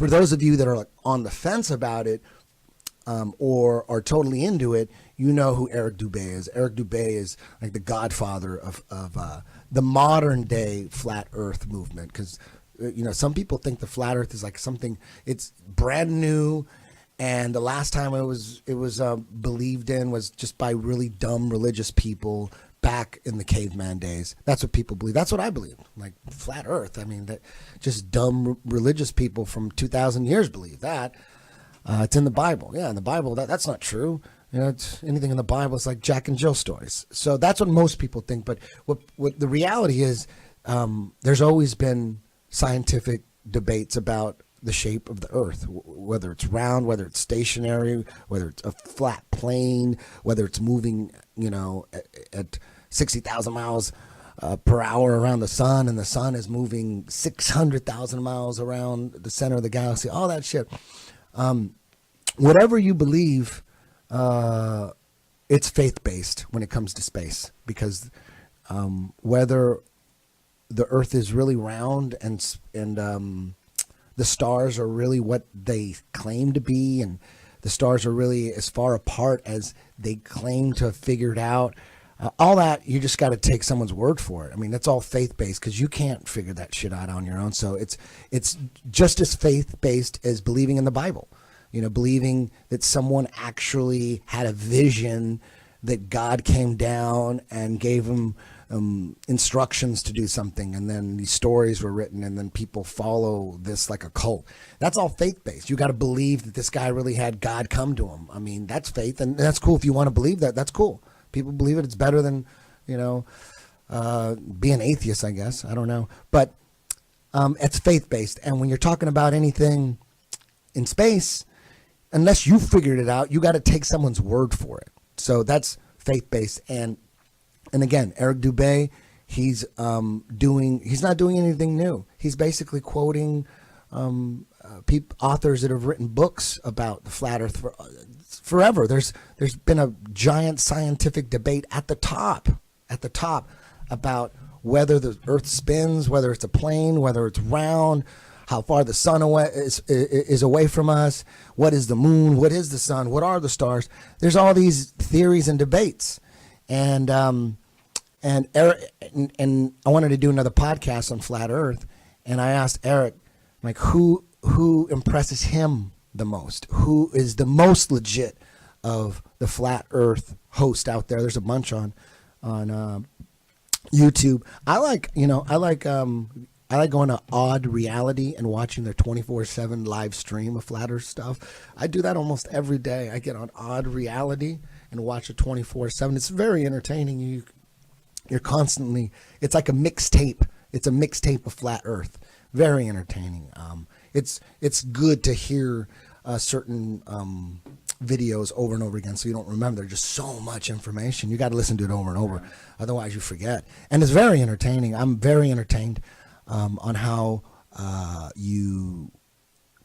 for those of you that are like on the fence about it, or are totally into it, you know who Eric Dubay is. Eric Dubay is like the godfather of the modern day flat Earth movement, because some people think the flat Earth is like something, it's brand new, and the last time it was believed in was just by really dumb religious people back in the caveman days. That's what people believe. That's what I believe. Like flat Earth. I mean, that just dumb religious people from 2,000 years believe that. It's in the Bible. Yeah, in the Bible, that's not true. It's anything in the Bible is like Jack and Jill stories. So that's what most people think. But what the reality is, there's always been scientific debates about the shape of the Earth, whether it's round, whether it's stationary, whether it's a flat plane, whether it's moving, at 60,000 miles per hour around the sun, and the sun is moving 600,000 miles around the center of the galaxy. All that shit. Whatever you believe, it's faith-based when it comes to space, because whether the Earth is really round and the stars are really what they claim to be, and the stars are really as far apart as they claim to have figured out, all that, you just got to take someone's word for it. I mean, that's all faith-based, because you can't figure that shit out on your own. So it's just as faith-based as believing in the Bible. Believing that someone actually had a vision, that God came down and gave him instructions to do something, and then these stories were written, and then people follow this like a cult. That's all faith-based. You got to believe that this guy really had God come to him. I mean, that's faith, and that's cool. If you want to believe that, that's cool. People believe it. It's better than, being atheist, I guess. I don't know. But it's faith-based. And when you're talking about anything in space, unless you figured it out, you got to take someone's word for it. So that's faith-based. And again, Eric Dubay, he's not doing anything new. He's basically quoting authors that have written books about the flat Earth forever. There's been a giant scientific debate at the top about whether the Earth spins, whether it's a plane, whether it's round, how far the sun is away from us, what is the moon, what is the sun, what are the stars. There's all these theories and debates, and Eric, and I wanted to do another podcast on flat Earth, and I asked Eric, like, who impresses him the most, who is the most legit of the flat Earth host out there. There's a bunch on YouTube. I like going to Odd Reality and watching their 24/7 live stream of flat Earth stuff. I do that almost every day. I get on Odd Reality and watch it 24/7. It's very entertaining. You're constantly, it's like a mixtape. It's a mixtape of flat Earth. Very entertaining. It's good to hear certain videos over and over again, so you don't remember. There's just so much information. You got to listen to it over and over, otherwise you forget. And it's very entertaining. I'm very entertained on how you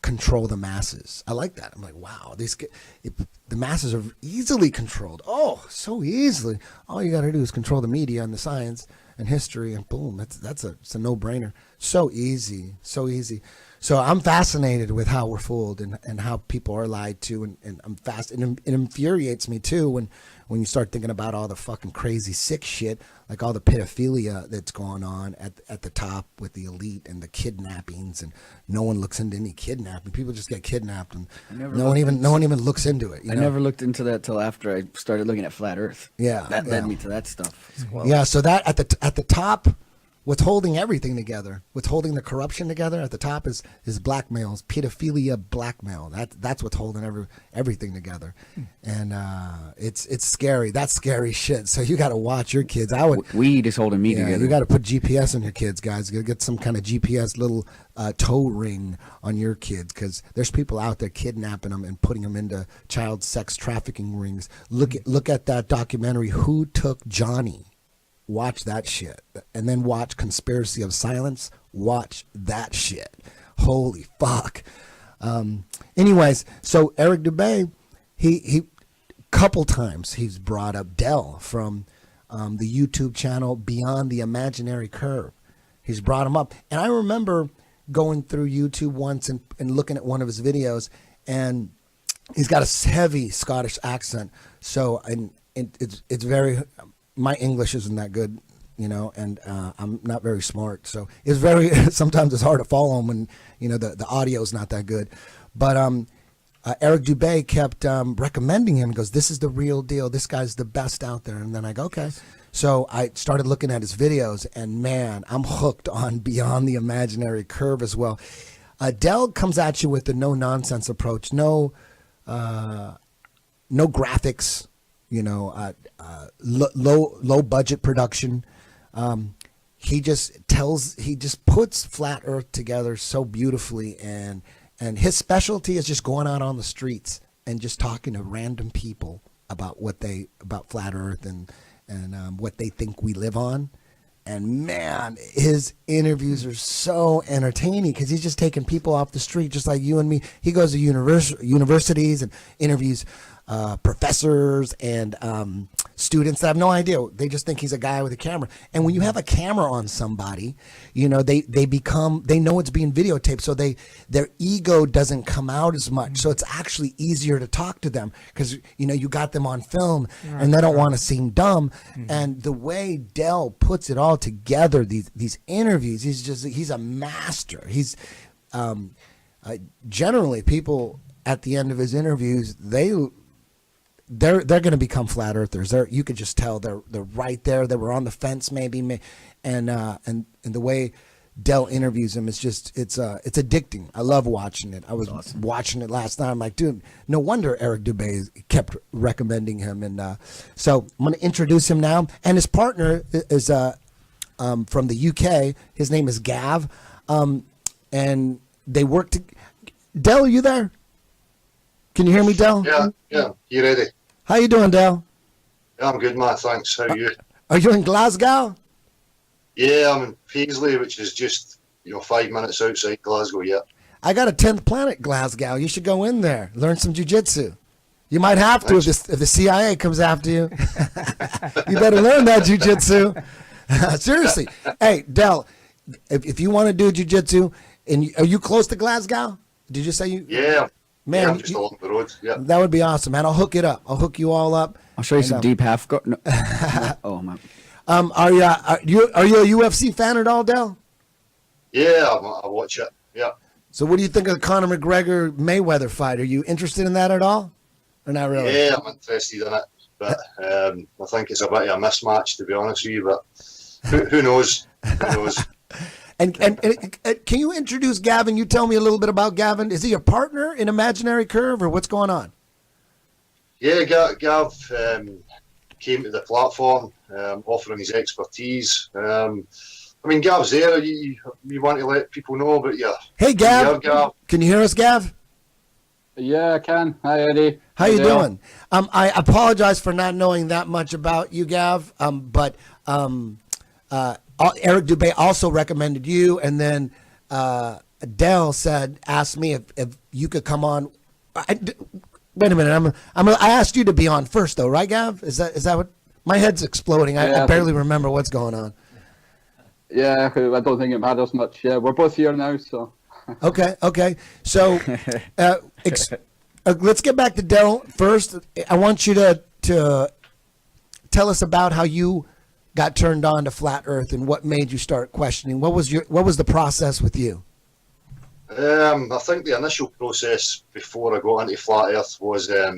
control the masses. I like that. I'm like, wow, the masses are easily controlled. Oh, so easily. All you got to do is control the media and the science and history, and boom, it's a no-brainer. So easy, so easy. So I'm fascinated with how we're fooled and how people are lied to, and I'm it infuriates me too when you start thinking about all the fucking crazy sick shit, like all the pedophilia that's going on at the top with the elite, and the kidnappings, and no one looks into any kidnapping. People just get kidnapped, and no one even looks into it. I never looked into that till after I started looking at flat Earth. Yeah, that led me to that stuff. Well, yeah, so that at the top, what's holding everything together, what's holding the corruption together at the top is blackmails, pedophilia, blackmail. That's what's holding everything together, and it's scary. That's scary shit. So you got to watch your kids. Weed is holding me together. You got to put GPS on your kids, guys. You got to get some kind of GPS little toe ring on your kids, because there's people out there kidnapping them and putting them into child sex trafficking rings. Look at that documentary, Who Took Johnny? Watch that shit, and then watch Conspiracy of Silence. Watch that shit. Holy fuck. Anyways, so Eric Dubay, he couple times he's brought up Del from the YouTube channel Beyond the Imaginary Curve. He's brought him up, and I remember going through YouTube once and looking at one of his videos, and he's got a heavy Scottish accent. So, and it's very, my English isn't that good, you know, and I'm not very smart. So it's very, sometimes it's hard to follow him when, you know, the audio is not that good. But Eric Dubé kept recommending him. He goes, this is the real deal. This guy's the best out there. And then I go, okay. So I started looking at his videos, and man, I'm hooked on Beyond the Imaginary Curve as well. Del comes at you with the no nonsense approach, no graphics, you know, low budget production. He just puts Flat Earth together so beautifully, and his specialty is just going out on the streets and just talking to random people about about Flat Earth and what they think we live on. And man, his interviews are so entertaining because he's just taking people off the street, just like you and me. He goes to universities and interviews professors and students that have no idea. They just think he's a guy with a camera. And when you have a camera on somebody, you know, they know it's being videotaped, so their ego doesn't come out as much. So it's actually easier to talk to them because, you know, you got them on film and they don't want to seem dumb. And the way Del puts it all together, these interviews, he's a master. He's generally, people at the end of his interviews, they're going to become flat earthers. You could just tell they're right there. They were on the fence maybe, and the way Del interviews him is just it's addicting. I love watching it. I was watching it last night. I'm like, dude, no wonder Eric Dubé kept recommending him. And so I'm going to introduce him now. And his partner is from the UK. His name is Gav, and they work to. Del, are you there? Can you hear me, Del? Yeah. You ready? How you doing, Del? Yeah, I'm good, man. Thanks. How are you? Are you in Glasgow? Yeah, I'm in Paisley, which is just 5 minutes outside Glasgow. Yeah. I got a 10th Planet Glasgow. You should go in there, learn some jiu-jitsu. You might have to if the CIA comes after you. You better learn that jiu-jitsu. Seriously. Hey, Del, if you want to do jiu-jitsu, are you close to Glasgow? Did you say you? Yeah. Man, yeah, I'm just along the road. Yeah. That would be awesome, man. I'll hook it up. I'll hook you all up. I'll show you some deep half guard. No. Oh my. Are you a UFC fan at all, Del? Yeah, I watch it. Yeah. So what do you think of the Conor McGregor Mayweather fight? Are you interested in that at all? Or not really? Yeah, I'm interested in it, but I think it's a bit of a mismatch, to be honest with you. But who knows? Who knows? And can you introduce Gavin? You tell me a little bit about Gavin. Is he a partner in Imaginary Curve, or what's going on? Yeah, Gav came to the platform offering his expertise. I mean, Gav's there. You want to let people know, but yeah. Hey, Gav. Can you hear us, Gav? Yeah, I can. Hi, Eddie. How you doing? I apologize for not knowing that much about you, Gav. But Eric Dubé also recommended you, and then Del asked me if you could come on. Wait a minute, I asked you to be on first, though, right, Gav? Is that what? My head's exploding. I barely remember what's going on. Yeah, I don't think it matters much. Yeah, we're both here now, so. Okay. So let's get back to Del first. I want you to tell us about how you got turned on to Flat Earth and what made you start questioning. What was the process with you? I think the initial process before I got into Flat Earth was I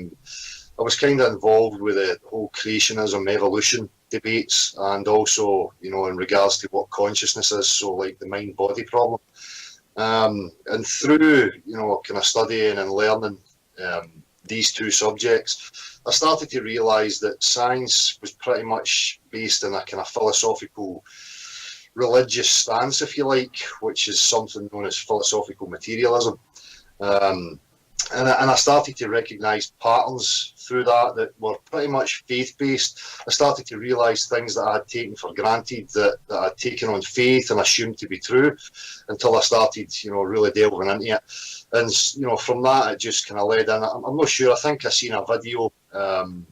was kind of involved with the whole creationism, evolution debates, and also, in regards to what consciousness is, so like the mind-body problem. And through, kind of studying and learning these two subjects, I started to realise that science was pretty much based in a kind of philosophical, religious stance, if you like, which is something known as philosophical materialism. And I started to recognise patterns through that were pretty much faith-based. I started to realise things that I had taken for granted, that I'd taken on faith and assumed to be true, until I started, really delving into it. And, from that, it just kind of led in. I'm not sure, I think I seen a video, and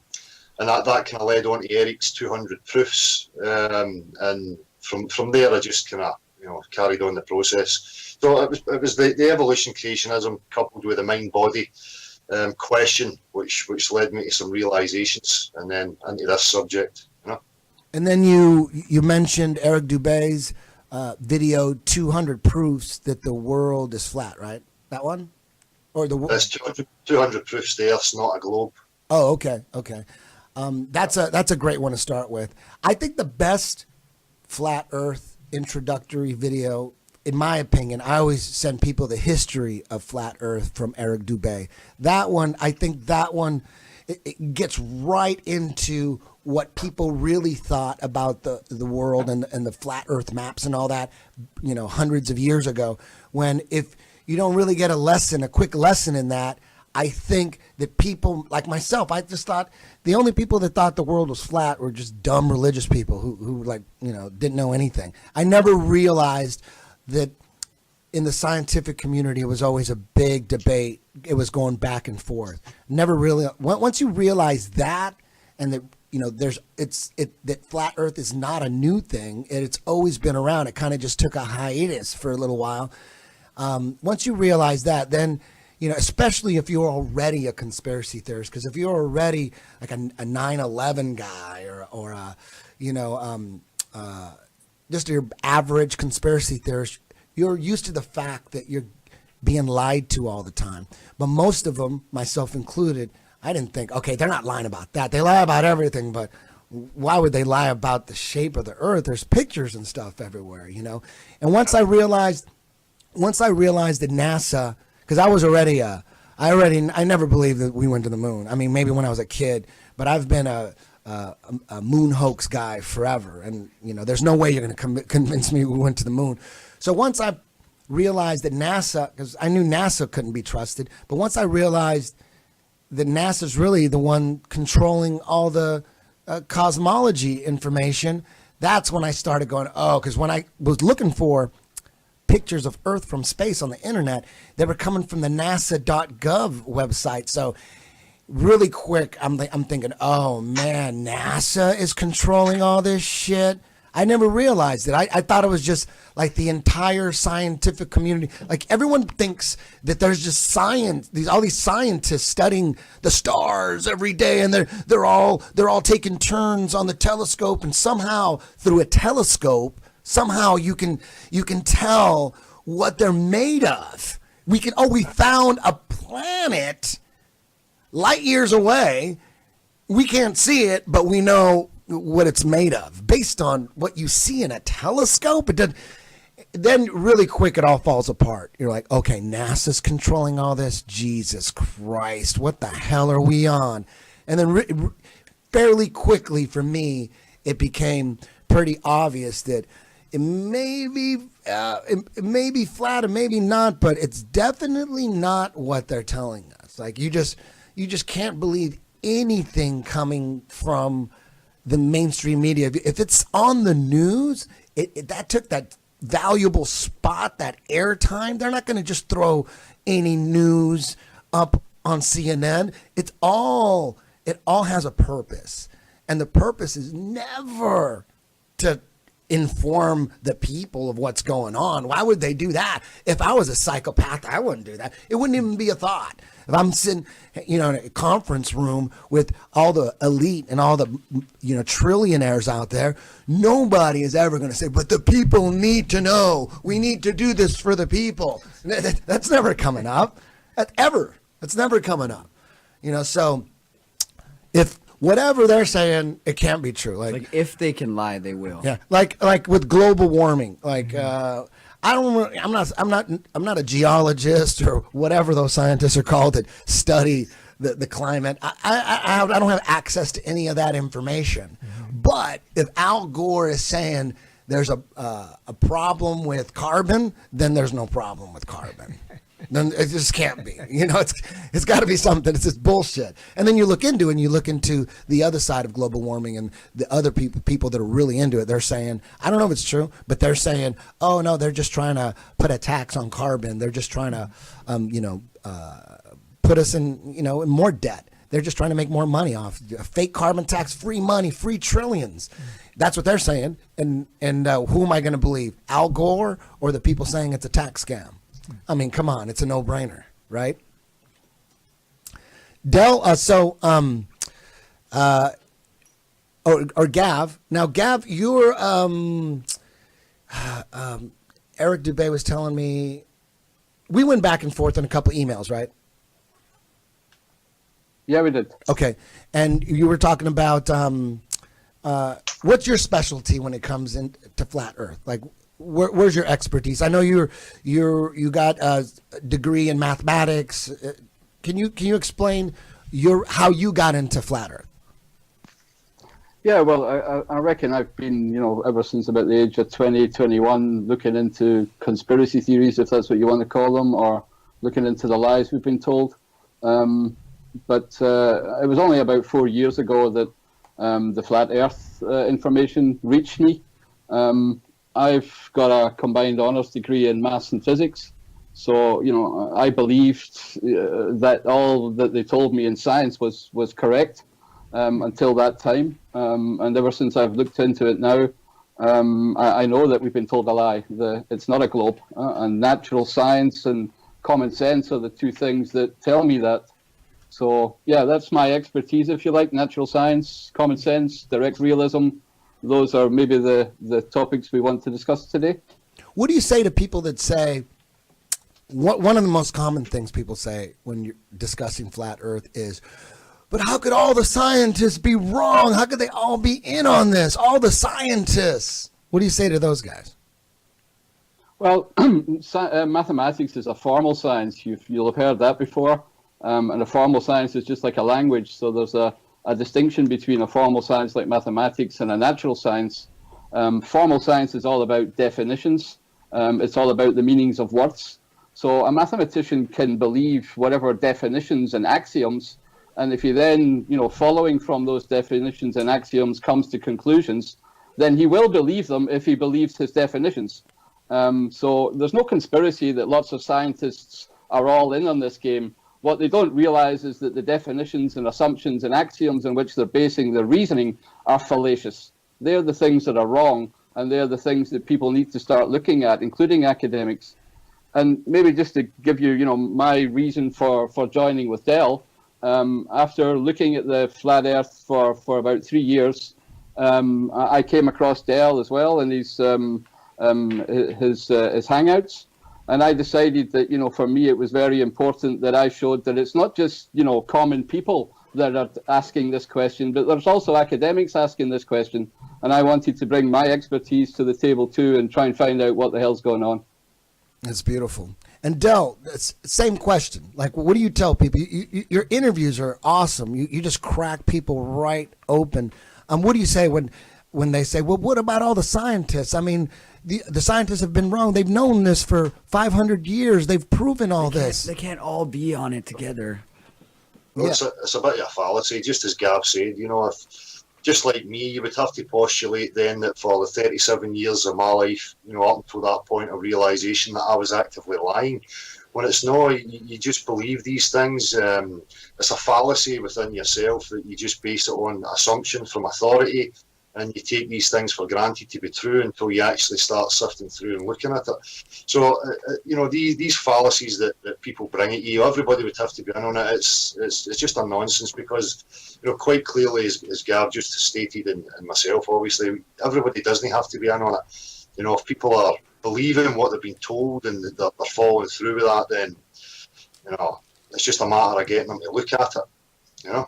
that kind of led on to Eric's 200 proofs. And from there, I just kind of, carried on the process. So it was the evolution creationism coupled with the mind body question, which led me to some realizations, and then into this subject. You know, And then you mentioned Eric Dubé's video 200 proofs that the world is flat, right? That one? Or the there's 200 proofs the Earth's not a globe. Oh, okay. That's a great one to start with. I think the best flat Earth introductory video, in my opinion, I always send people the history of flat Earth from Eric Dubé. I think that one it gets right into what people really thought about the world and the flat Earth maps and all that, hundreds of years ago. When if you don't really get a quick lesson in that, I think that people like myself, I just thought the only people that thought the world was flat were just dumb religious people who didn't know anything. I never realized that in the scientific community, it was always a big debate. It was going back and forth. Never really. Once you realize that, and that that flat Earth is not a new thing. It's always been around. It kind of just took a hiatus for a little while. Once you realize that, then especially if you're already a conspiracy theorist, because if you're already like a 9/11 guy or just your average conspiracy theorist, you're used to the fact that you're being lied to all the time. But most of them, myself included, I didn't think, okay, they're not lying about that. They lie about everything, but why would they lie about the shape of the Earth? There's pictures and stuff everywhere, And once I realized that NASA, because I never believed that we went to the moon. I mean, maybe when I was a kid, but I've been a moon hoax guy forever, and there's no way you're going to convince me we went to the moon. So once I realized that NASA, because I knew NASA couldn't be trusted, but once I realized that NASA's really the one controlling all the cosmology information, that's when I started going, because when I was looking for pictures of Earth from space on the internet, they were coming from the NASA.gov website. So really quick, I'm thinking, oh man, NASA is controlling all this shit. I never realized it. I thought it was just like the entire scientific community. Like everyone thinks that there's just science, all these scientists studying the stars every day, and they're all taking turns on the telescope, and somehow through a telescope, you can tell what they're made of. We found a planet light years away. We can't see it, but we know what it's made of based on what you see in a telescope. Then really quick, it all falls apart. You're like, okay, NASA's controlling all this. Jesus Christ, what the hell are we on? And then fairly quickly for me, it became pretty obvious that it may be flat and maybe not, but it's definitely not what they're telling us. Like you just can't believe anything coming from the mainstream media. If it's on the news, that took that valuable spot, that airtime. They're not going to just throw any news up on CNN. It all has a purpose, and the purpose is never to inform the people of what's going on. Why would they do that? If I was a psychopath, I wouldn't do that. It wouldn't even be a thought. If I'm sitting, in a conference room with all the elite and all the, trillionaires out there, nobody is ever going to say, but the people need to know. We need to do this for the people. That's never coming up. That's never coming up. So if whatever they're saying, it can't be true. Like if they can lie, they will. Yeah, like with global warming. I'm not a geologist or whatever those scientists are called that study the climate. I don't have access to any of that information. But if Al Gore is saying there's a problem with carbon, then there's no problem with carbon. Then it just can't be. It's got to be something. It's just bullshit. And then you look into the other side of global warming and the other people that are really into it. They're saying, I don't know if it's true, but they're saying, oh no, they're just trying to put a tax on carbon. They're just trying to, put us in, in more debt. They're just trying to make more money off fake carbon tax, free money, free trillions. That's what they're saying. And who am I going to believe? Al Gore or the people saying it's a tax scam? I mean, come on, it's a no-brainer, right? Del, or Gav. Now, Gav, you're Eric Dubé was telling me we went back and forth on a couple emails, right? Yeah, we did. Okay, and you were talking about what's your specialty when it comes into flat Earth? Like, where's your expertise? I know you got a degree in mathematics. Can you explain how you got into flat Earth? Yeah, well, I reckon I've been, ever since about the age of 20, 21, looking into conspiracy theories, if that's what you want to call them, or looking into the lies we've been told. But it was only about 4 years ago that the flat Earth information reached me. I've got a combined honours degree in maths and physics, so I believed that all that they told me in science was correct until that time. And ever since I've looked into it now, I know that we've been told a lie. It's not a globe, and natural science and common sense are the two things that tell me that. So, yeah, that's my expertise, if you like. Natural science, common sense, direct realism. Those are maybe the topics we want to discuss today. What do you say to people that say, one of the most common things people say when you're discussing flat Earth is, but how could all the scientists be wrong? How could they all be in on this? All the scientists. What do you say to those guys? Well, mathematics is a formal science. You'll have heard that before. And a formal science is just like a language. So there's a distinction between a formal science like mathematics and a natural science. Formal science is all about definitions. It's all about the meanings of words. So a mathematician can believe whatever definitions and axioms, and if he then, following from those definitions and axioms comes to conclusions, then he will believe them if he believes his definitions. So there's no conspiracy that lots of scientists are all in on this game. What they don't realize is that the definitions and assumptions and axioms on which they're basing their reasoning are fallacious. They're the things that are wrong, and they're the things that people need to start looking at, including academics. And maybe just to give you, my reason for joining with Dell, after looking at the flat Earth for about 3 years, I came across Dell as well in his Hangouts. And I decided that, for me, it was very important that I showed that it's not just, common people that are asking this question, but there's also academics asking this question. And I wanted to bring my expertise to the table, too, and try and find out what the hell's going on. That's beautiful. And Del, same question. Like, what do you tell people? Your interviews are awesome. You just crack people right open. What do you say when they say, well, what about all the scientists? I mean, the scientists have been wrong. They've known this for 500 years. They've proven all this. They can't all be on it together. Well, it's a bit of a fallacy, just as Gav said. If, just like me, you would have to postulate then that for the 37 years of my life, up until that point of realisation that I was actively lying. When it's not, you just believe these things. It's a fallacy within yourself that you just base it on assumption from authority, and you take these things for granted to be true until you actually start sifting through and looking at it. So, these fallacies that people bring at you, everybody would have to be in on it. It's just a nonsense because, quite clearly, as Gav just stated, and myself, obviously, everybody doesn't have to be in on it. If people are believing what they've been told and they're following through with that, then, it's just a matter of getting them to look at it,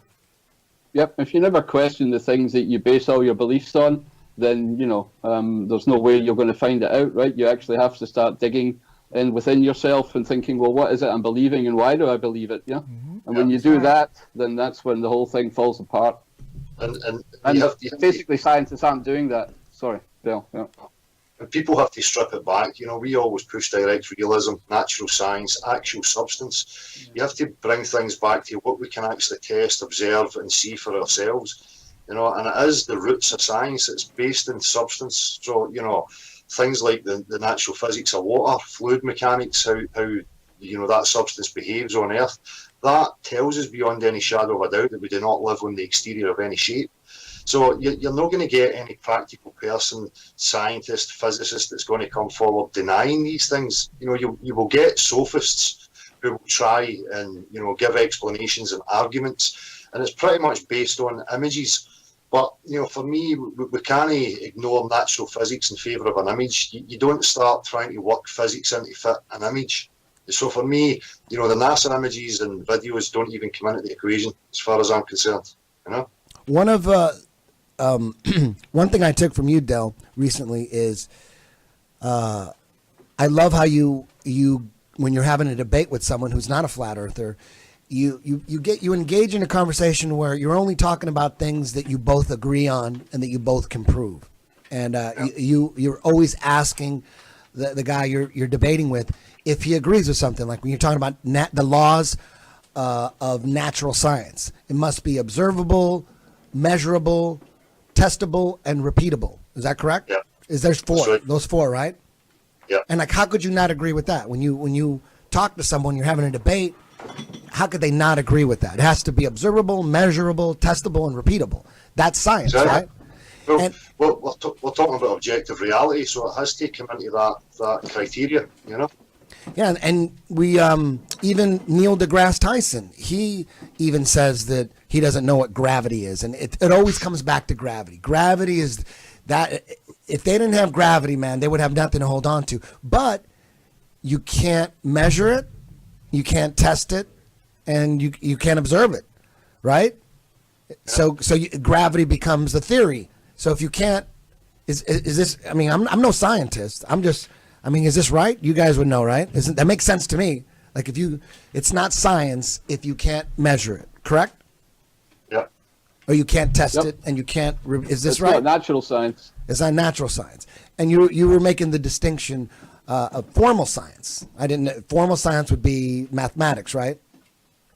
Yep, if you never question the things that you base all your beliefs on, then, there's no way you're going to find it out, right? You actually have to start digging in within yourself and thinking, well, what is it I'm believing and why do I believe it? Yeah. Mm-hmm. And when you do that, then that's when the whole thing falls apart. And basically scientists aren't doing that. Sorry, Bill. Yeah. And people have to strip it back. We always push direct realism, natural science, actual substance. You have to bring things back to what we can actually test, observe, and see for ourselves. And it is the roots of science. It's based in substance. So, things like the natural physics of water, fluid mechanics, how that substance behaves on Earth, that tells us beyond any shadow of a doubt that we do not live on the exterior of any shape. So you're not going to get any practical person, scientist, physicist that's going to come forward denying these things. You will get sophists who will try and give explanations and arguments, and it's pretty much based on images. But for me, we can't ignore natural physics in favour of an image. You don't start trying to work physics in to fit an image. So for me, the NASA images and videos don't even come into the equation as far as I'm concerned. One of one thing I took from you, Del, recently is I love how you when you're having a debate with someone who's not a flat earther, you engage in a conversation where you're only talking about things that you both agree on and that you both can prove, and you're always asking the guy you're debating with if he agrees with something. Like when you're talking about the laws of natural science, it must be observable, measurable, testable, and repeatable. Is that correct? Yeah. There's four? Right. Those four, right? Yeah. And how could you not agree with that? When you talk to someone, you're having a debate, how could they not agree with that? It has to be observable, measurable, testable, and repeatable. That's science, exactly. Right? Well, we're talking about objective reality, so it has to come into that criteria, Yeah, and we even Neil deGrasse Tyson, he even says that he doesn't know what gravity is, and it always comes back to gravity. Gravity is that if they didn't have gravity, man, they would have nothing to hold on to. But you can't measure it, you can't test it, and you can't observe it, right? Yeah. So gravity becomes the theory. So if you can't, is this? I mean, I'm no scientist. Is this right? You guys would know, right? That makes sense to me. Like it's not science if you can't measure it, correct? Yeah. Or you can't test it, and you can't. Is this right? It's not natural science. It's not natural science, and you were making the distinction of formal science. Formal science would be mathematics, right?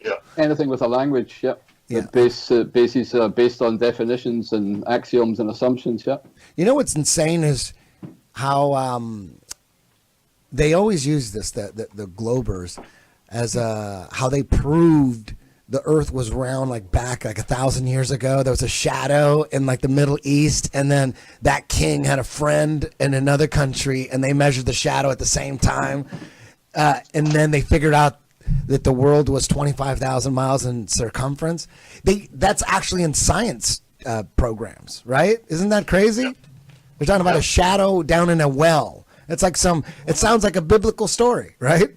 Yeah. Anything with a language, yep. Yeah. Bases based on definitions and axioms and assumptions, yeah. You know what's insane is how they always use this, the Globers, as how they proved the Earth was round back 1,000 years ago. There was a shadow in the Middle East, and then that king had a friend in another country, and they measured the shadow at the same time, and then they figured out that the world was 25,000 miles in circumference. That's actually in science programs, right? Isn't that crazy? Yep. They're talking about a shadow down in a well. It sounds like a biblical story, right?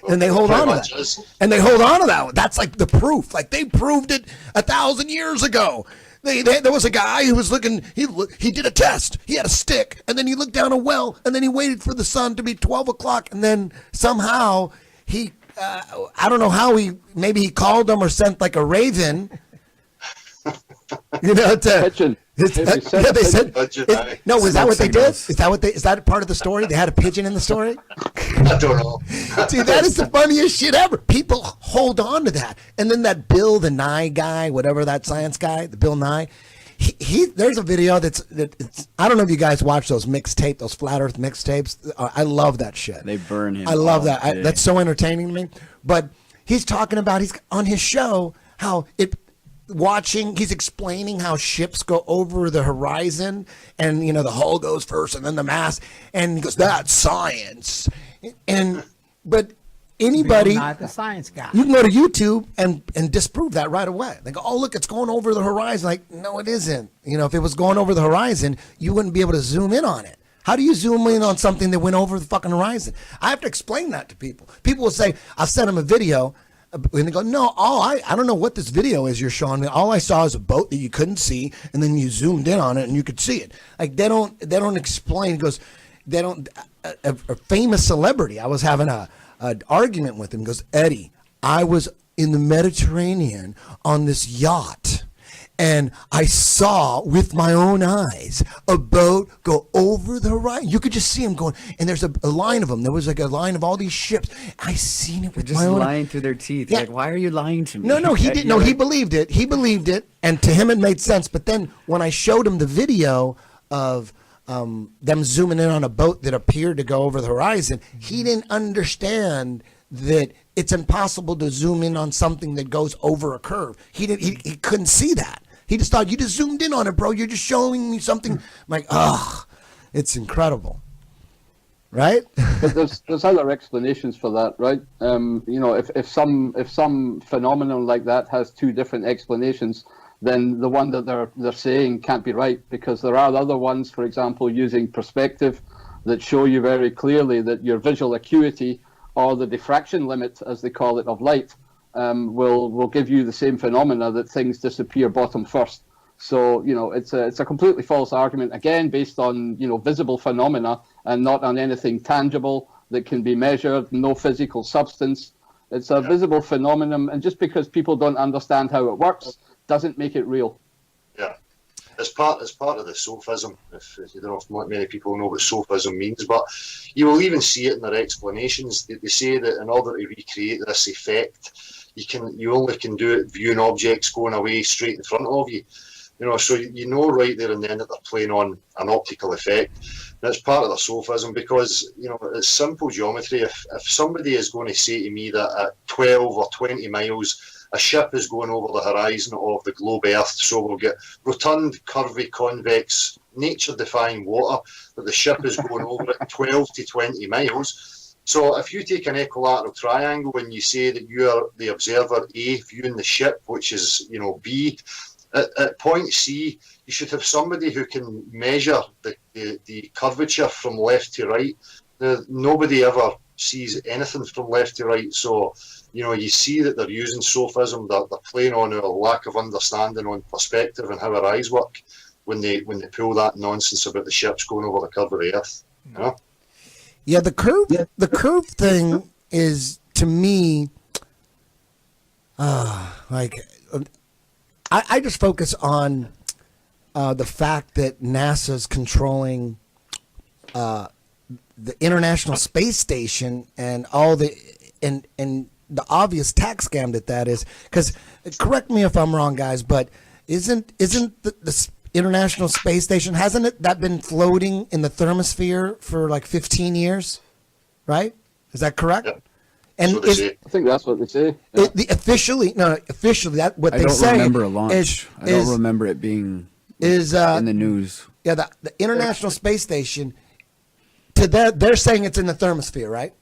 And they hold on to that. And they hold on to that. That's the proof. They proved it 1,000 years ago. There was a guy who was looking, he did a test. He had a stick, and then he looked down a well, and then he waited for the sun to be 12 o'clock, and then somehow he, I don't know how maybe he called them or sent a raven, Pigeon. They said. No, is that what they did? Is that part of the story? They had a pigeon in the story? I don't know. Dude, that is the funniest shit ever. People hold on to that. And then that Bill the Nye guy, whatever that science guy, the Bill Nye, there's a video that's I don't know if you guys watch those flat earth mixtapes. I love that shit. They burn him. I love that. That's so entertaining to me. But he's talking about, he's on his show, how he's explaining how ships go over the horizon, and the hull goes first and then the mast, and he goes, that's science. But anybody, You're not the science guy. you can go to YouTube and disprove that right away. They go, oh, look, it's going over the horizon. No, it isn't. If it was going over the horizon, you wouldn't be able to zoom in on it. How do you zoom in on something that went over the fucking horizon? I have to explain that to people. People will say, I'll send them a video, and they go, no, I don't know what this video is you're showing me. All I saw is a boat that you couldn't see, and then you zoomed in on it and you could see it. They don't explain. It goes, they don't. A famous celebrity, I was having an argument with him. Goes, Eddie, I was in the Mediterranean on this yacht, and I saw with my own eyes a boat go over the horizon. You could just see him going, and there's a line of them. There was a line of all these ships. I seen it with my own eyes. Just lying through their teeth. Yeah. Why are you lying to me? No, he didn't. No, he believed it. He believed it, and to him it made sense. But then when I showed him the video of them zooming in on a boat that appeared to go over the horizon, he didn't understand that it's impossible to zoom in on something that goes over a curve. He couldn't see that. He just thought, you just zoomed in on it, bro. You're just showing me something. I'm like, ugh, it's incredible. Right? But there's other explanations for that, right? If some phenomenon like that has two different explanations, then the one that they're saying can't be right, because there are other ones, for example, using perspective, that show you very clearly that your visual acuity, or the diffraction limit, as they call it, of light, will give you the same phenomena, that things disappear bottom first. So, it's a completely false argument, again, based on, visible phenomena and not on anything tangible that can be measured, no physical substance. It's a visible phenomenon, and just because people don't understand how it works doesn't make it real. Yeah. It's part of the sophism. If you don't know if many people know what sophism means, but you will even see it in their explanations. They say that in order to recreate this effect, you only can do it viewing objects going away straight in front of you. So right there and then that they're playing on an optical effect. And it's part of the sophism, because it's simple geometry. If somebody is going to say to me that at 12 or 20 miles a ship is going over the horizon of the globe Earth, so we'll get rotund, curvy, convex, nature-defying water, that the ship is going over at 12 to 20 miles. So if you take an equilateral triangle and you say that you are the observer A viewing the ship, which is B, at point C, you should have somebody who can measure the curvature from left to right. Nobody ever sees anything from left to right, so you see that they're using sophism. They're playing on our lack of understanding on perspective and how our eyes work when they pull that nonsense about the ships going over the curve of the Earth. Yeah, the curve thing is, to me, I just focus on the fact that NASA's controlling the International Space Station and all the the obvious tax scam that is. Because, correct me if I'm wrong, guys, but isn't the International Space Station, hasn't that been floating in the thermosphere for like 15 years, right? Is that correct? Yep. And I think that's what they say. Yeah. Officially, that what I they don't say remember a launch. is I don't remember it being in the news. Yeah, the International Space Station, they're saying it's in the thermosphere, right?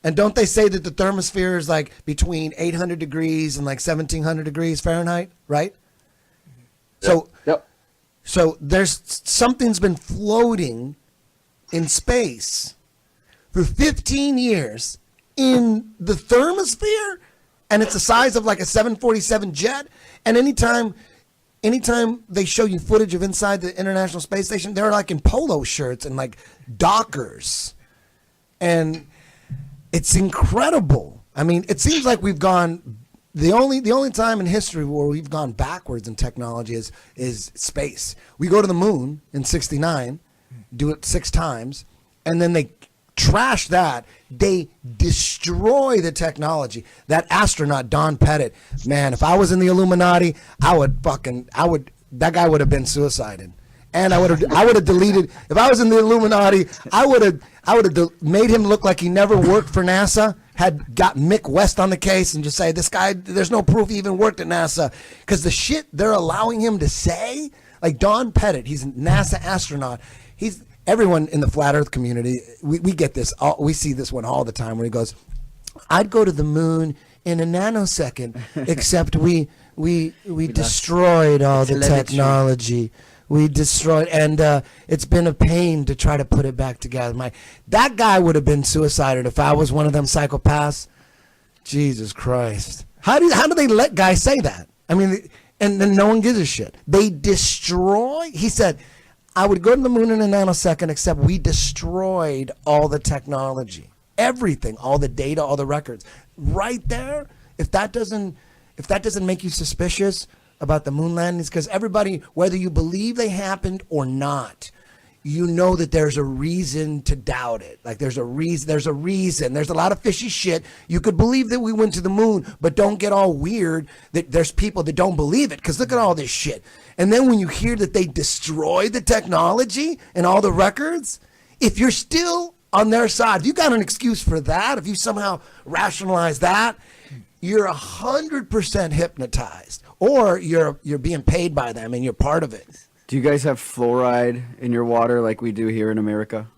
And don't they say that the thermosphere is like between 800 degrees and like 1700 degrees Fahrenheit, right? So, so there's something's been floating in space for 15 years in the thermosphere, and it's the size of like a 747 jet. And anytime they show you footage of inside the International Space Station, they're like in polo shirts and like dockers, and it's incredible. I mean, it seems like we've gone. The only time in history where we've gone backwards in technology is space. We go to the moon in '69, do it 6 times, and then they trash that. They destroy the technology. That astronaut Don Pettit, man, if I was in the Illuminati, that guy would have been suicided. And I would have deleted. If I was in the Illuminati, I would have made him look like he never worked for NASA. Had got Mick West on the case and just say, this guy, there's no proof he even worked at NASA, because the shit they're allowing him to say, like Don Pettit, he's a NASA astronaut. Everyone in the flat Earth community, we get this. We see this one all the time, where he goes, "I'd go to the moon in a nanosecond, except we destroyed all the technology. We destroyed, and it's been a pain to try to put it back together." That guy would have been suicided if I was one of them psychopaths. Jesus Christ! How do they let guys say that? I mean, and then no one gives a shit. They destroy. He said, "I would go to the moon in a nanosecond, except we destroyed all the technology, everything, all the data, all the records." Right there. If that doesn't make you suspicious about the moon landings, because everybody, whether you believe they happened or not, you know that there's a reason to doubt it. Like there's a reason. There's a lot of fishy shit. You could believe that we went to the moon, but don't get all weird that there's people that don't believe it, because look at all this shit. And then when you hear that they destroyed the technology and all the records, if you're still on their side. If you got an excuse for that, if you somehow rationalize that, you're 100% hypnotized, or you're being paid by them and you're part of it. Do you guys have fluoride in your water like we do here in America?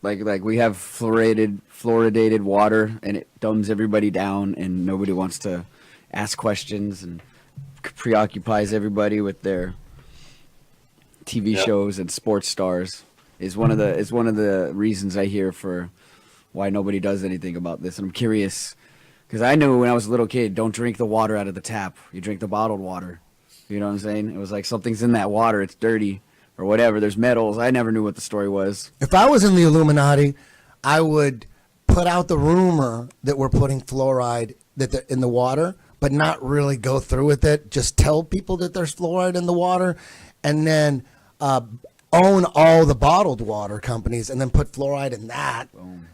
Like we have fluoridated water, and it dumbs everybody down, and nobody wants to ask questions, and preoccupies everybody with their TV shows and sports stars. Is one of the reasons I hear for why nobody does anything about this. And I'm curious, because I knew when I was a little kid, don't drink the water out of the tap. You drink the bottled water. You know what I'm saying? It was like something's in that water. It's dirty or whatever. There's metals. I never knew what the story was. If I was in the Illuminati, I would put out the rumor that we're putting fluoride in the water, but not really go through with it. Just tell people that there's fluoride in the water, and then own all the bottled water companies, and then put fluoride in that,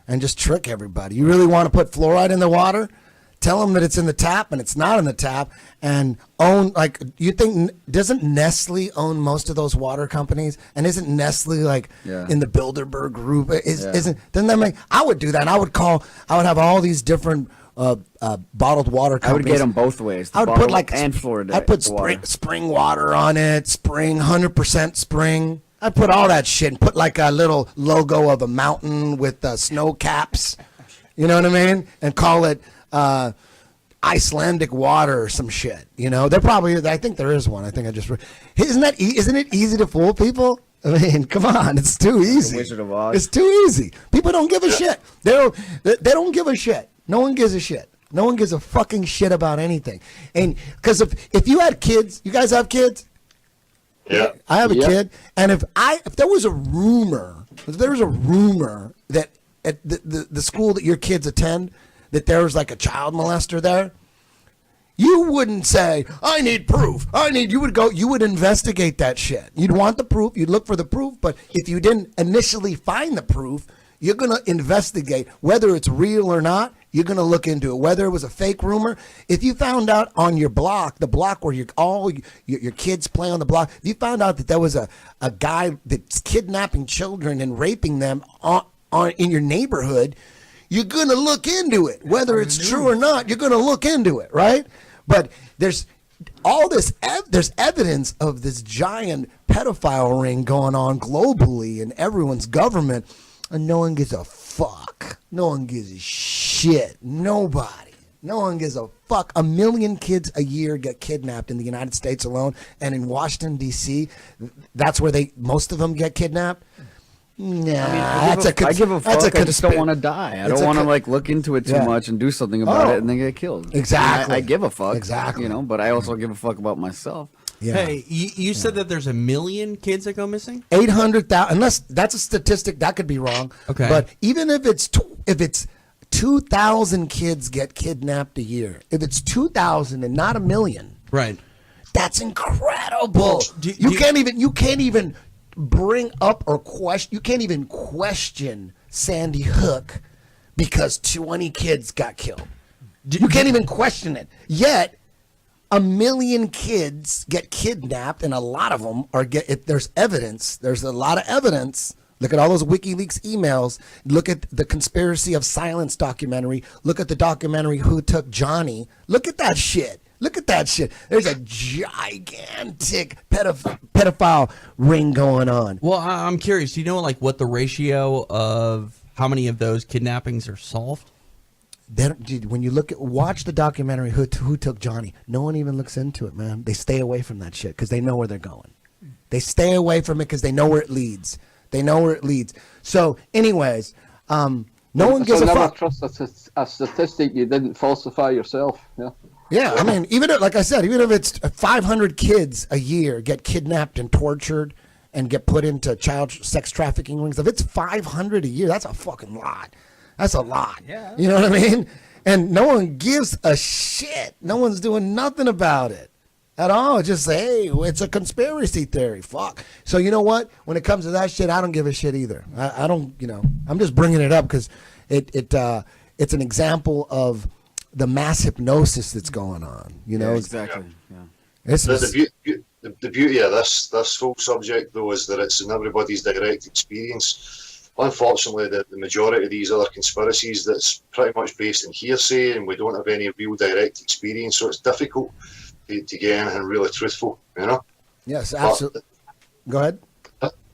and just trick everybody. You really want to put fluoride in the water? Tell them that it's in the tap and it's not in the tap, and own, like, you think, doesn't Nestle own most of those water companies? And isn't Nestle like in the Bilderberg group? Doesn't that make, I would do that. I would have all these different bottled water companies. I would get them both ways. I would put like and Florida. I'd put spring water on it, spring, 100% spring. I'd put all that shit and put like a little logo of a mountain with snow caps. You know what I mean? And call it Icelandic water or some shit. You know, there probably is. I think there is one. I think I just isn't it easy to fool people? I mean, come on, it's too easy. The Wizard of Oz. It's too easy. People don't give a shit. They don't give a shit. No one gives a shit. No one gives a fucking shit about anything. And because if you had kids, you guys have kids? Yeah. I have a kid, and if there was a rumor that at the school that your kids attend, that there was like a child molester there, you wouldn't say, I need proof. You would investigate that shit. You'd want the proof. You'd look for the proof. But if you didn't initially find the proof, you're going to investigate whether it's real or not. You're going to look into it, whether it was a fake rumor. If you found out on your block, the block where your kids play on the block, if you found out that there was a guy that's kidnapping children and raping them in your neighborhood, you're going to look into it. Whether it's true or not, you're going to look into it, right? But there's all this, there's evidence of this giant pedophile ring going on globally in everyone's government, and no one gives a fuck. No one gives a shit. Nobody. No one gives a fuck. 1 million kids a year get kidnapped in the United States alone, and in Washington, D.C., that's where most of them get kidnapped. Nah, I give a fuck. I just don't want to die. I don't want to like look into it too much and do something about it and then get killed. Exactly. I give a fuck. Exactly. You know, but I also give a fuck about myself. Yeah. Hey, you said that there's 1 million kids that go missing? 800,000. Unless that's a statistic, that could be wrong. Okay. But even if it's 2,000 kids get kidnapped a year, if it's 2,000 and not 1 million, Right. that's incredible. You can't even bring up or question. You can't even question Sandy Hook because 20 kids got killed. You can't even question it. Yet 1 million kids get kidnapped, and a lot of them there's evidence. There's a lot of evidence. Look at all those WikiLeaks emails. Look at the Conspiracy of Silence documentary. Look at the documentary Who Took Johnny. Look at that shit. There's a gigantic pedophile ring going on. Well, I'm curious. Do you know like what the ratio of how many of those kidnappings are solved? When you watch the documentary Who Took Johnny, no one even looks into it, man. They stay away from that shit because they know where they're going. They stay away from it because they know where it leads. So, anyways, no one gives a fuck. Never trust a statistic you didn't falsify yourself. Yeah. Yeah, I mean, even if it's 500 kids a year get kidnapped and tortured and get put into child sex trafficking rings, if it's 500 a year, that's a fucking lot. That's a lot. Yeah. You know what I mean? And no one gives a shit. No one's doing nothing about it at all. Just say, hey, it's a conspiracy theory. Fuck. So you know what? When it comes to that shit, I don't give a shit either. I don't, I'm just bringing it up because it's an example of the mass hypnosis that's going on. Exactly. Yeah. The beauty of this whole subject, though, is that it's in everybody's direct experience. unfortunately, the majority of these other conspiracies that's pretty much based in hearsay, and we don't have any real direct experience, so it's difficult to get anything really truthful, you know. Yes, absolutely. Go ahead.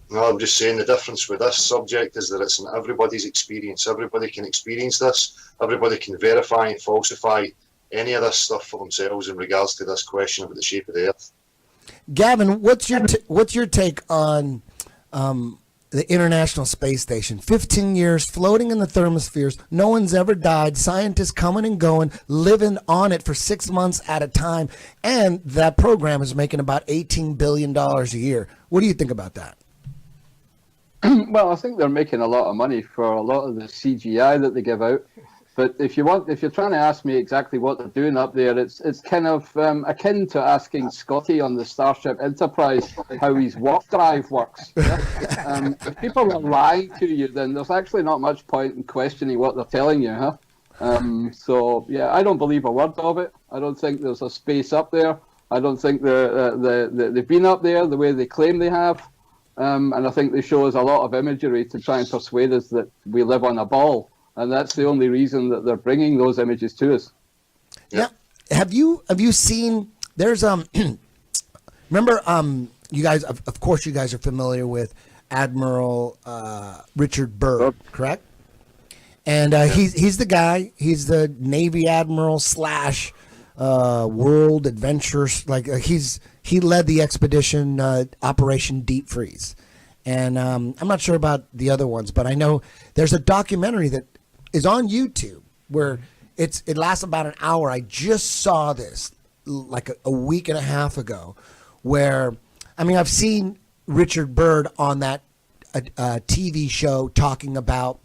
No, I'm just saying the difference with this subject is that it's in everybody's experience. Everybody can experience this. Everybody can verify and falsify any of this stuff for themselves in regards to this question about the shape of the Earth. Gavin, what's your take on the International Space Station? 15 years floating in the thermospheres. No one's ever died. Scientists coming and going, living on it for 6 months at a time, and that program is making about $18 billion a year. What do you think about that? Well, I think they're making a lot of money for a lot of the CGI that they give out. But if you're trying to ask me exactly what they're doing up there, it's kind of akin to asking Scotty on the Starship Enterprise how his warp drive works. Yeah? If people are lying to you, then there's actually not much point in questioning what they're telling you, huh? So yeah, I don't believe a word of it. I don't think there's a space up there. I don't think they've been up there the way they claim they have. And I think they show us a lot of imagery to try and persuade us that we live on a ball. And that's the only reason that they're bringing those images to us. Yeah. Have you seen, there's, remember, you guys, of course you guys are familiar with Admiral Richard Byrd, correct? And he's the guy, he's the Navy Admiral / World Adventures, like he led the expedition Operation Deep Freeze. And I'm not sure about the other ones, but I know there's a documentary that is on YouTube where it lasts about an hour. I just saw this like a week and a half ago, where, I mean, I've seen Richard Byrd on that TV show talking about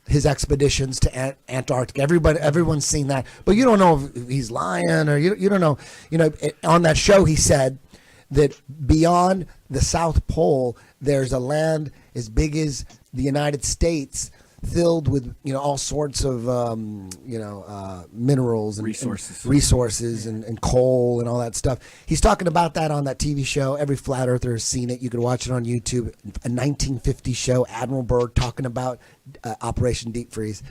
his expeditions to Antarctica. Everyone's seen that, but you don't know if he's lying, or you don't know. You know, on that show he said that beyond the South Pole, there's a land as big as the United States, filled with, you know, all sorts of minerals and resources and coal and all that stuff. He's talking about that on that TV show. Every flat earther has seen it. You can watch it on YouTube. A 1950 show, Admiral Byrd talking about Operation Deep Freeze.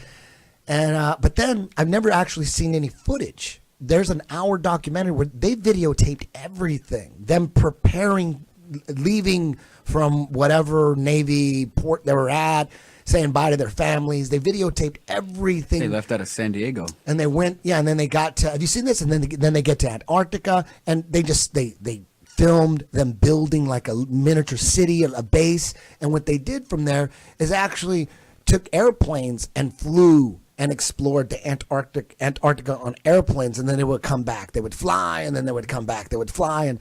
And but then I've never actually seen any footage. There's an hour documentary where they videotaped everything, them preparing, leaving from whatever Navy port they were at, saying bye to their families. They videotaped everything. They left out of San Diego. And they went, and then they got to, have you seen this? And then they get to Antarctica, and they filmed them building like a miniature city, a base. And what they did from there is actually took airplanes and flew and explored the Antarctica on airplanes, and then they would come back. They would fly, and then they would come back. They would fly,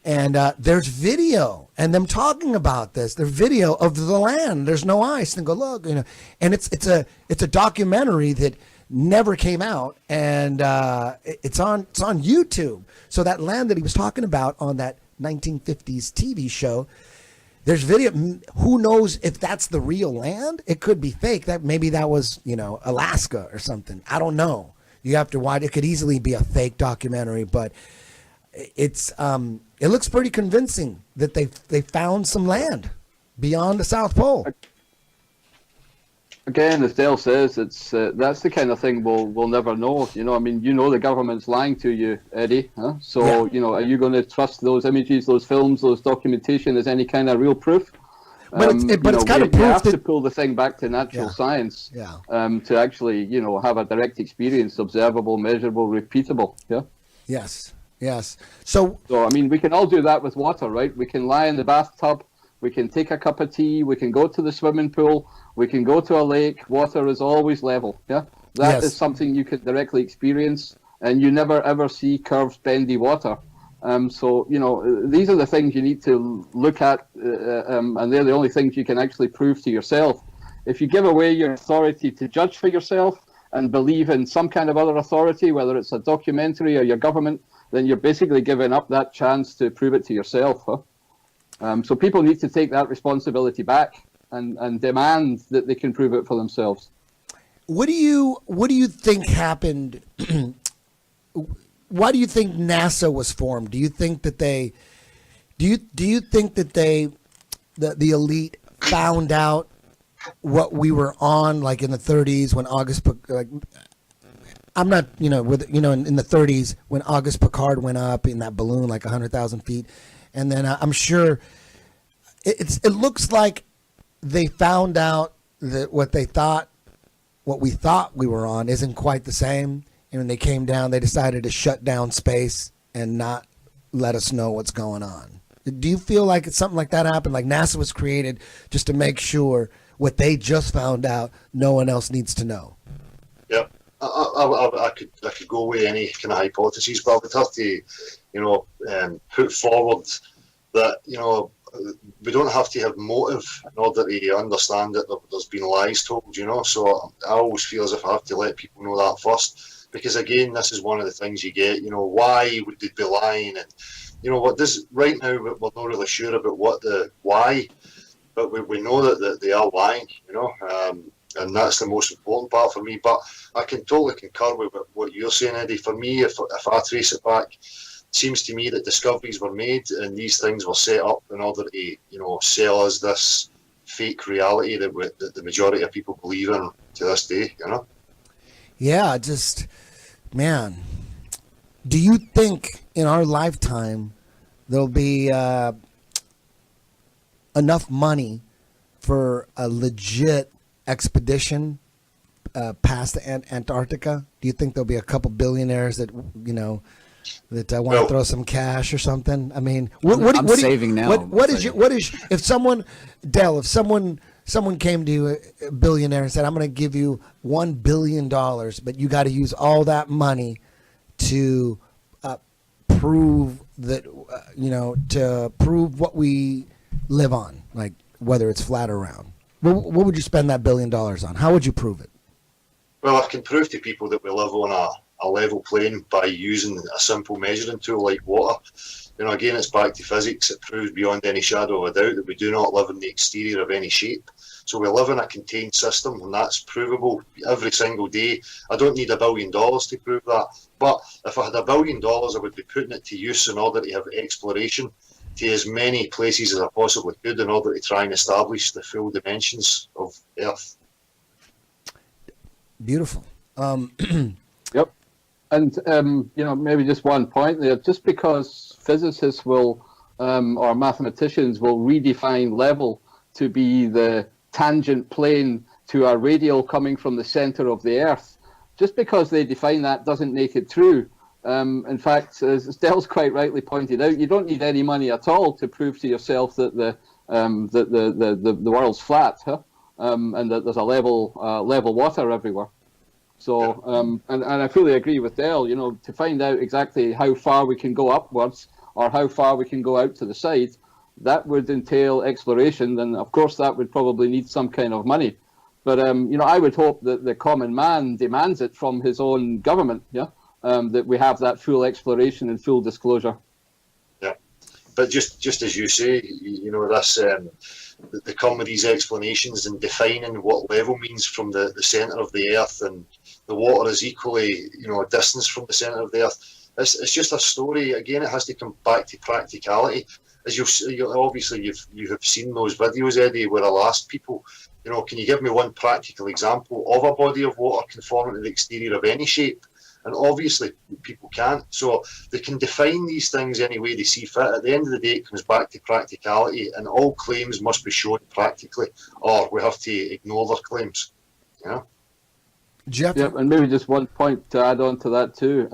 and there's video and them talking about this. There's video of the land. There's no ice. And go look, you know. And it's a documentary that never came out, and it's on YouTube. So that land that he was talking about on that 1950s TV show, there's video. Who knows if that's the real land? It could be fake. Maybe that was, you know, Alaska or something. I don't know. You have to watch. It could easily be a fake documentary, but it's it looks pretty convincing that they found some land beyond the South Pole. Again, as Dale says, it's that's the kind of thing we'll never know. You know, I mean, you know, the government's lying to you, Eddie. Huh? So, yeah. You know, are you going to trust those images, those films, those documentation as any kind of real proof? But it's kind of proof. You have to pull the thing back to natural science. Yeah. To actually, you know, have a direct experience, observable, measurable, repeatable. Yeah. Yes. Yes. So I mean, we can all do that with water, right? We can lie in the bathtub. We can take a cup of tea. We can go to the swimming pool. We can go to a lake. Water is always level. Yeah, that is something you can directly experience, and you never ever see curved, bendy water. So you know, these are the things you need to look at, and they're the only things you can actually prove to yourself. If you give away your authority to judge for yourself and believe in some kind of other authority, whether it's a documentary or your government, then you're basically giving up that chance to prove it to yourself. Huh? So people need to take that responsibility back and demand that they can prove it for themselves. What do you think happened? Why do you think NASA was formed? Do you think that the elite found out what we were on, like in the 30s when like, I'm not, in the 30s when August Picard went up in that balloon like 100,000 feet, and then I'm sure it looks like they found out that what we thought we were on isn't quite the same. And when they came down, they decided to shut down space and not let us know what's going on. Do you feel like it's something like that happened? Like NASA was created just to make sure what they just found out, no one else needs to know. Yeah, I could go with any kind of hypotheses, but I would have to, put forward that, we don't have to have motive in order to understand that there's been lies told, So I always feel as if I have to let people know that first, because again, this is one of the things you get, why would they be lying? And, what this right now, we're not really sure about why, but we know that they are lying, and that's the most important part for me. But I can totally concur with what you're saying, Eddie. For me, if I trace it back, it seems to me that discoveries were made and these things were set up in order to, sell us this fake reality that the majority of people believe in to this day, Yeah, man, do you think in our lifetime there'll be enough money for a legit expedition past Antarctica? Do you think there'll be a couple billionaires that that want to throw some cash or something? I mean, I'm saving now. What is if someone came to you, a billionaire, and said, "I'm going to give you $1 billion, but you got to use all that money to prove that to prove what we live on, like whether it's flat or round." What would you spend that $1 billion on? How would you prove it? Well, I can prove to people that we live on a level plane by using a simple measuring tool like water. Again, it's back to physics. It proves beyond any shadow of a doubt that we do not live in the exterior of any shape. So we live in a contained system, and that's provable every single day. I don't need $1 billion to prove that. But if I had $1 billion, I would be putting it to use in order to have exploration to as many places as I possibly could in order to try and establish the full dimensions of Earth. Beautiful. Yep. And, maybe just one point there. Just because physicists will, or mathematicians will redefine level to be the tangent plane to a radial coming from the center of the Earth, just because they define that doesn't make it true. In fact, as Dell's quite rightly pointed out, you don't need any money at all to prove to yourself that the world's flat, and that there's a level water everywhere. So, and I fully agree with Dell. To find out exactly how far we can go upwards or how far we can go out to the side, that would entail exploration. Then, of course, that would probably need some kind of money. But I would hope that the common man demands it from his own government. Yeah. That we have that full exploration and full disclosure. Yeah, but just as you say, this they come with these explanations and defining what level means from the centre of the Earth, and the water is equally a distance from the centre of the Earth. It's just a story. Again, it has to come back to practicality. As you have seen those videos, Eddie, where I'll ask people, can you give me one practical example of a body of water conforming to the exterior of any shape? And obviously, people can't. So they can define these things any way they see fit. At the end of the day, it comes back to practicality, and all claims must be shown practically, or we have to ignore their claims. Jeff? Yep, and maybe just one point to add on to that too.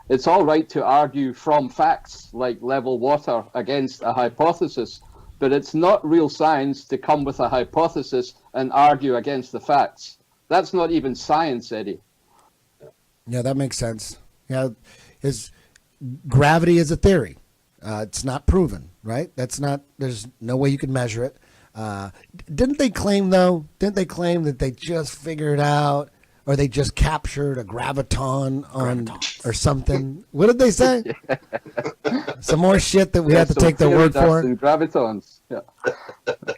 It's all right to argue from facts like level water against a hypothesis, but it's not real science to come with a hypothesis and argue against the facts. That's not even science, Eddie. Yeah, that makes sense. Yeah, gravity is a theory. It's not proven, right? There's no way you can measure it. Didn't they claim that they just figured out, or they just captured a graviton or something? What did they say? Some more shit that we have to take their word for. Gravitons. Yeah.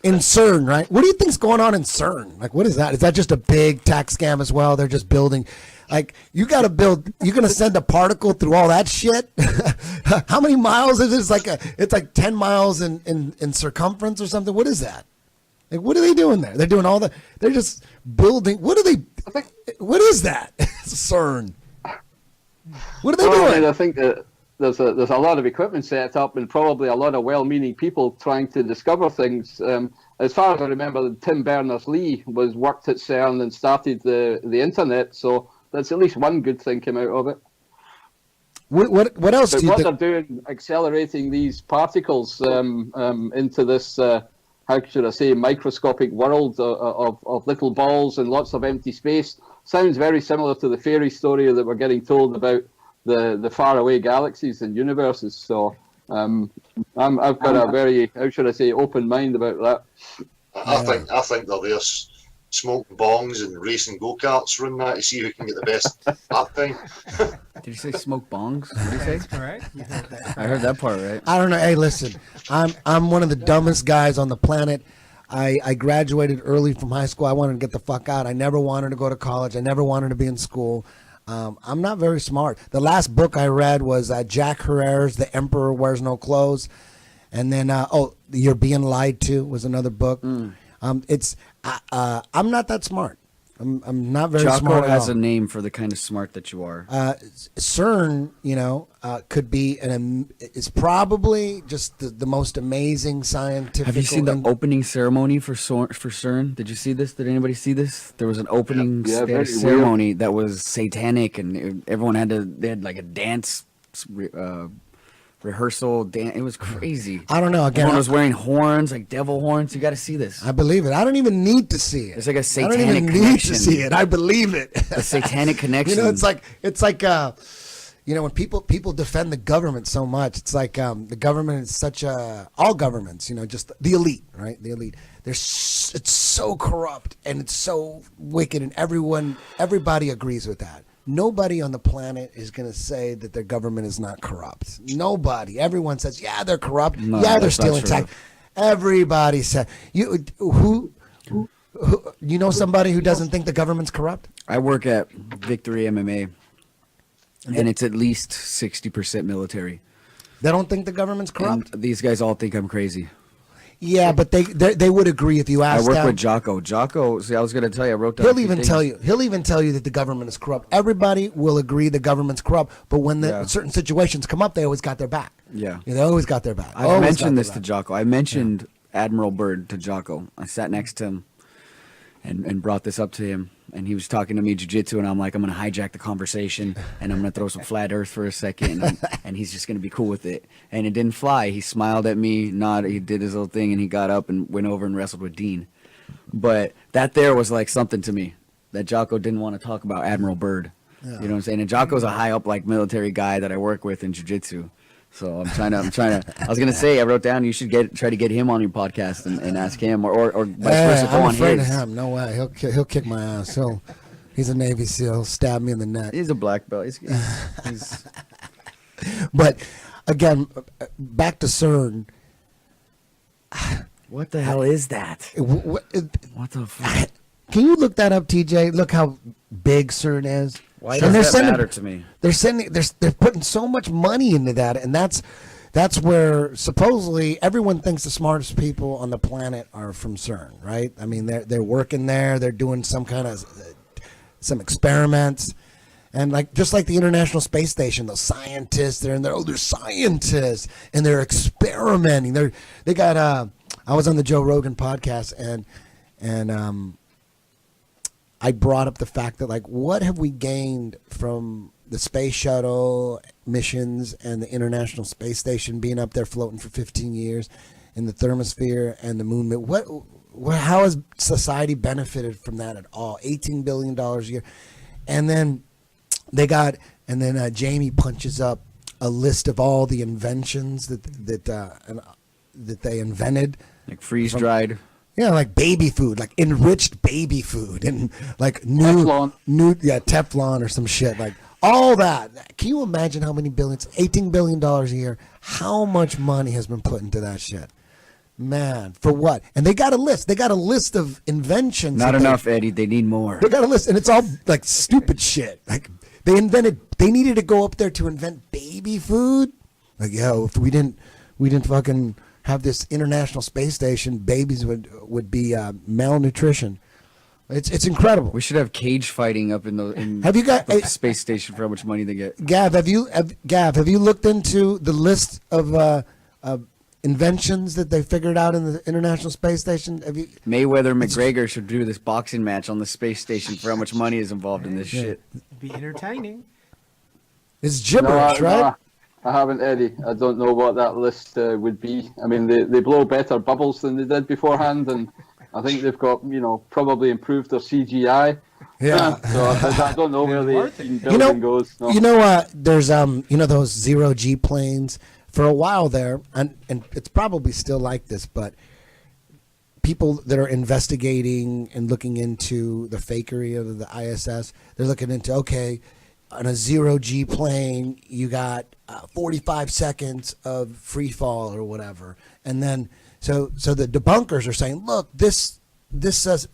In CERN, right? What do you think's going on in CERN? Like, what is that? Is that just a big tax scam as well? They're just building. Like, you're going to send a particle through all that shit? How many miles is it? It's like 10 miles in circumference or something. What is that? Like, what are they doing there? They're doing all the. They're just building. What are they? What is that? CERN. What are they Well, I doing? mean, I think that there's a lot of equipment set up and probably a lot of well-meaning people trying to discover things. As far as I remember, Tim Berners-Lee worked at CERN and started the internet, so that's at least one good thing came out of it. What else But do you what think? they're doing, accelerating these particles into this, how should I say, microscopic world of little balls and lots of empty space, sounds very similar to the fairy story that we're getting told about the faraway galaxies and universes. So I've got a very, how should I say, open mind about that. I think they're there smoking bongs and racing go-karts, running that to see who can get the best lap time. Did you say smoke bongs? What did you say? That's correct. You heard that. I heard that part right. I don't know. Hey, listen, I'm one of the dumbest guys on the planet. I graduated early from high school. I wanted to get the fuck out. I never wanted to go to college. I never wanted to be in school. I'm not very smart. The last book I read was Jack Herrera's The Emperor Wears No Clothes. And then, You're Being Lied To was another book. I'm not that smart. I'm not very Jocko smart at has all. a name for the kind of smart that you are. CERN, could be is probably just the most amazing scientific. Have you seen the opening ceremony for CERN? Did you see this? Did anybody see this? There was an opening Yeah, very ceremony that was satanic, and everyone they had like a dance rehearsal. It was crazy. I don't know. Again, Everyone was wearing horns, like devil horns. You got to see this. I believe it. I don't even need to see it. It's like a I satanic don't even need connection. to see it. I believe it. The satanic connection. it's like when people defend the government so much, it's like the government is such all governments, just the elite, right? The elite. It's so corrupt and it's so wicked, and everybody agrees with that. Nobody on the planet is going to say that their government is not corrupt. Nobody. Everyone says, yeah, they're corrupt. No, yeah, they're that's not stealing true. tax. Everybody said, who you know somebody who doesn't think the government's corrupt? I work at Victory MMA, and it's at least 60% military. They don't think the government's corrupt? And these guys all think I'm crazy. Yeah, but they would agree if you I asked work them. with Jocko. Jocko, see, I was going to tell you, I wrote down a He'll few even things. tell you that the government is corrupt. Everybody will agree the government's corrupt, but when Yeah. certain situations come up, they always got their back. Yeah. They always got their back. I've Always mentioned got this their to back. Jocko. I mentioned Admiral Byrd to Jocko. I sat next to him and brought this up to him. And he was talking to me jiu-jitsu, and I'm like, I'm going to hijack the conversation, and I'm going to throw some flat earth for a second, and he's just going to be cool with it. And it didn't fly. He smiled at me, nodded, he did his little thing, and he got up and went over and wrestled with Dean. But that there was like something to me, that Jocko didn't want to talk about Admiral Byrd. You know what I'm saying? And Jocko's a high up like military guy that I work with in jiu-jitsu. So I'm trying to. I was gonna say, I wrote down you should try to get him on your podcast and ask him, or vice versa, go I'm on afraid his. of him. No way. He'll kick my ass. He's a Navy SEAL. He'll stab me in the neck. He's a black belt. He's But again, back to CERN. what the hell is that? What the fuck? Can you look that up, TJ? Look how big CERN is. Why And does they're that sending- matter to me? They're putting so much money into that, and that's where supposedly everyone thinks the smartest people on the planet are from CERN, right? I mean, they're working there, they're doing some kind of some experiments, and just like the International Space Station, those scientists, they're scientists, and they're experimenting. They got I was on the Joe Rogan podcast, and I brought up the fact that what have we gained from the space shuttle missions and the International Space Station being up there floating for 15 years in the thermosphere and the moon? How has society benefited from that at all? $18 billion a year. And then Jamie punches up a list of all the inventions that they invented. Like freeze dried. Yeah, like baby food, like enriched baby food, and like Teflon. Teflon or some shit, like all that. Can you imagine how many billions? $18 billion a year. How much money has been put into that shit? Man, for what? And they got a list. They got a list of inventions. Not that they- enough, Eddie. They need more. They got a list, and it's all like stupid shit. Like they needed to go up there to invent baby food. Like, yo, if we didn't fucking have this International Space Station, babies would be malnutrition. It's incredible. We should have cage fighting up in the Have you got the space station for how much money they get. Gav? Have you looked into the list of inventions that they figured out in the International Space Station? Have you? Mayweather McGregor should do this boxing match on the space station for how much money is involved in this shit. Be entertaining. It's gibberish, right? I haven't, Eddie. I don't know what that list would be. I mean, they blow better bubbles than they did beforehand, and I think they've got, probably improved their CGI. Yeah. So I don't know where the worth it. building goes. No. There's those zero G planes for a while there, and it's probably still like this, but people that are investigating and looking into the fakery of the ISS, they're looking into, okay, on a zero G plane, you got 45 seconds of free fall or whatever, and then so the debunkers are saying, look, this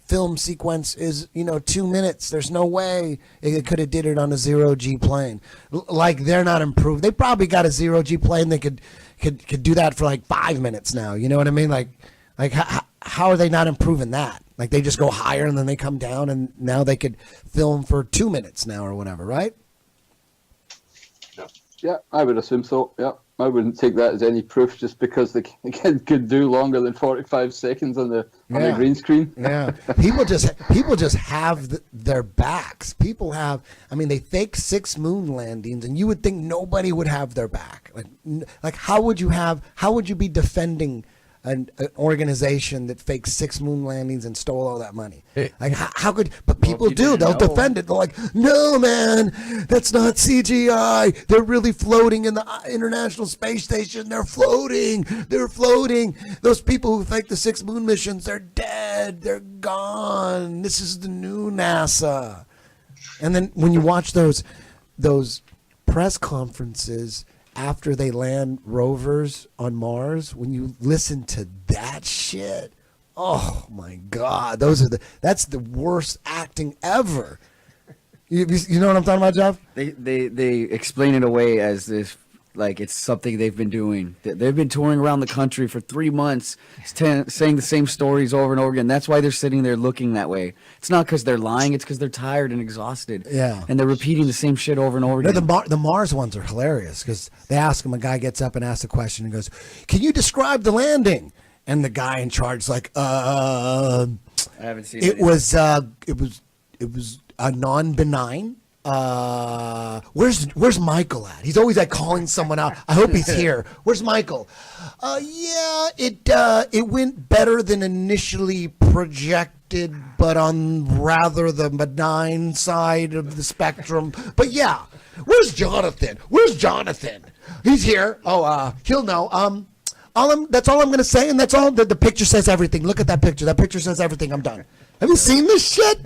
film sequence is 2 minutes. There's no way it could have did it on a zero G plane. Like, they're not improved. They probably got a zero G plane that could do that for like 5 minutes now. You know what I mean? Like how are they not improving that? Like, they just go higher and then they come down, and now they could film for 2 minutes now or whatever, right? Yeah, I would assume so. Yeah, I wouldn't take that as any proof just because they could do longer than 45 seconds on the green screen. Yeah, people just have their backs. People have. I mean, they fake 6 moon landings, and you would think nobody would have their back. Like how would you be defending an organization that faked 6 moon landings and stole all that money? Like how could? But people do. They'll defend it. They're like, no, man, that's not CGI. They're really floating in the International Space Station. They're floating. They're floating. Those people who faked the 6 moon missions, they're dead. They're gone. This is the new NASA. And then when you watch those press conferences after they land rovers on Mars, when you listen to that shit, oh my God, that's the worst acting ever. You know what I'm talking about, Jeff? They explain it away as if like it's something they've been doing. They've been touring around the country for 3 months, saying the same stories over and over again. That's why they're sitting there looking that way. It's not because they're lying. It's because they're tired and exhausted. Yeah. And they're repeating the same shit over and over No, again. the Mars ones are hilarious because they ask him, a guy gets up and asks a question and goes, "Can you describe the landing?" And the guy in charge is like, I haven't seen it was a non-benign. Where's Michael at? He's always like calling someone out. I hope he's here. Where's Michael? Yeah, it went better than initially projected, but on rather the benign side of the spectrum. But yeah, where's Jonathan? He's here. Oh, he'll know. That's all I'm gonna say, and that's all. The picture says everything. Look at that picture. That picture says everything. I'm done. Have you seen this shit?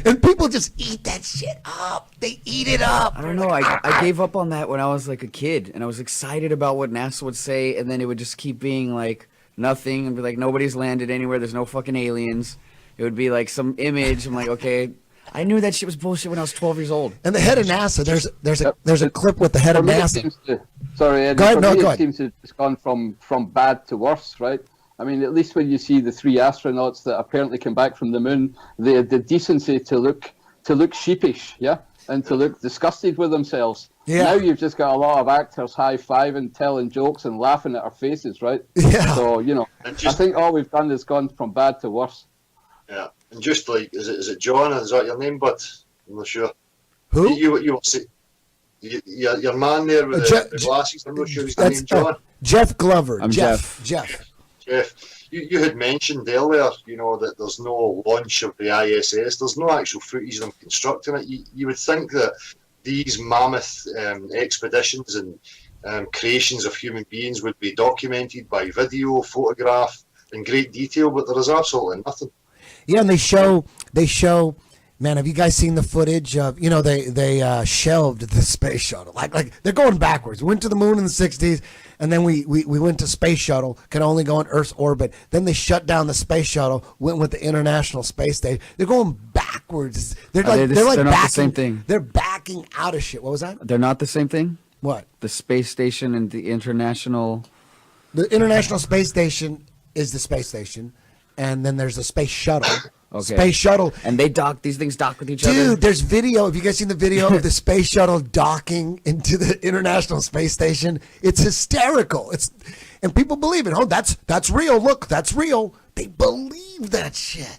And people just eat that shit up. They eat it up. I don't know. I gave up on that when I was like a kid, and I was excited about what NASA would say, and then it would just keep being like nothing, and be like nobody's landed anywhere. There's no fucking aliens. It would be like some image. I'm like, okay. I knew that shit was bullshit when I was 12 years old. And the head of NASA, there's a clip with the head of For me, NASA. Sorry, Eddie. Go ahead, for me, go it ahead. seems to have just gone from bad to worse, right? I mean, at least when you see the 3 astronauts that apparently came back from the moon, they had the decency to look sheepish, yeah, and to look disgusted with themselves. Yeah. Now you've just got a lot of actors high-fiving, telling jokes, and laughing at our faces, right? Yeah. So And I think all we've done is gone from bad to worse. Yeah, and just like, is it John? Is that your name, bud? I'm not sure. Who? You say your man there with the glasses. I'm not sure his name. John. Jeff Glover. I'm Jeff. Jeff, you had mentioned earlier, that there's no launch of the ISS. There's no actual footage of them constructing it. You would think that these mammoth expeditions and creations of human beings would be documented by video, photograph, in great detail, but there is absolutely nothing. Yeah, and they show. Man, have you guys seen the footage of? They shelved the space shuttle. Like they're going backwards. We went to the moon in the '60s, and then we went to space shuttle. Can only go in Earth's orbit. Then they shut down the space shuttle. Went with the International Space Station. They're going backwards. They're They're backing, not the same thing. They're backing out of shit. What was that? They're not the same thing. What? The space station and the international. The International Space Station is the space station, and then there's the space shuttle. Okay. Space shuttle. And these things dock with each other? Dude, there's video. Have you guys seen the video of the space shuttle docking into the International Space Station? It's hysterical. And people believe it. Oh, that's real. Look, that's real. They believe that shit.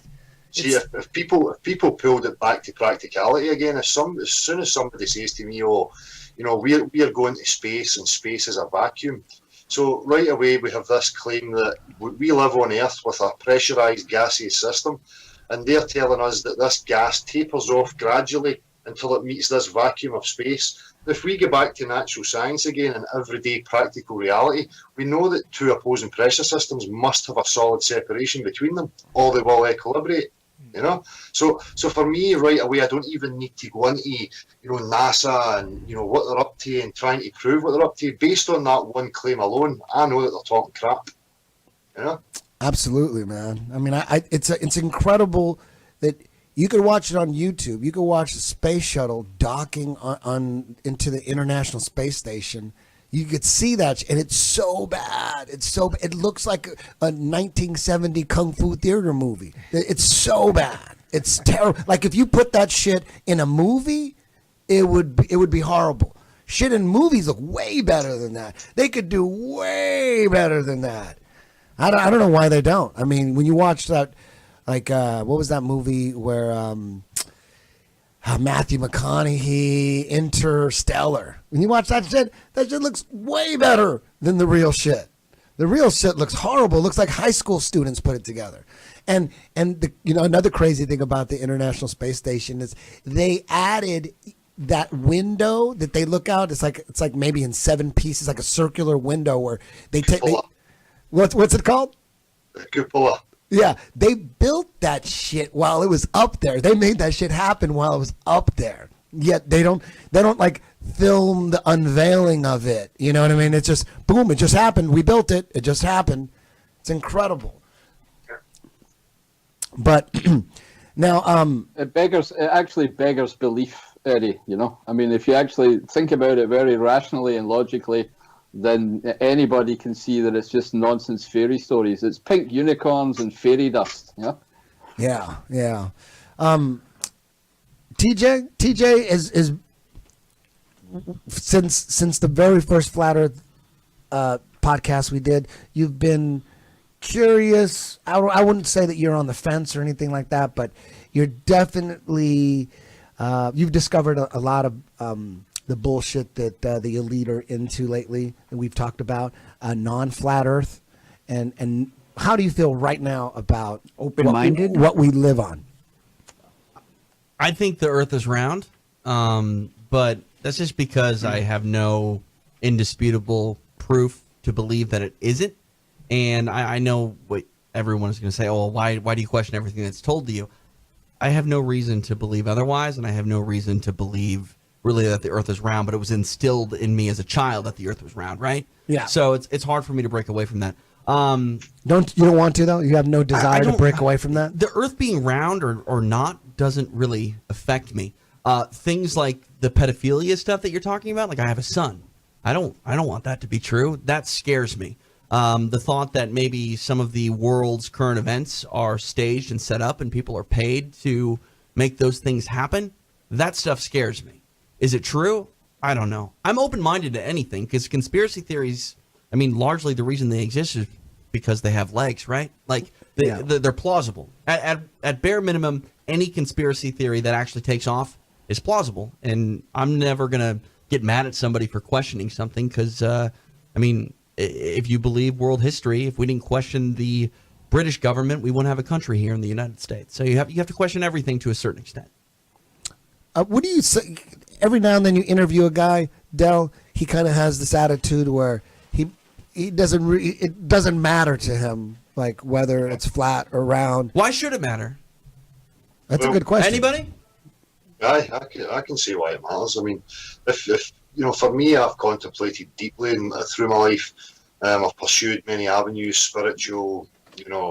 See, if people pulled it back to practicality again, as soon as somebody says to me, "Oh, we are going to space, and space is a vacuum," so right away we have this claim that we live on Earth with a pressurized gaseous system, and they're telling us that this gas tapers off gradually until it meets this vacuum of space. If we go back to natural science again and everyday practical reality, we know that two opposing pressure systems must have a solid separation between them, or they will equilibrate. So for me, right away, I don't even need to go into NASA and what they're up to and trying to prove what they're up to. Based on that one claim alone, I know that they're talking crap. Absolutely, man. I mean, it's incredible that you could watch it on YouTube. You could watch the space shuttle docking on into the International Space Station. You could see that, and it's so bad. It looks like a 1970 kung fu theater movie. It's so bad. It's terrible. Like if you put that shit in a movie, it would be horrible. Shit in movies look way better than that. They could do way better than that. I don't know why they don't. I mean, when you watch that, like what was that movie where Matthew McConaughey, Interstellar. When you watch that shit looks way better than the real shit. The real shit looks horrible. It looks like high school students put it together. And another crazy thing about the International Space Station is they added that window that they look out. It's like maybe in 7 pieces, like a circular window where they take. What's it called? The cupola. Yeah, they built that shit while it was up there. They made that shit happen while it was up there. Yet they don't like film the unveiling of it. You know what I mean? It's just boom, it just happened. We built it. It just happened. It's incredible. But now it actually beggars belief, Eddie, I mean, if you actually think about it very rationally and logically, then anybody can see that it's just nonsense fairy stories. It's pink unicorns and fairy dust. Yeah. TJ is since the very first Flat Earth podcast we did, you've been curious. I wouldn't say that you're on the fence or anything like that, but you're definitely you've discovered a lot of the bullshit that the elite are into lately that we've talked about, non-flat Earth, and how do you feel right now about open-minded what we live on? I think the Earth is round, but that's just because I have no indisputable proof to believe that it isn't. And I know what everyone is going to say. Oh, why do you question everything that's told to you? I have no reason to believe otherwise, and I have no reason to believe really that the Earth is round. But it was instilled in me as a child that the Earth was round, right? Yeah. So it's hard for me to break away from that. You don't want to though? You have no desire to break away from that? The Earth being round or not doesn't really affect me. Things like the pedophilia stuff that you're talking about, like I have a son. I don't want that to be true. That scares me. The thought that maybe some of the world's current events are staged and set up and people are paid to make those things happen, that stuff scares me. Is it true? I don't know. I'm open-minded to anything because conspiracy theories, I mean, largely the reason they exist is because they have legs, right? Like they're plausible. At bare minimum, any conspiracy theory that actually takes off is plausible. And I'm never going to get mad at somebody for questioning something because, I mean, if you believe world history, if we didn't question the British government, we wouldn't have a country here in the United States. So you have to question everything to a certain extent. What do you say? Every now and then you interview a guy, Del. He kind of has this attitude where he doesn't. It doesn't matter to him, like whether it's flat or round. Why should it matter? That's a good question. Anybody? I can see why it matters. I mean, if for me, I've contemplated deeply through my life. I've pursued many avenues, spiritual,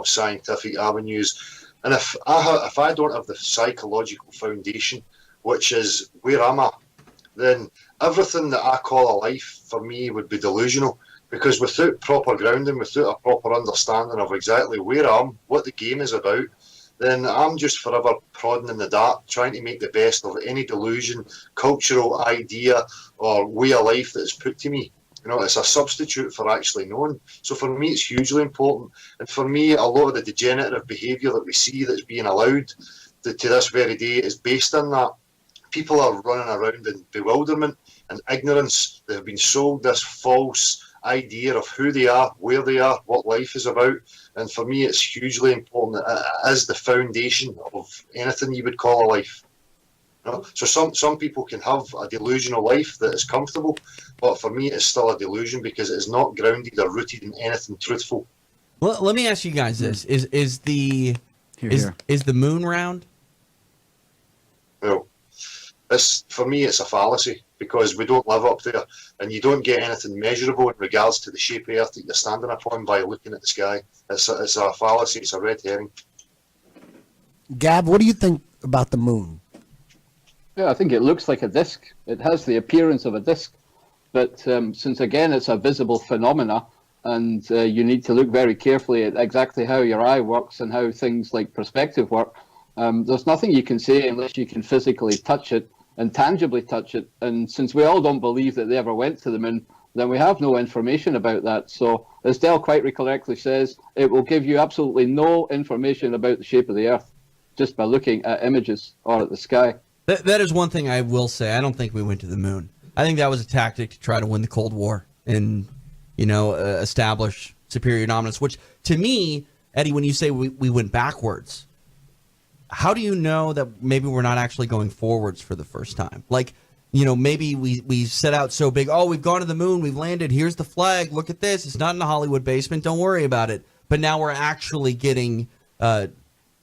scientific avenues, and if I don't have the psychological foundation, which is where I'm at, then everything that I call a life for me would be delusional. Because without proper grounding, without a proper understanding of exactly where I am, what the game is about, then I'm just forever prodding in the dark, trying to make the best of any delusion, cultural idea, or way of life that is put to me. You know, it's a substitute for actually knowing. So for me, it's hugely important. And for me, a lot of the degenerative behaviour that we see that's being allowed to this very day is based on that. People are running around in bewilderment and ignorance. They have been sold this false idea of who they are, where they are, what life is about. And for me, it's hugely important. It is the foundation of anything you would call a life. You know? So some people can have a delusional life that is comfortable, but for me, it's still a delusion because it is not grounded or rooted in anything truthful. Well, let me ask you guys this: is the Here. is the moon round? Well, for me, it's a fallacy because we don't live up there, and you don't get anything measurable in regards to the shape of Earth that you're standing upon by looking at the sky. It's a fallacy. It's a red herring. Gab, what do you think about the moon? Yeah, I think it looks like a disc. It has the appearance of a disc, but since again it's a visible phenomena, and you need to look very carefully at exactly how your eye works and how things like perspective work. There's nothing you can say unless you can physically touch it and tangibly touch it. And since we all don't believe that they ever went to the moon, then we have no information about that. So, as Del quite correctly says, it will give you absolutely no information about the shape of the Earth just by looking at images or at the sky. That is one thing I will say. I don't think we went to the moon. I think that was a tactic to try to win the Cold War and, establish superior dominance, which to me, Eddie, when you say we went backwards, how do you know that maybe we're not actually going forwards for the first time? Like, maybe we set out so big, oh, we've gone to the moon, we've landed, here's the flag, look at this, it's not in the Hollywood basement, don't worry about it. But now we're actually getting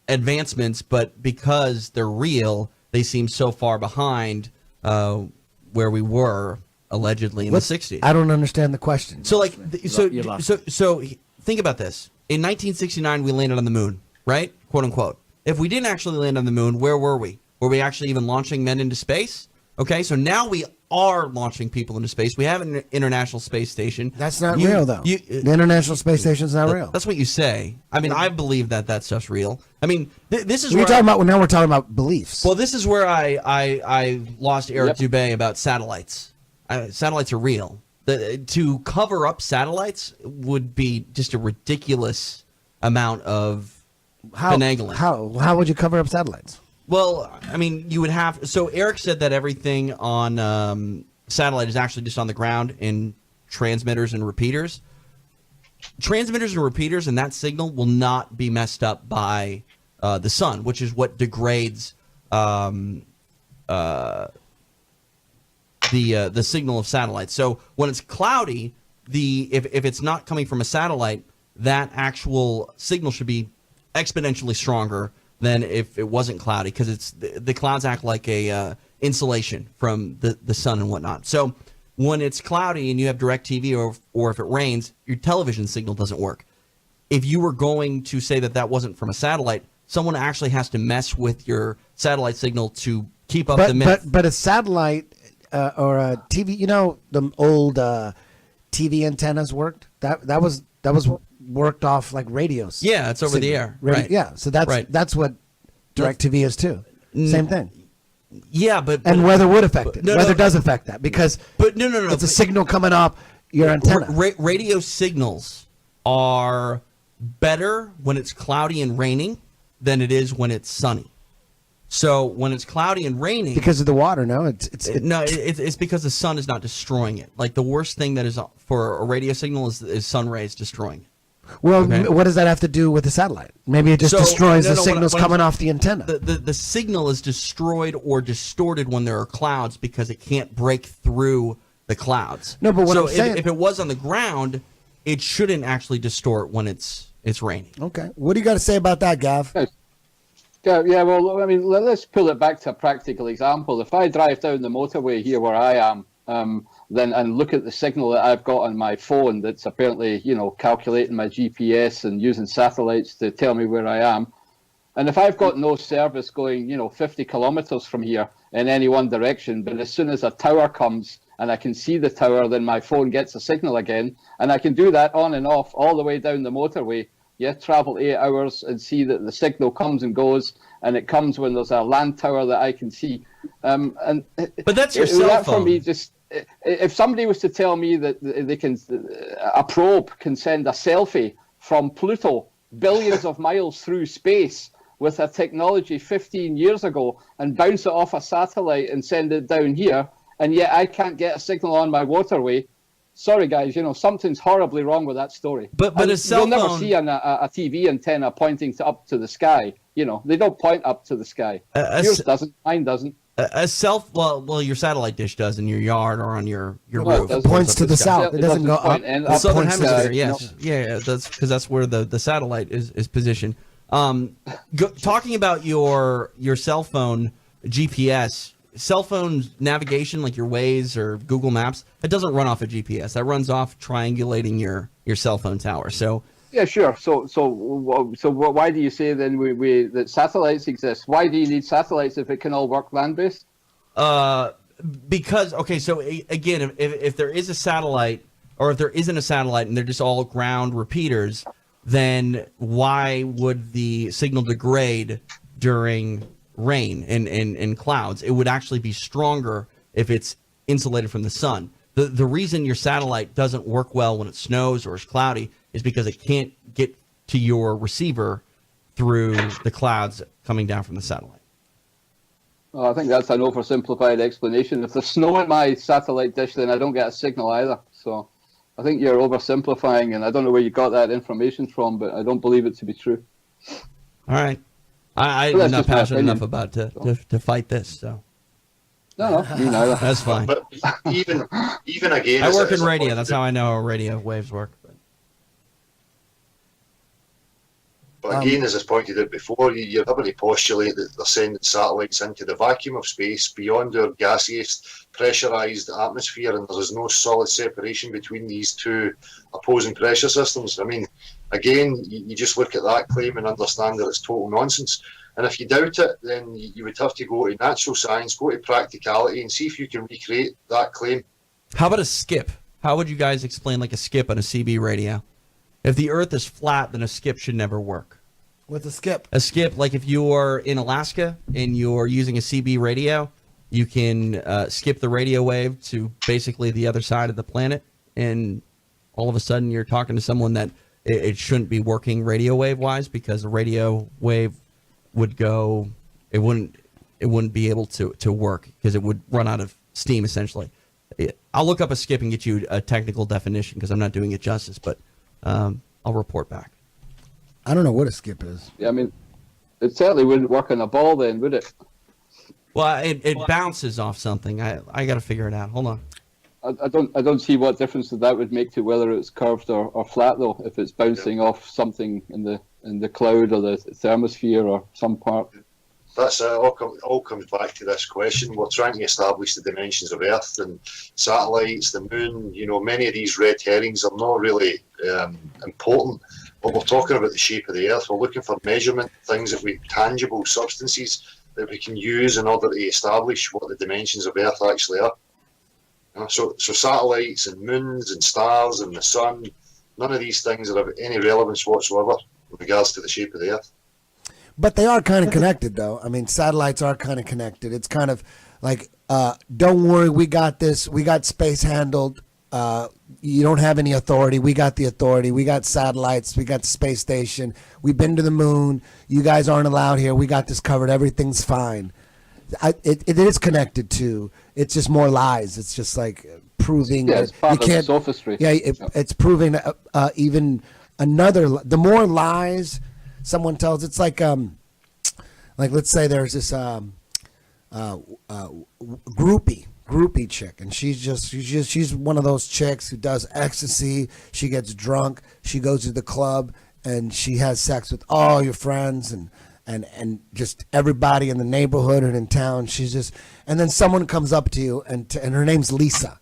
advancements, but because they're real, they seem so far behind where we were allegedly in the 60s. I don't understand the question. So, like, You lost so think about this. In 1969, we landed on the moon, right? Quote unquote. If we didn't actually land on the moon, where were we? Were we actually even launching men into space? Okay, so now we are launching people into space. We have an International Space Station. That's not real, though. The International Space Station is not real. That's what you say. I mean, I believe that stuff's real. I mean, this is We're where talking about now. We're talking about beliefs. well, this is where I lost Eric Dubé about satellites. Satellites are real. To cover up satellites would be just a ridiculous amount of finagling. How would you cover up satellites? Well, I mean, you would have. So Eric said that everything on satellite is actually just on the ground in transmitters and repeaters. Transmitters and repeaters and that signal will not be messed up by the sun, which is what degrades the signal of satellites. So when it's cloudy, if it's not coming from a satellite, that actual signal should be exponentially stronger than if it wasn't cloudy, because it's the clouds act like a insulation from the sun and whatnot. So when it's cloudy and you have DirecTV or if it rains, your television signal doesn't work. If you were going to say that wasn't from a satellite, someone actually has to mess with your satellite signal to keep up the myth. But a satellite or a TV, the old TV antennas worked. That was worked off like radios. Yeah, it's over the air. Right. Yeah, so that's what DirecTV is too. Same thing. Yeah, but And weather would affect it. No, Weather no. does affect that because no. it's a signal coming off your antenna. Radio signals are better when it's cloudy and raining than it is when it's sunny. So when it's cloudy and raining, Because of the water, no? it's because the sun is not destroying it. Like the worst thing that is for a radio signal is sun rays destroying it. Well, Okay. what does that have to do with the satellite? Maybe it just So- destroys no, the no, signals what I'm- coming off the antenna. The signal is destroyed or distorted when there are clouds because it can't break through the clouds. No, but what so I'm saying- if it was on the ground, it shouldn't actually distort when it's raining. Okay. What do you got to say about that, Gav? Yeah, well, I mean, let's pull it back to a practical example. If I drive down the motorway here where I am, then and look at the signal that I've got on my phone that's apparently, calculating my GPS and using satellites to tell me where I am. And if I've got no service going, 50 kilometers from here in any one direction, but as soon as a tower comes and I can see the tower, then my phone gets a signal again, and I can do that on and off all the way down the motorway. Yeah, travel 8 hours and see that the signal comes and goes, and it comes when there's a land tower that I can see. But that's your cell that phone. for me, just if somebody was to tell me that they can, a probe can send a selfie from Pluto billions of miles through space with a technology 15 years ago and bounce it off a satellite and send it down here, and yet I can't get a signal on my waterway. Sorry, guys, something's horribly wrong with that story. But a cell you'll never phone- see a TV antenna pointing up to the sky. They don't point up to the sky. Yours doesn't. Mine doesn't. Well, your satellite dish does in your yard or on your Well, roof. it doesn't. Points to the south. It doesn't go up. point and The up southern to the hemisphere, sky. yes, yeah, that's because that's where the satellite is positioned. Talking about your cell phone GPS, cell phone navigation like your Waze or Google Maps, it doesn't run off a GPS. That runs off triangulating your cell phone tower. So Yeah, sure. So why do you say then that satellites exist? Why do you need satellites if it can all work land based? because okay, so again, if there is a satellite or if there isn't a satellite and they're just all ground repeaters, then why would the signal degrade during rain and clouds? It would actually be stronger if it's insulated from the sun. The reason your satellite doesn't work well when it snows or is cloudy is because it can't get to your receiver through the clouds coming down from the satellite. Oh, I think that's an oversimplified explanation. If there's snow in my satellite dish, then I don't get a signal either. So I think you're oversimplifying, and I don't know where you got that information from, but I don't believe it to be true. All right. I'm Well, that's not just my passionate opinion. enough about to fight this, so No, me neither. that's fine. But even again, I as work as in a radio. point That's that- how I know how radio waves work. But again, as is pointed out before, you're able to postulate that they're sending satellites into the vacuum of space beyond our gaseous, pressurised atmosphere, and there is no solid separation between these two opposing pressure systems. I mean, again, you just look at that claim and understand that it's total nonsense. And if you doubt it, then you would have to go to natural science, go to practicality, and see if you can recreate that claim. How about a skip? How would you guys explain like a skip on a CB radio? If the Earth is flat, then a skip should never work. With a skip. A skip, like if you're in Alaska and you're using a CB radio, you can skip the radio wave to basically the other side of the planet, and all of a sudden you're talking to someone that it shouldn't be working radio wave wise because the radio wave would go, it wouldn't be able to work because it would run out of steam essentially. I'll look up a skip and get you a technical definition because I'm not doing it justice, but I'll report back. I don't know what a skip is. Yeah, I mean, it certainly wouldn't work on a ball then, would it? Well, it bounces off something. I got to figure it out. Hold on. I don't see what difference that would make to whether it's curved or flat though. If it's bouncing off something in the cloud or the thermosphere or some part. That's all comes back to this question. We're trying to establish the dimensions of Earth and satellites, the moon. Many of these red herrings are not really important. But we're talking about the shape of the Earth. We're looking for measurement, things that we tangible substances that we can use in order to establish what the dimensions of Earth actually are. So satellites and moons and stars and the sun, none of these things are of any relevance whatsoever with regards to the shape of the Earth. But they are kind of connected, though. I mean, satellites are kind of connected. It's kind of like, don't worry, we got this. We got space handled. You don't have any authority. We got the authority. We got satellites. We got the space station. We've been to the moon. You guys aren't allowed here. We got this covered. Everything's fine. It is connected to. It's just more lies. It's just like proving Yeah, it's that part you of the can't. sophistry. Yeah, it's proving even another. The more lies someone tells, it's like let's say there's this groupie chick, and she's one of those chicks who does ecstasy. She gets drunk, she goes to the club, and she has sex with all your friends and just everybody in the neighborhood and in town. And then someone comes up to you and her name's Lisa,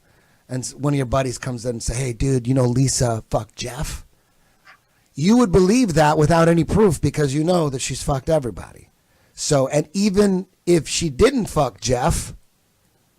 and one of your buddies comes in and say, "Hey, dude, Lisa fucked Jeff." You would believe that without any proof because you know that she's fucked everybody. So, and even if she didn't fuck Jeff,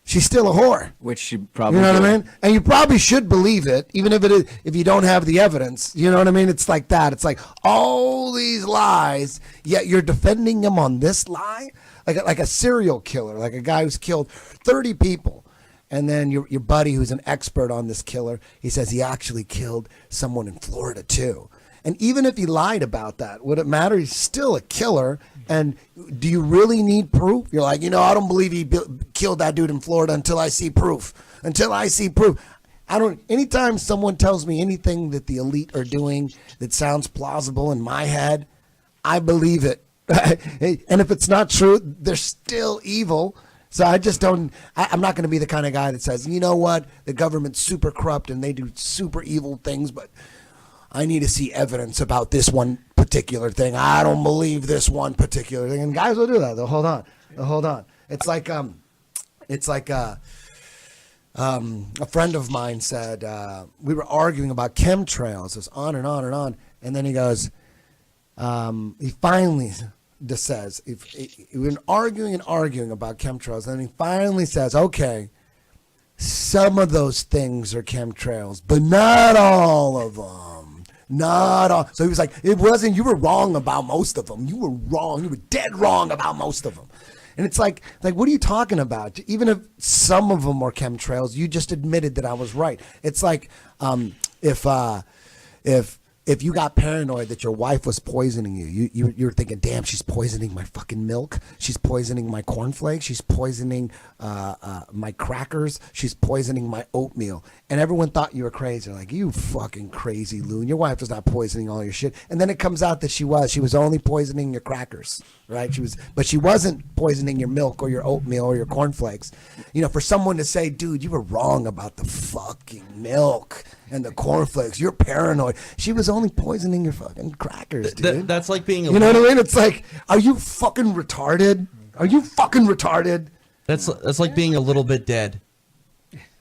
She's still a whore. Which she probably. You know what did. I mean? And you probably should believe it, even if you don't have the evidence. You know what I mean? It's like that. It's like all these lies, yet you're defending him on this lie, like a serial killer, like a guy who's killed 30 people, and then your buddy who's an expert on this killer, he says he actually killed someone in Florida too. And even if he lied about that, would it matter? He's still a killer. And do you really need proof? You're like, I don't believe he killed that dude in Florida until I see proof. Until I see proof. Anytime someone tells me anything that the elite are doing that sounds plausible in my head, I believe it. And if it's not true, they're still evil. So I just don't, I'm not going to be the kind of guy that says, you know what, the government's super corrupt and they do super evil things, but I need to see evidence about this one particular thing. I don't believe this one particular thing. And guys will do that. They'll hold on. It's like a friend of mine said, we were arguing about chemtrails. It was on and on and on. And then he goes, he finally just says, we've been arguing about chemtrails. And he finally says, okay, some of those things are chemtrails, but not all of them. Not all. So he was like, it wasn't, you were wrong about most of them. You were wrong. You were dead wrong about most of them. And it's like, what are you talking about? Even if some of them are chemtrails, you just admitted that I was right. It's like, if you got paranoid that your wife was poisoning you're thinking, damn, she's poisoning my fucking milk. She's poisoning my cornflakes. She's poisoning my crackers. She's poisoning my oatmeal. And everyone thought you were crazy. Like, you fucking crazy loon. Your wife was not poisoning all your shit. And then it comes out that she was. She was only poisoning your crackers, right? But she wasn't poisoning your milk or your oatmeal or your cornflakes. For someone to say, dude, you were wrong about the fucking milk and the cornflakes. You're paranoid. She was only poisoning your fucking crackers, dude. That's like being. You know what I mean? It's like, are you fucking retarded? Are you fucking retarded? That's like being a little bit dead.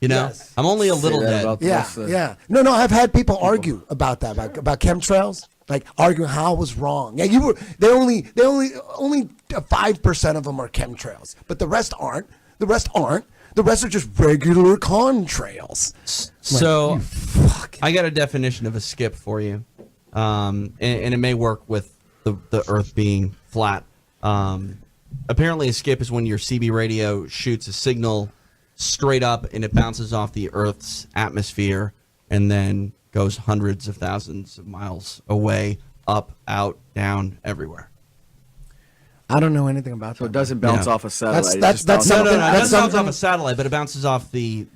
Yes. I'm only a little that dead. about the Yeah, rest of the- yeah. No, I've had people argue about that, about chemtrails, like arguing how I was wrong. Yeah, they only 5% of them are chemtrails, but the rest aren't. The rest are just regular contrails. So I got a definition of a skip for you, and it may work with the Earth being flat. Apparently, a skip is when your CB radio shoots a signal straight up and it bounces off the Earth's atmosphere and then goes hundreds of thousands of miles away, up, out, down, everywhere. I don't know anything about So that. it doesn't bounce Yeah. off a satellite. That's it just something- No, it that's doesn't bounce something- off a satellite, but it bounces off the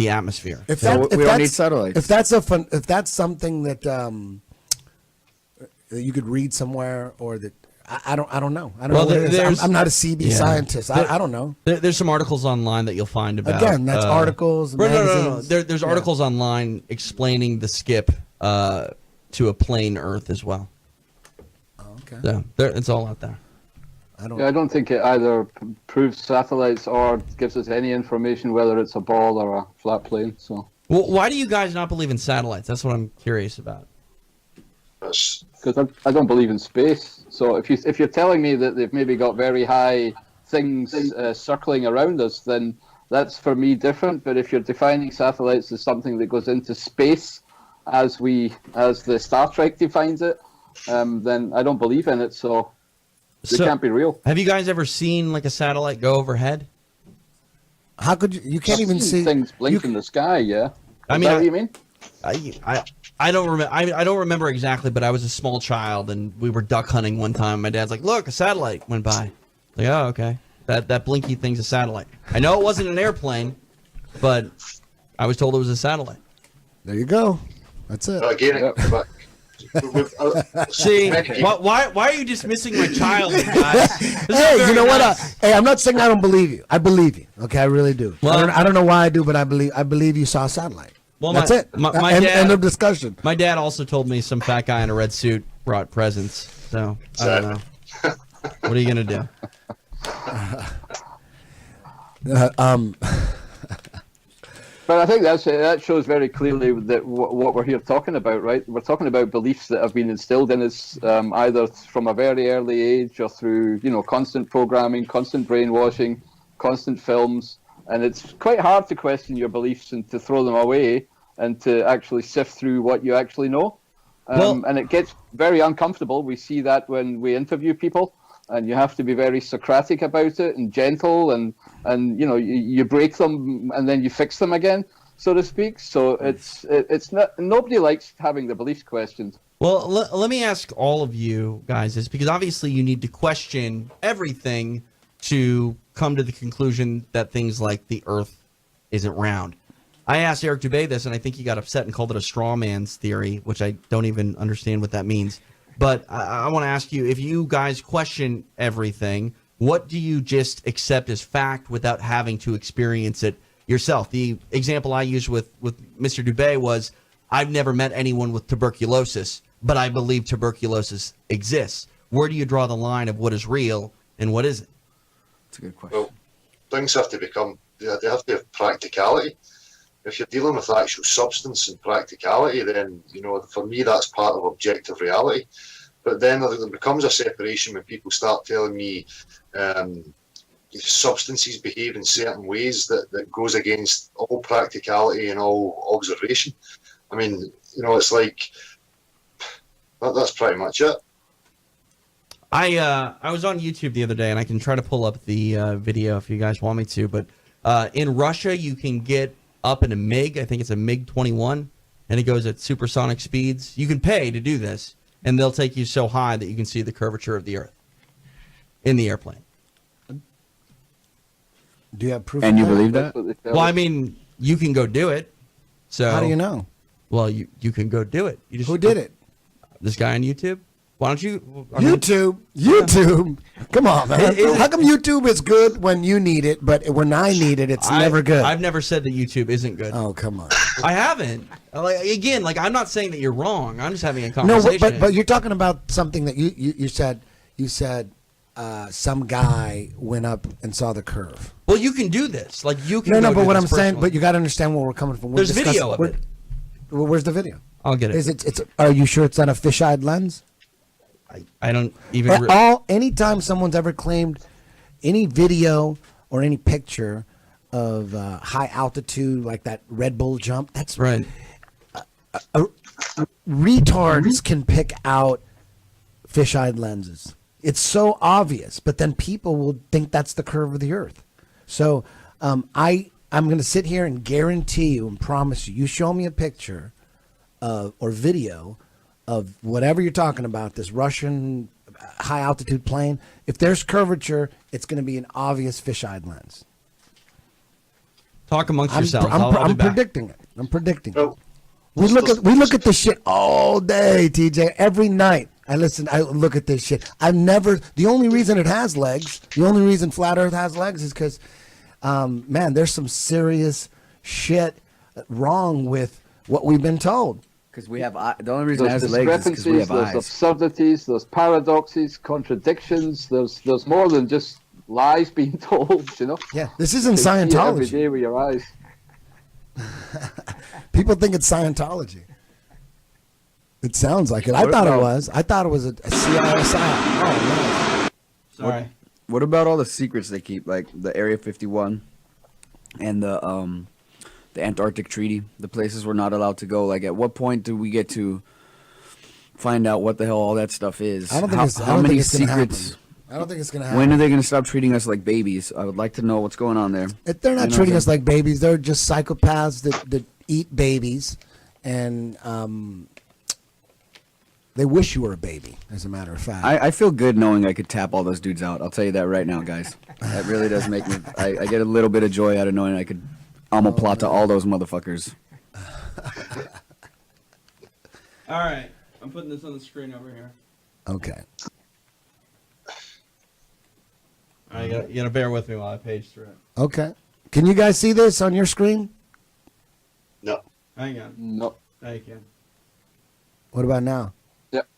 atmosphere. If So that- we if don't that's- need satellites. If that's something that that you could read somewhere, or that I don't know. I don't Well, know what it is. there's- I'm not a CB Yeah. scientist. I don't know. There's some articles online that you'll find about. Again, that's articles, No. magazines. There's articles online explaining the skip to a plain Earth as well. Oh, okay. So it's all out there. I don't. Yeah, I don't think it either proves satellites or gives us any information whether it's a ball or a flat plane. So, Well, why do you guys not believe in satellites? That's what I'm curious about. That's, because I don't believe in space. So if you're telling me that they've maybe got very high things circling around us, then that's for me different. But if you're defining satellites as something that goes into space, as the Star Trek defines it, then I don't believe in it. So it can't be real. Have you guys ever seen like a satellite go overhead? How could you? You can't even I've seen see things blink you- in the sky. Yeah, I Is mean, that what you mean? I don't remember. I don't remember exactly, but I was a small child and we were duck hunting one time. My dad's like, "Look, a satellite went by." Like, oh, okay. That blinky thing's a satellite. I know it wasn't an airplane, but I was told it was a satellite. There you go. That's it. again, Yep. but with, See, many- why are you dismissing my child, guys? This is Hey, very you know what? nice. Hey, I'm not saying I don't believe you. I believe you. Okay, I really do. Well- I don't know why I do, but I believe you saw a satellite. Well, That's my- it. my end, dad- end of discussion. My dad also told me some fat guy in a red suit brought presents. So I don't know. What are you gonna do? But I think that shows very clearly that what we're here talking about, right? We're talking about beliefs that have been instilled in us either from a very early age or through constant programming, constant brainwashing, constant films, and it's quite hard to question your beliefs and to throw them away and to actually sift through what you actually know. And it gets very uncomfortable. We see that when we interview people, and you have to be very Socratic about it and gentle, and you break them and then you fix them again, so to speak. So it's not, nobody likes having their beliefs questioned. Well, let me ask all of you guys this, because obviously you need to question everything to come to the conclusion that things like the Earth isn't round. I asked Eric Dubé this, and I think he got upset and called it a straw man's theory, which I don't even understand what that means. But I want to ask you, if you guys question everything, what do you just accept as fact without having to experience it yourself? The example I used with Mr. Dubé was, I've never met anyone with tuberculosis, but I believe tuberculosis exists. Where do you draw the line of what is real and what isn't? That's a good question. Well, things have to become, they have to have practicality. If you're dealing with actual substance and practicality, then, for me, that's part of objective reality. But then there becomes a separation when people start telling me substances behave in certain ways that goes against all practicality and all observation. I mean, it's like, that's pretty much it. I was on YouTube the other day, and I can try to pull up the video if you guys want me to. But in Russia, you can get up in a MiG. I think it's a MiG-21, and it goes at supersonic speeds. You can pay to do this, and they'll take you so high that you can see the curvature of the Earth in the airplane. Do you have proof? And of you that? believe that? That's what they tell Well, us. I mean, you can go do it. So How do you know? Well, you can go do it. You just, Who did it? This guy on YouTube. Why don't you? I mean, YouTube. Come on, man. How come YouTube is good when you need it, but when I need it, it's never good? I've never said that YouTube isn't good. Oh, come on. I haven't. Again, I'm not saying that you're wrong. I'm just having a No, conversation. but you're talking about something that you said. You said some guy went up and saw the curve. Well, you can do this. You can. No, go but do what this I'm saying, personally. but you got to understand where we're coming from. There's video of it. Where's the video? I'll get it. Is it? Are you sure it's on a fisheye lens? I don't even. Anytime someone's ever claimed any video or any picture of high altitude, like that Red Bull jump, that's Right. Retards can pick out fisheye lenses. It's so obvious, but then people will think that's the curve of the Earth. So I'm going to sit here and guarantee you and promise you, you show me a picture or video of whatever you're talking about, this Russian high altitude plane. If there's curvature, it's going to be an obvious fisheye lens. Talk amongst yourselves. I'll be I'm back. predicting it. I'm predicting it. Well, We look at this shit all day, TJ. Every night I look at this shit. The only reason it has legs, the only reason Flat Earth has legs is because, man, there's some serious shit wrong with what we've been told. Because we have the only reason it There's has legs is because we discrepancies, have there's eyes. absurdities, there's paradoxes, contradictions. There's more than just lies being told. Yeah, this isn't You see it every Scientology. day with your eyes. People think it's Scientology. It sounds like it. I thought it was. I thought it was a CISI. Oh, Sorry. What about all the secrets they keep, like the Area 51 and the Antarctic Treaty, the places we're not allowed to go? Like, at what point do we get to find out what the hell all that stuff is? I don't think how, it's. I how don't many think it's gonna secrets? happen. I don't think it's gonna happen. When are they going to stop treating us like babies? I would like to know what's going on there. If they're not You know treating what us like babies. They're just psychopaths that eat babies, and they wish you were a baby. As a matter of fact, I feel good knowing I could tap all those dudes out. I'll tell you that right now, guys. That really does make me. I get a little bit of joy out of knowing I could omoplata all those motherfuckers. All right. I'm putting this on the screen over here. okay. All right, you gotta bear with me while I page through it. Okay. Can you guys see this on your screen? No. Hang on. No. Now you can. What about now? Yep.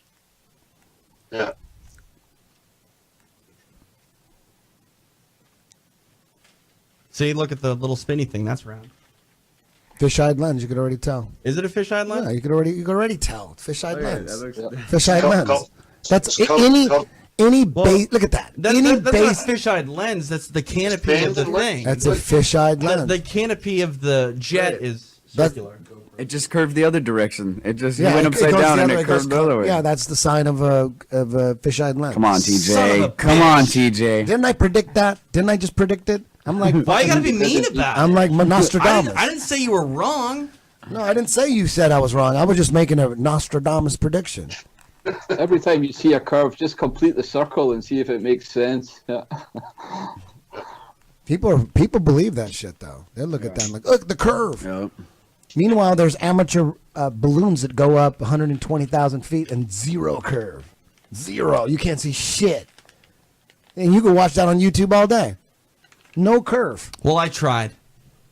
Yeah. See, look at the little spinny thing. That's round. Fish-eyed lens. You could already tell. Is it a fisheye lens? Yeah, you could already tell. Fish-eyed lens. That looks- Fish-eyed Col- lens. col- That's col- any col- Any Well, base, look at that. That's, Any that's base, not a fisheye lens. That's the canopy of the Expanded thing. that's a fisheye the, lens. the canopy of the jet is That's- circular. It just curved the other direction. It just yeah, went it upside goes down the and other way, it curved the other way. Yeah, that's the sign of a fisheye lens. Come on, Son of a TJ. Come on, bitch. TJ. Didn't I predict that? Didn't I just predict it? I'm like, Why you gotta be mean about I'm it? like Nostradamus. I didn't say you were wrong. No, I didn't say you said I was wrong. I was just making a Nostradamus prediction. Every time you see a curve, just complete the circle and see if it makes sense. Yeah. People believe that shit though. They look at that and like, look the curve. Yep. Meanwhile, there's amateur balloons that go up 120,000 feet and zero curve. Zero. You can't see shit. And you can watch that on YouTube all day. No curve. Well, I tried.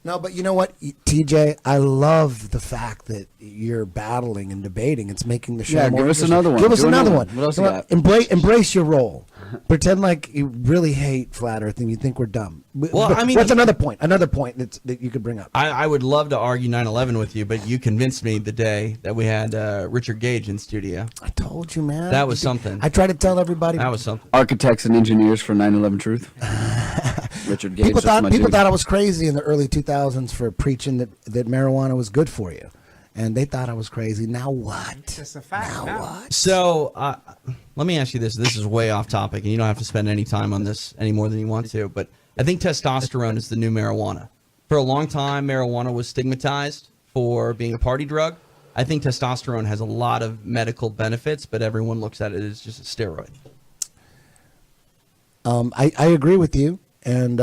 No, but you know what, TJ? I love the fact that you're battling and debating. It's making the show Yeah, more give us interesting. another one. Give us Do another another one. one. What else you Come on, got? embrace your role. Pretend like you really hate flat Earth and you think we're dumb. Well, I mean- what's another point? Another point that you could bring up. I would love to argue 9/11 with you, but you convinced me the day that we had Richard Gage in studio. I told you, man. That was something. I try to tell everybody. That was something. Architects and engineers for 9/11 Truth. Richard Gage. People that's my people dude. thought I was crazy in the early 2000s for preaching that marijuana was good for you, and they thought I was crazy. Now what? It's a fact. Now now. what? So let me ask you this. This is way off topic, and you don't have to spend any time on this any more than you want to. But I think testosterone is the new marijuana. For a long time, marijuana was stigmatized for being a party drug. I think testosterone has a lot of medical benefits, but everyone looks at it as just a steroid. I agree with you, and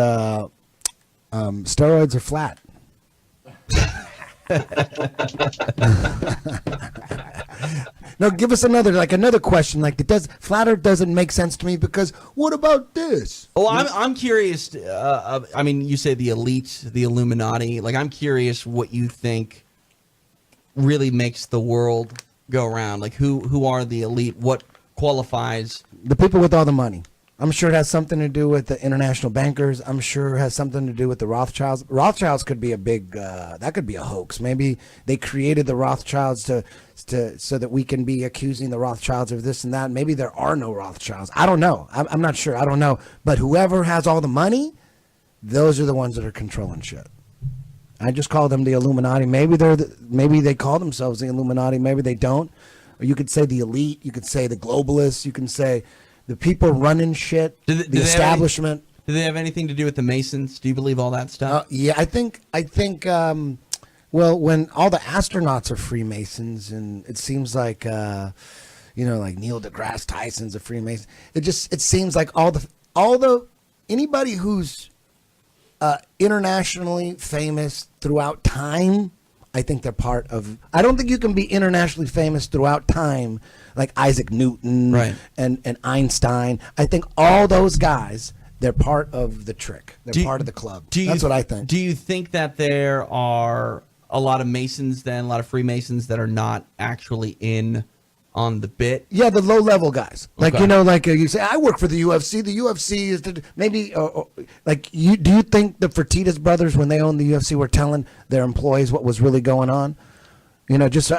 steroids are flat. No, give us another question. Like, flat Earth doesn't make sense to me because what about this? Oh, I'm curious. I mean, you say the elite, the Illuminati. Like, I'm curious what you think really makes the world go around. Like, who are the elite? What qualifies? The people with all the money. I'm sure it has something to do with the international bankers. I'm sure it has something to do with the Rothschilds. Rothschilds could be a big, that could be a hoax. Maybe they created the Rothschilds so that we can be accusing the Rothschilds of this and that. Maybe there are no Rothschilds. I don't know. I'm not sure. I don't know. But whoever has all the money, those are the ones that are controlling shit. I just call them the Illuminati. Maybe maybe they call themselves the Illuminati. Maybe they don't. Or you could say the elite. You could say the globalists. You can say the people running shit. Do they The have establishment. Do they have anything to do with the Masons? Do you believe all that stuff? Yeah, I think. Well, when all the astronauts are Freemasons, and it seems like, like Neil deGrasse Tyson's a Freemason. It seems like all the anybody who's internationally famous throughout time, I think they're part of. I don't think you can be internationally famous throughout time like Isaac Newton, Right. and Einstein. I think all those guys, they're part of the trick. They're part of the club. That's what I think. Do you think that there are a lot of Masons, then a lot of Freemasons that are not actually in on the bit? Yeah, the low level guys. Like, Okay. you say, I work for the UFC. The UFC is maybe, do you think the Fertitas brothers, when they owned the UFC, were telling their employees what was really going on? It's just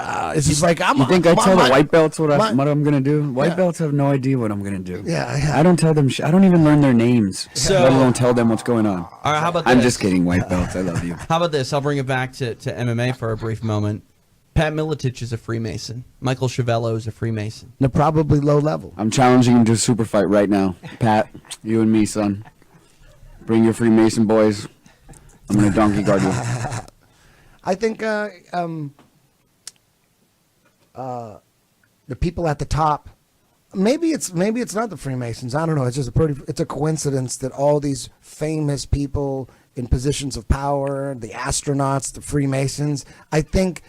like, You think I tell the white belts what I'm going to do? White Yeah. belts have no idea what I'm going to do. Yeah. I don't tell them. I don't even learn their names. So- let alone tell them what's going on. All right, how about I'm this? just kidding, white belts. I love you. How about this? I'll bring it back to MMA for a brief moment. Pat Miletich is a Freemason. Michael Chiavello is a Freemason. They're probably low level. I'm challenging him to a super fight right now. Pat, you and me, son. Bring your Freemason boys. I'm going to donkey guard you. I think the people at the top, maybe it's not the Freemasons. I don't know. It's just it's a coincidence that all these famous people in positions of power, the astronauts, the Freemasons. I think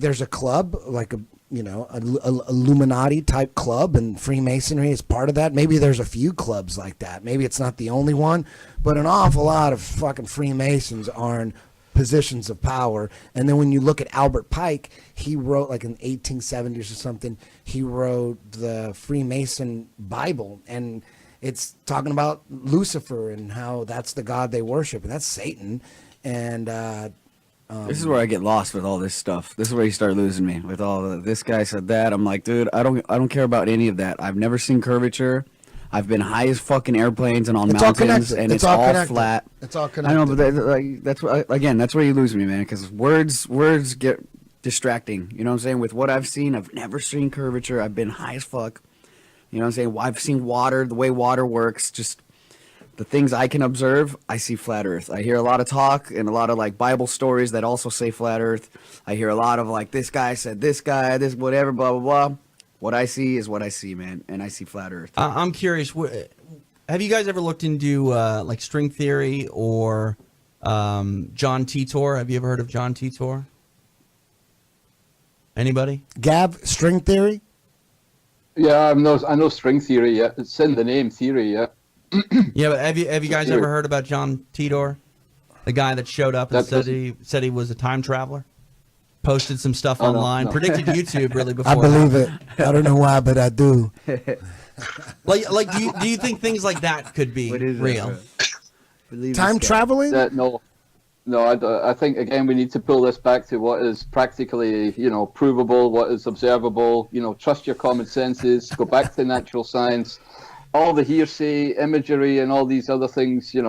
there's a club like a Illuminati type club, and Freemasonry is part of that. Maybe there's a few clubs like that. Maybe it's not the only one, but an awful lot of fucking Freemasons are in positions of power. And then when you look at Albert Pike, he wrote, like in 1870s or something, he wrote the Freemason Bible, and it's talking about Lucifer and how that's the god they worship, and that's Satan. And This is where I get lost with all this stuff. This is where you start losing me with all the, this guy said that. I'm like, dude, I don't care about any of that. I've never seen curvature. I've been high as fucking airplanes and on It's all mountains, connected. and It's it's all all connected. flat. It's all I connected. know, but that's what, again, that's where you lose me, man. Because words get distracting. You know what I'm saying? With what I've seen, I've never seen curvature. I've been high as fuck. You know what I'm saying? I've seen water, the way water works, just the things I can observe, I see flat earth. I hear a lot of talk and a lot of like Bible stories that also say flat earth. I hear a lot of like, this guy said this guy, this whatever, blah, blah, blah. What I see is what I see, man. And I see flat earth. I'm curious. Have you guys ever looked into like string theory or John Titor? Have you ever heard of John Titor? Anybody? Gav, string theory. Yeah, I know string theory. Yeah, it's in the name, theory. Yeah. Yeah, but have you guys ever heard about John Titor, the guy that showed up and That said he was a time traveler, posted some stuff Oh, no, online, no. predicted YouTube really before. I believe it. I don't know why, but I do. Like, do you think things like that could be What is real? Time traveling? No, I think again we need to pull this back to what is practically, provable, what is observable. Trust your common senses. Go back to natural science. All the hearsay, imagery, and all these other things, they're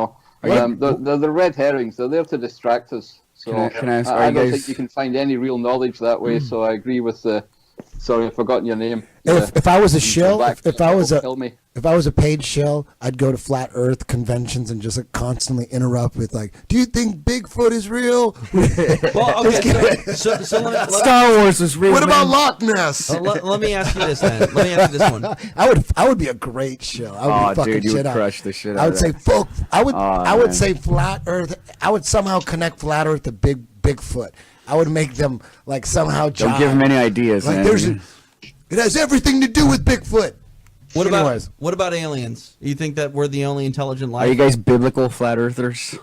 the red herrings. They're there to distract us. So Can I ask, are I you don't guys- think you can find any real knowledge that way. So I agree with the. Sorry, I've forgotten your name. If I was a Go shill, back, if I was kill me. if I was a paid shill, I'd go to flat Earth conventions and just like, constantly interrupt with like, "Do you think Bigfoot is real? Well, okay. So let Star Wars is real. What about man. Loch Ness?" let me ask you this then. Let me ask you this one. I would be a great shill. I would Oh, be fucking dude, you shit would out. crush the shit I out would of say that. fuck. I would man. say flat Earth. I would somehow connect flat Earth to Bigfoot. I would make them like somehow. Don't jive. give him any ideas, Like man. it has everything to do with Bigfoot. What Anyways. about aliens? You think that we're the only intelligent life? Are you guys biblical flat earthers?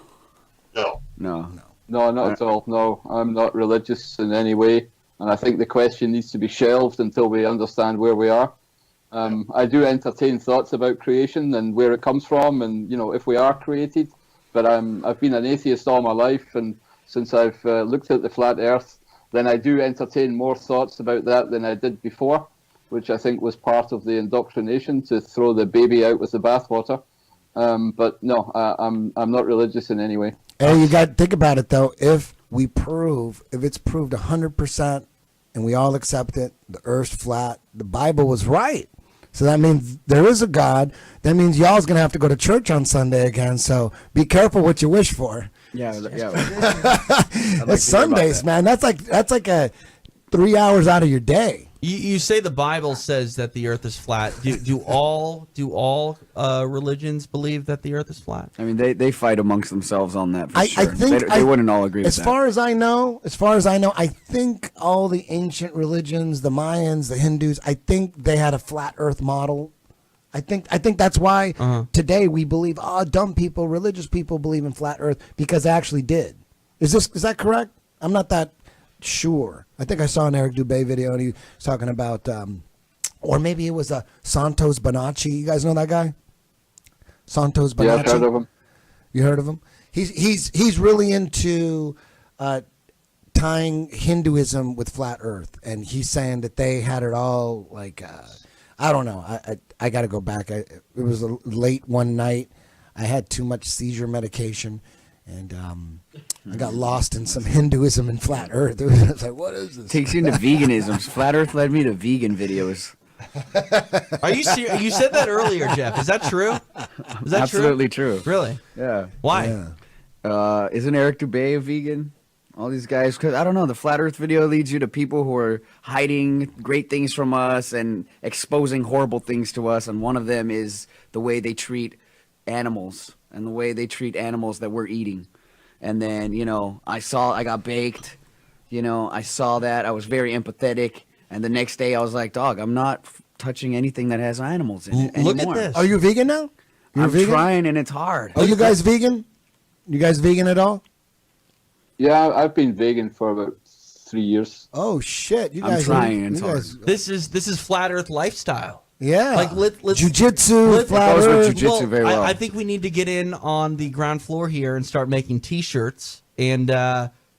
No. No. No, not at all. No, I'm not religious in any way, and I think the question needs to be shelved until we understand where we are. I do entertain thoughts about creation and where it comes from, and if we are created. But I've been an atheist all my life, and since I've looked at the flat Earth, then I do entertain more thoughts about that than I did before, which I think was part of the indoctrination to throw the baby out with the bathwater. But no, I'm not religious in any way. Hey, you got to think about it though. If it's proved 100%, and we all accept it, the Earth's flat, the Bible was right. So that means there is a God. That means y'all's gonna have to go to church on Sunday again. So be careful what you wish for. Yeah. That's Sundays, man. That's like a 3 hours out of your day. You say the Bible says that the Earth is flat. Do all religions believe that the Earth is flat? I mean, they fight amongst themselves on that for I sure. think they wouldn't all agree with as that. far as I know, I think all the ancient religions, the Mayans, the Hindus, I think they had a flat Earth model. I think that's why today we believe dumb people, religious people believe in flat Earth because they actually did. Is that correct? I'm not that sure. I think I saw an Eric Dubé video and he was talking about, or maybe it was Santos Bonacci. You guys know that guy? Santos Bonacci. Yeah, I've heard of him. You heard of him? He's really into tying Hinduism with flat Earth, and he's saying that they had it all like I don't know. I got to go back. It was late one night. I had too much seizure medication, and I got lost in some Hinduism and flat Earth. It was like, what is this? Takes you into veganism. Flat Earth led me to vegan videos. Are you serious? You said that earlier, Jeff. Is that true? Is that Absolutely true. Really? Yeah. Why? Yeah. Isn't Eric Dubé a vegan? All these guys, because I don't know, the flat Earth video leads you to people who are hiding great things from us and exposing horrible things to us. And one of them is the way they treat animals and the way they treat animals that we're eating. And then, I got baked. I saw that. I was very empathetic. And the next day I was like, dog, I'm not touching anything that has animals in it anymore. Look at this. Are you vegan now? You're I'm vegan? trying and it's hard. Are you guys vegan? You guys vegan at all? Yeah, I've been vegan for about 3 years. Oh shit! You I'm guys, trying, You it's hard. guys, This is flat Earth lifestyle. yeah. Like, let's Jiu-jitsu, let- flat goes with Earth. jiu-jitsu very well. I think we need to get in on the ground floor here and start making T-shirts and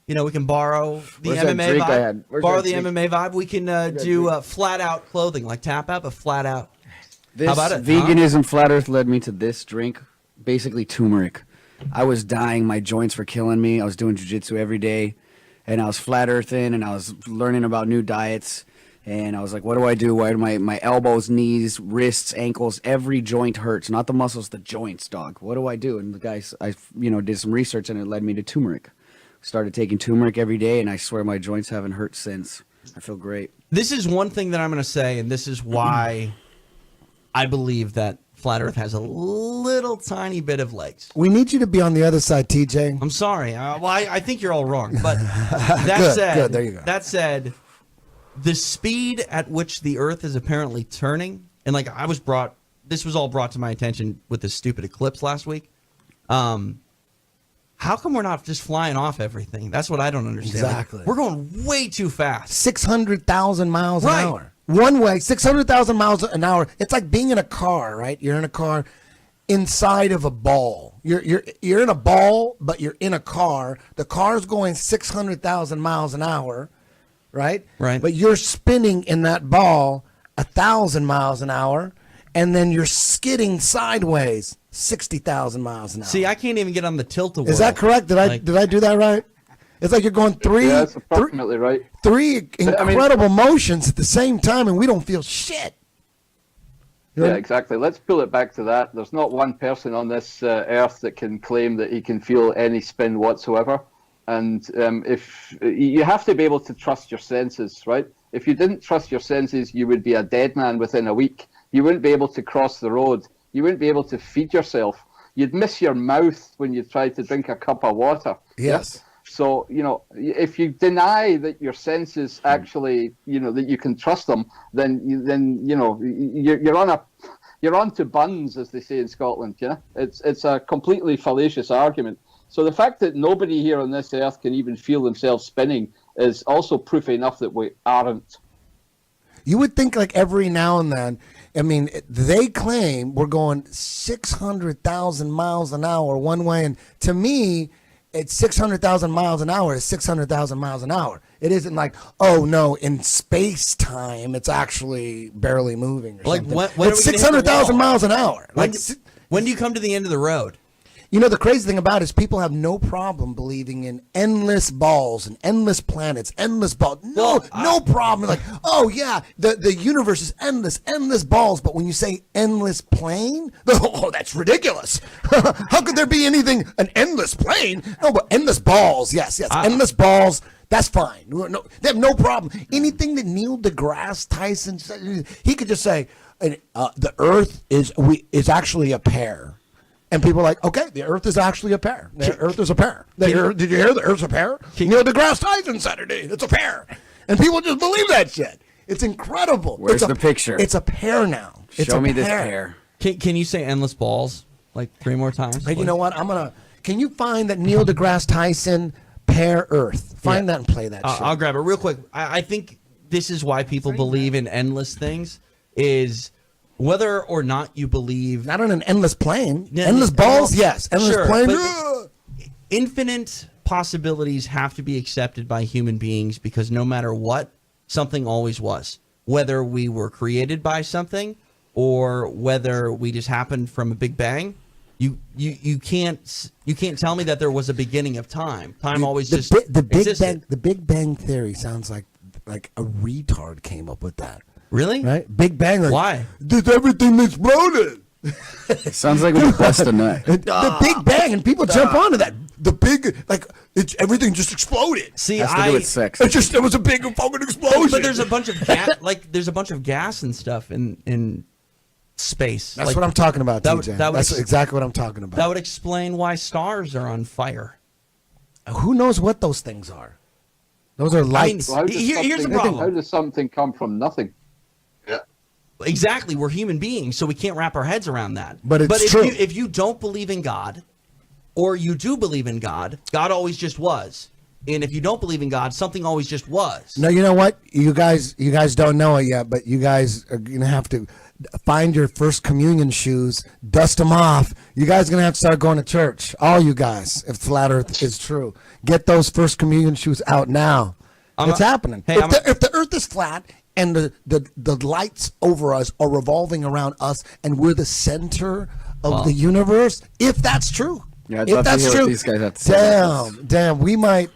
we can borrow the Where's that MMA drink I vibe. had? Where's Borrow that the drink? MMA vibe. We can do flat out clothing, like Tap Out, but flat out. This How about it, huh? veganism flat earth led me to this drink, basically turmeric. I was dying. My joints were killing me. I was doing jujitsu every day, and I was flat earthing, and I was learning about new diets. And I was like, what do I do? Why do my elbows, knees, wrists, ankles, every joint hurts? Not the muscles, the joints, dog. What do I do? And the guys, I did some research, and it led me to turmeric. Started taking turmeric every day, and I swear my joints haven't hurt since. I feel great. This is one thing that I'm going to say, and this is why I believe that Flat Earth has a little tiny bit of legs. We need you to be on the other side, TJ. I'm sorry. I think you're all wrong. But that Good, said, good, there you go. That said, the speed at which the Earth is apparently turning, and like this was all brought to my attention with the stupid eclipse last week. How come we're not just flying off everything? That's what I don't understand. Like, Exactly. we're going way too fast. 600,000 miles Right. an hour. One way, 600,000 miles an hour. It's like being in a car, right? You're in a car inside of a ball. You're in a ball, but you're in a car. The car's going 600,000 miles an hour, right? Right. But you're spinning in that ball 1,000 miles an hour, and then you're skidding sideways 60,000 miles an hour. See, I can't even get on the tilt-a-whirl. Is that correct? Did I do that right? It's like you're going three Yeah, that's approximately right. three incredible motions at the same time, and we don't feel shit. You know? Yeah, exactly. Let's pull it back to that. There's not one person on this earth that can claim that he can feel any spin whatsoever. And if you have to be able to trust your senses, right? If you didn't trust your senses, you would be a dead man within a week. You wouldn't be able to cross the road. You wouldn't be able to feed yourself. You'd miss your mouth when you tried to drink a cup of water. Yes. So, if you deny that your senses actually, that you can trust them, then you're on to buns, as they say in Scotland. Yeah, it's a completely fallacious argument. So the fact that nobody here on this earth can even feel themselves spinning is also proof enough that we aren't. You would think like every now and then, I mean, they claim we're going 600,000 miles an hour one way. And to me, it's 600,000 miles an hour is 600,000 miles an hour. It isn't like, oh, no, in space time, it's actually barely moving or Like, something. when are It's we gonna hit the 600,000 wall? miles an hour. When do you come to the end of the road? The crazy thing about it is people have no problem believing in endless balls and endless planets, endless balls. No problem. Like, oh yeah, the universe is endless balls. But when you say endless plane, oh, that's ridiculous. How could there be anything an endless plane? No, but endless balls. Yes, endless balls. That's fine. No, they have no problem. Anything that Neil deGrasse Tyson said, he could just say, the Earth is actually a pear. And people are like, okay, the Earth is actually a pear. The Earth is a pear. Did you hear the Earth's a pear? Neil deGrasse Tyson said it's a pear. And people just believe that shit. It's incredible. Where's the picture? It's a pear now. It's Show a me this pair. Can you say endless balls like 3 more times? Hey, you please? know what? Can you find that Neil deGrasse Tyson pear Earth? Find that and play that shit. I'll grab it real quick. I think this is why people believe in endless things is whether or not you believe Not on an endless plane. Yeah, endless balls, yes. Endless sure, plane. but infinite possibilities have to be accepted by human beings because no matter what, something always was. Whether we were created by something or whether we just happened from a big bang, you can't tell me that there was a beginning of time. Time always just the Big existed. Bang. The Big Bang Theory sounds like a retard came up with that. Really? Right? Big Bang. Like, Why? Did everything exploded? Sounds like when you bust a nut. The Big Bang, and people jump onto that. The big, everything just exploded. See, Has to do with sex. It was a big fucking explosion. but there's a bunch of there's a bunch of gas and stuff in space. That's what I'm talking about, that would- TJ. that would That's ex- exactly what I'm talking about. That would explain why stars are on fire. Who knows what those things are? Those are lights. So how does Here's the something- problem. How does something come from nothing? Yeah. Exactly, we're human beings, so we can't wrap our heads around that. But it's if true. if you don't believe in God, or you do believe in God, God always just was. And if you don't believe in God, something always just was. No, you know what? You guys don't know it yet, but you guys are gonna have to find your first communion shoes, dust them off. You guys are gonna have to start going to church. All you guys, if flat Earth is true, get those first communion shoes out now. It's happening. Hey, if the Earth is flat and the lights over us are revolving around us, and we're the center of the universe, if that's true, Yeah, I'd if love to that's hear what true, these guys have to say about this. damn, we might.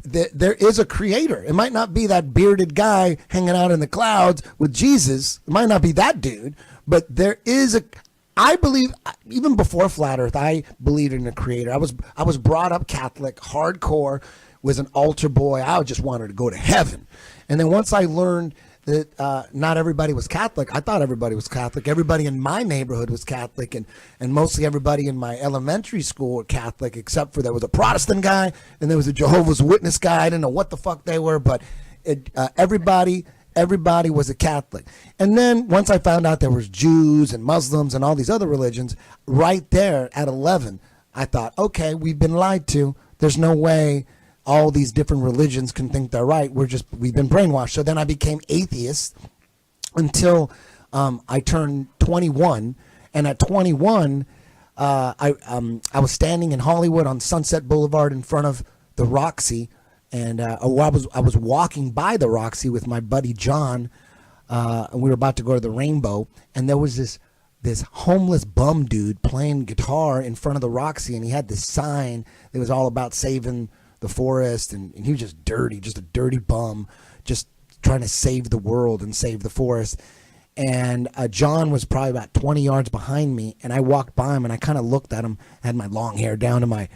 There is a creator. It might not be that bearded guy hanging out in the clouds with Jesus. It might not be that dude, but there is a. I believe even before flat Earth, I believed in a creator. I was brought up Catholic, hardcore, was an altar boy. I just wanted to go to heaven, and then once I learned that not everybody was Catholic. I thought everybody was Catholic. Everybody in my neighborhood was Catholic, and mostly everybody in my elementary school were Catholic, except for there was a Protestant guy and there was a Jehovah's Witness guy. I didn't know what the fuck they were, but everybody was a Catholic. And then once I found out there was Jews and Muslims and all these other religions, right there at 11, I thought, okay, we've been lied to. There's no way all these different religions can think they're right. We've been brainwashed. So then I became atheist until I turned 21. And at 21, I was standing in Hollywood on Sunset Boulevard in front of the Roxy, and I was walking by the Roxy with my buddy John, and we were about to go to the Rainbow, and there was this homeless bum dude playing guitar in front of the Roxy, and he had this sign that was all about saving the forest, and he was just dirty, just a dirty bum, just trying to save the world and save the forest. And John was probably about 20 yards behind me, and I walked by him, and I kind of looked at him. I had my long hair down to my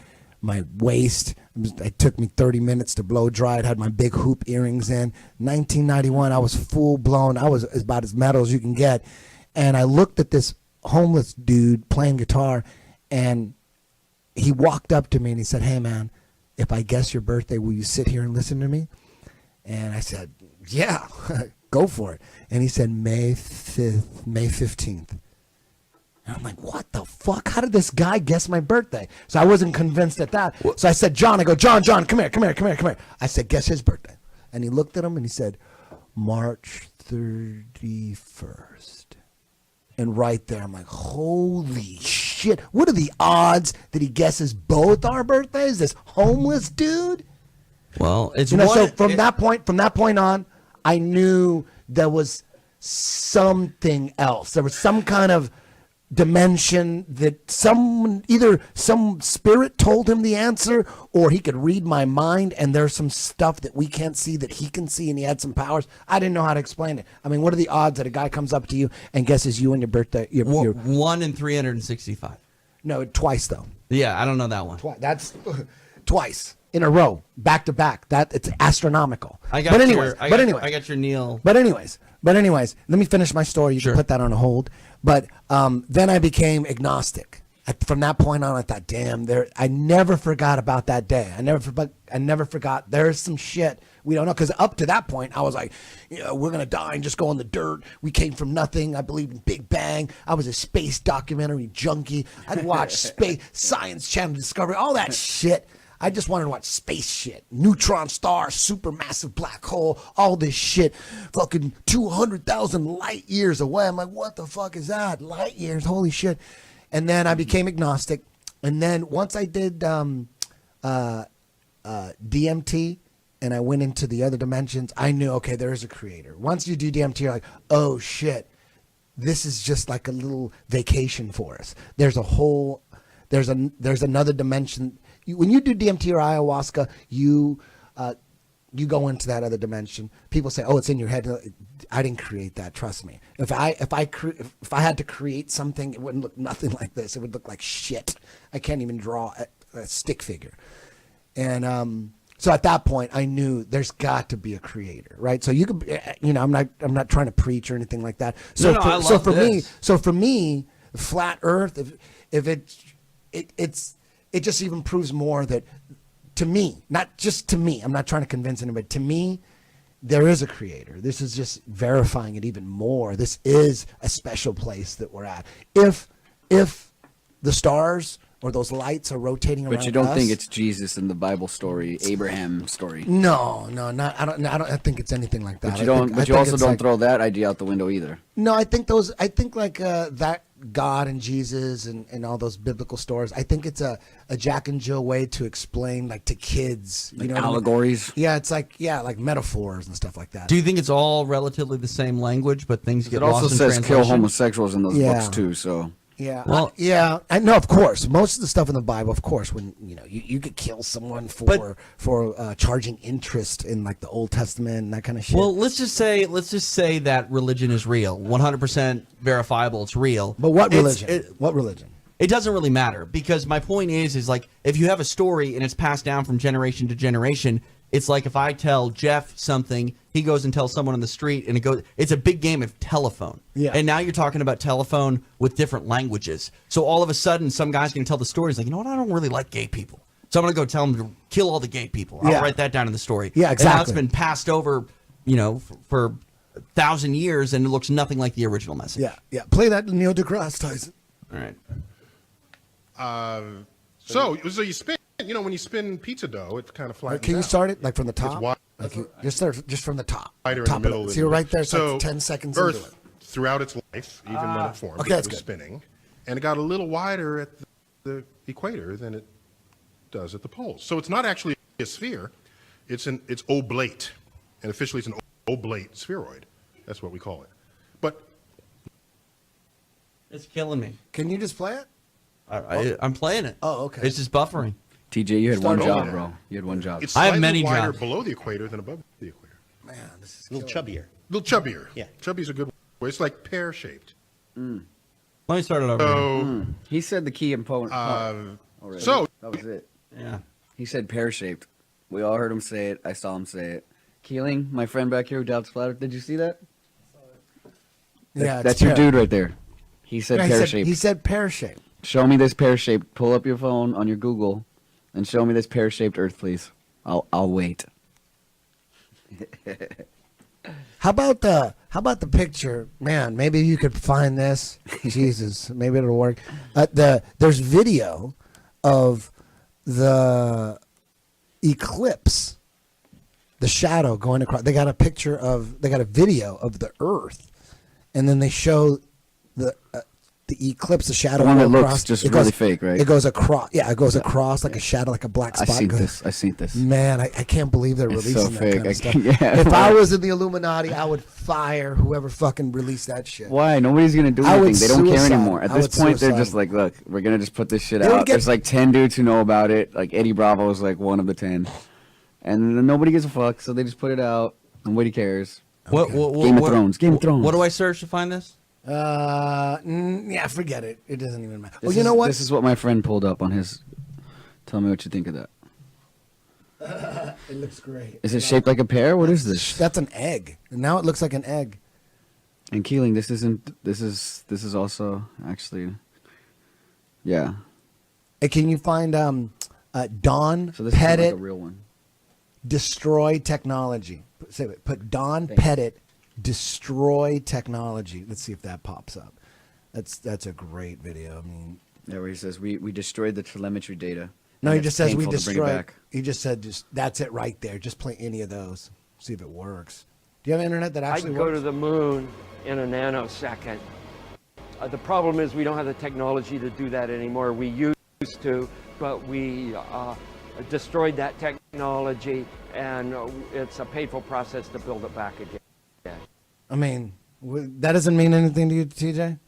waist. It took me 30 minutes to blow dry. I had my big hoop earrings in. 1991, I was full blown. I was about as metal as you can get. And I looked at this homeless dude playing guitar, and he walked up to me and he said, "Hey man, if I guess your birthday, will you sit here and listen to me?" And I said, "Yeah, go for it." And he said, May 5th, May 15th. And I'm like, what the fuck? How did this guy guess my birthday? So I wasn't convinced at that. So I said, John, John, come here. I said, guess his birthday. And he looked at him and he said, March 31st. And right there, I'm like, holy shit. What are the odds that he guesses both our birthdays? This homeless dude? Well, it's So from that point on, I knew there was something else. There was some kind of dimension that either some spirit told him the answer, or he could read my mind, and there's some stuff that we can't see that he can see, and he had some powers. I didn't know how to explain it. I mean, what are the odds that a guy comes up to you and guesses you and your birthday? Your 1 in 365. No, twice though. Yeah, I don't know that one. That's twice in a row, back to back. That it's astronomical. I got your Neil. But anyways, let me finish my story. You Sure. can put that on a hold. But then I became agnostic. From that point on, I thought, damn, I never forgot about that day. I never forgot. There's some shit we don't know. Because up to that point, I was like, we're gonna die and just go in the dirt. We came from nothing. I believed in Big Bang. I was a space documentary junkie. I'd watch space Science Channel, Discovery, all that shit. I just wanted to watch space shit. Neutron star, supermassive black hole, all this shit. Fucking 200,000 light years away. I'm like, what the fuck is that? Light years, holy shit. And then I became agnostic. And then once I did DMT and I went into the other dimensions, I knew, okay, there is a creator. Once you do DMT, you're like, oh shit, this is just like a little vacation for us. There's another dimension. When you do DMT or ayahuasca, you go into that other dimension. People say, "Oh, it's in your head." I didn't create that. Trust me. If I had to create something, it wouldn't look nothing like this. It would look like shit. I can't even draw a stick figure. And so at that point, I knew there's got to be a creator, right? So you could, I'm not trying to preach or anything like that. So for me, flat Earth, if it just even proves more that, to me, not just to me, I'm not trying to convince anybody, to me, there is a creator. This is just verifying it even more. This is a special place that we're at. If the stars or those lights are rotating around But you don't us. think it's Jesus in the Bible story, Abraham story. No, not. I don't. I think it's anything like that. But you don't. I But you think also it's don't like- throw that idea out the window either. No, I think those. I think like that God and Jesus and all those biblical stories. I think it's a Jack and Jill way to explain like to kids. Like what I mean? allegories. Yeah, it's like like metaphors and stuff like that. Do you think it's all relatively the same language, but things get It also lost in says kill translation? homosexuals homosexuals in those books too. So Yeah. Well- yeah. I know, of course. Most of the stuff in the Bible, of course, when you could kill someone for charging interest in like the Old Testament and that kind of shit. Well, let's just say that religion is real, 100% verifiable. It's real. but what It's- religion? What religion? It doesn't really matter because my point is like if you have a story and it's passed down from generation to generation, it's like if I tell Jeff something, he goes and tells someone on the street, and it's a big game of telephone. Yeah. And now you're talking about telephone with different languages. So all of a sudden, some guy's going to tell the story. He's like, you know what? I don't really like gay people. So I'm going to go tell him to kill all the gay people. I'll Yeah. write that down in the story. Yeah, And now it's exactly. been passed over, for 1,000 years, and it looks nothing like the original message. Yeah. Play that Neil deGrasse Tyson. All right. So you spin, when you spin pizza dough, it kind of flattens Can you out. start it like from the top? wide- Like just start just from the top. Wider in top the of middle. it. So you're right there. It's So like 10 seconds Earth, into it. throughout its life, even when it formed, okay, it that's was good. spinning, and it got a little wider at the equator than it does at the poles. So it's not actually a sphere; it's oblate, and officially it's an oblate spheroid. That's what we call it. But It's killing me. Can you just play it? I'm playing it. Oh, okay. It's just buffering. TJ, you had one Start job, over. bro. You had one job. it's I have slightly many wider jobs. below the equator than above the equator. Man, this is A little chubbier. A little chubbier. Yeah. Chubby's a good word. It's like pear-shaped. Let me start it over. So, He said the key component. already. so That was it. Yeah. He said pear-shaped. We all heard him say it. I saw him say it. Keeling, my friend back here who doubts flat Earth, did you see that? Yeah, it's That's your pear. dude right there. He said Yeah, pear-shaped. he said pear-shaped. Show me this pear-shaped. Pull up your phone on your Google and show me this pear-shaped Earth, please. I'll wait. How about the picture? Man, maybe you could find this. Jesus, maybe it'll work. There's video of the eclipse, the shadow going across. They got a video of the Earth, and then they show the eclipse, the shadow. The one that go looks across. just It really goes- fake, right? It goes across. Yeah, it goes across like a shadow, like a black I spot. seen goes- this. I seen this. Man, I can't believe they're It's releasing so that fake. kind I of stuff. can't- yeah. If I was in the Illuminati, I would fire whoever fucking released that shit. Why? Nobody's gonna do I would anything. They don't care suicide. anymore. At I this would point, they're suicide. just like, look, we're gonna just put this shit They would out. get- There's like 10 dudes who know about it. Like Eddie Bravo is like one of the 10, and then nobody gives a fuck. So they just put it out. Nobody cares. What, Game of Thrones. Game of Thrones. What do I search to find this? Yeah, forget it. It doesn't even matter. This Well, you know what? This is what my friend pulled up on his. Tell me what you think of that. It looks great. Is it shaped like a pear? What is this? That's an egg. Now it looks like an egg. And Keeling, this isn't. This is also actually. Yeah. Hey, can you find Don So this is like Pettit a real one. destroy technology? Say it. Put Don Thank you. Pettit destroy technology. Let's see if that pops up. That's a great video. I mean, Yeah, where he says we destroyed the telemetry data. no, and he it's just says we painful to bring it destroyed. back. He just said that's it right there. Just play any of those. See if it works. Do you have internet that I actually can go works? to the moon in a nanosecond. The problem is we don't have the technology to do that anymore. We used to, but we destroyed that technology, and it's a painful process to build it back again. I mean, that doesn't mean anything to you, TJ.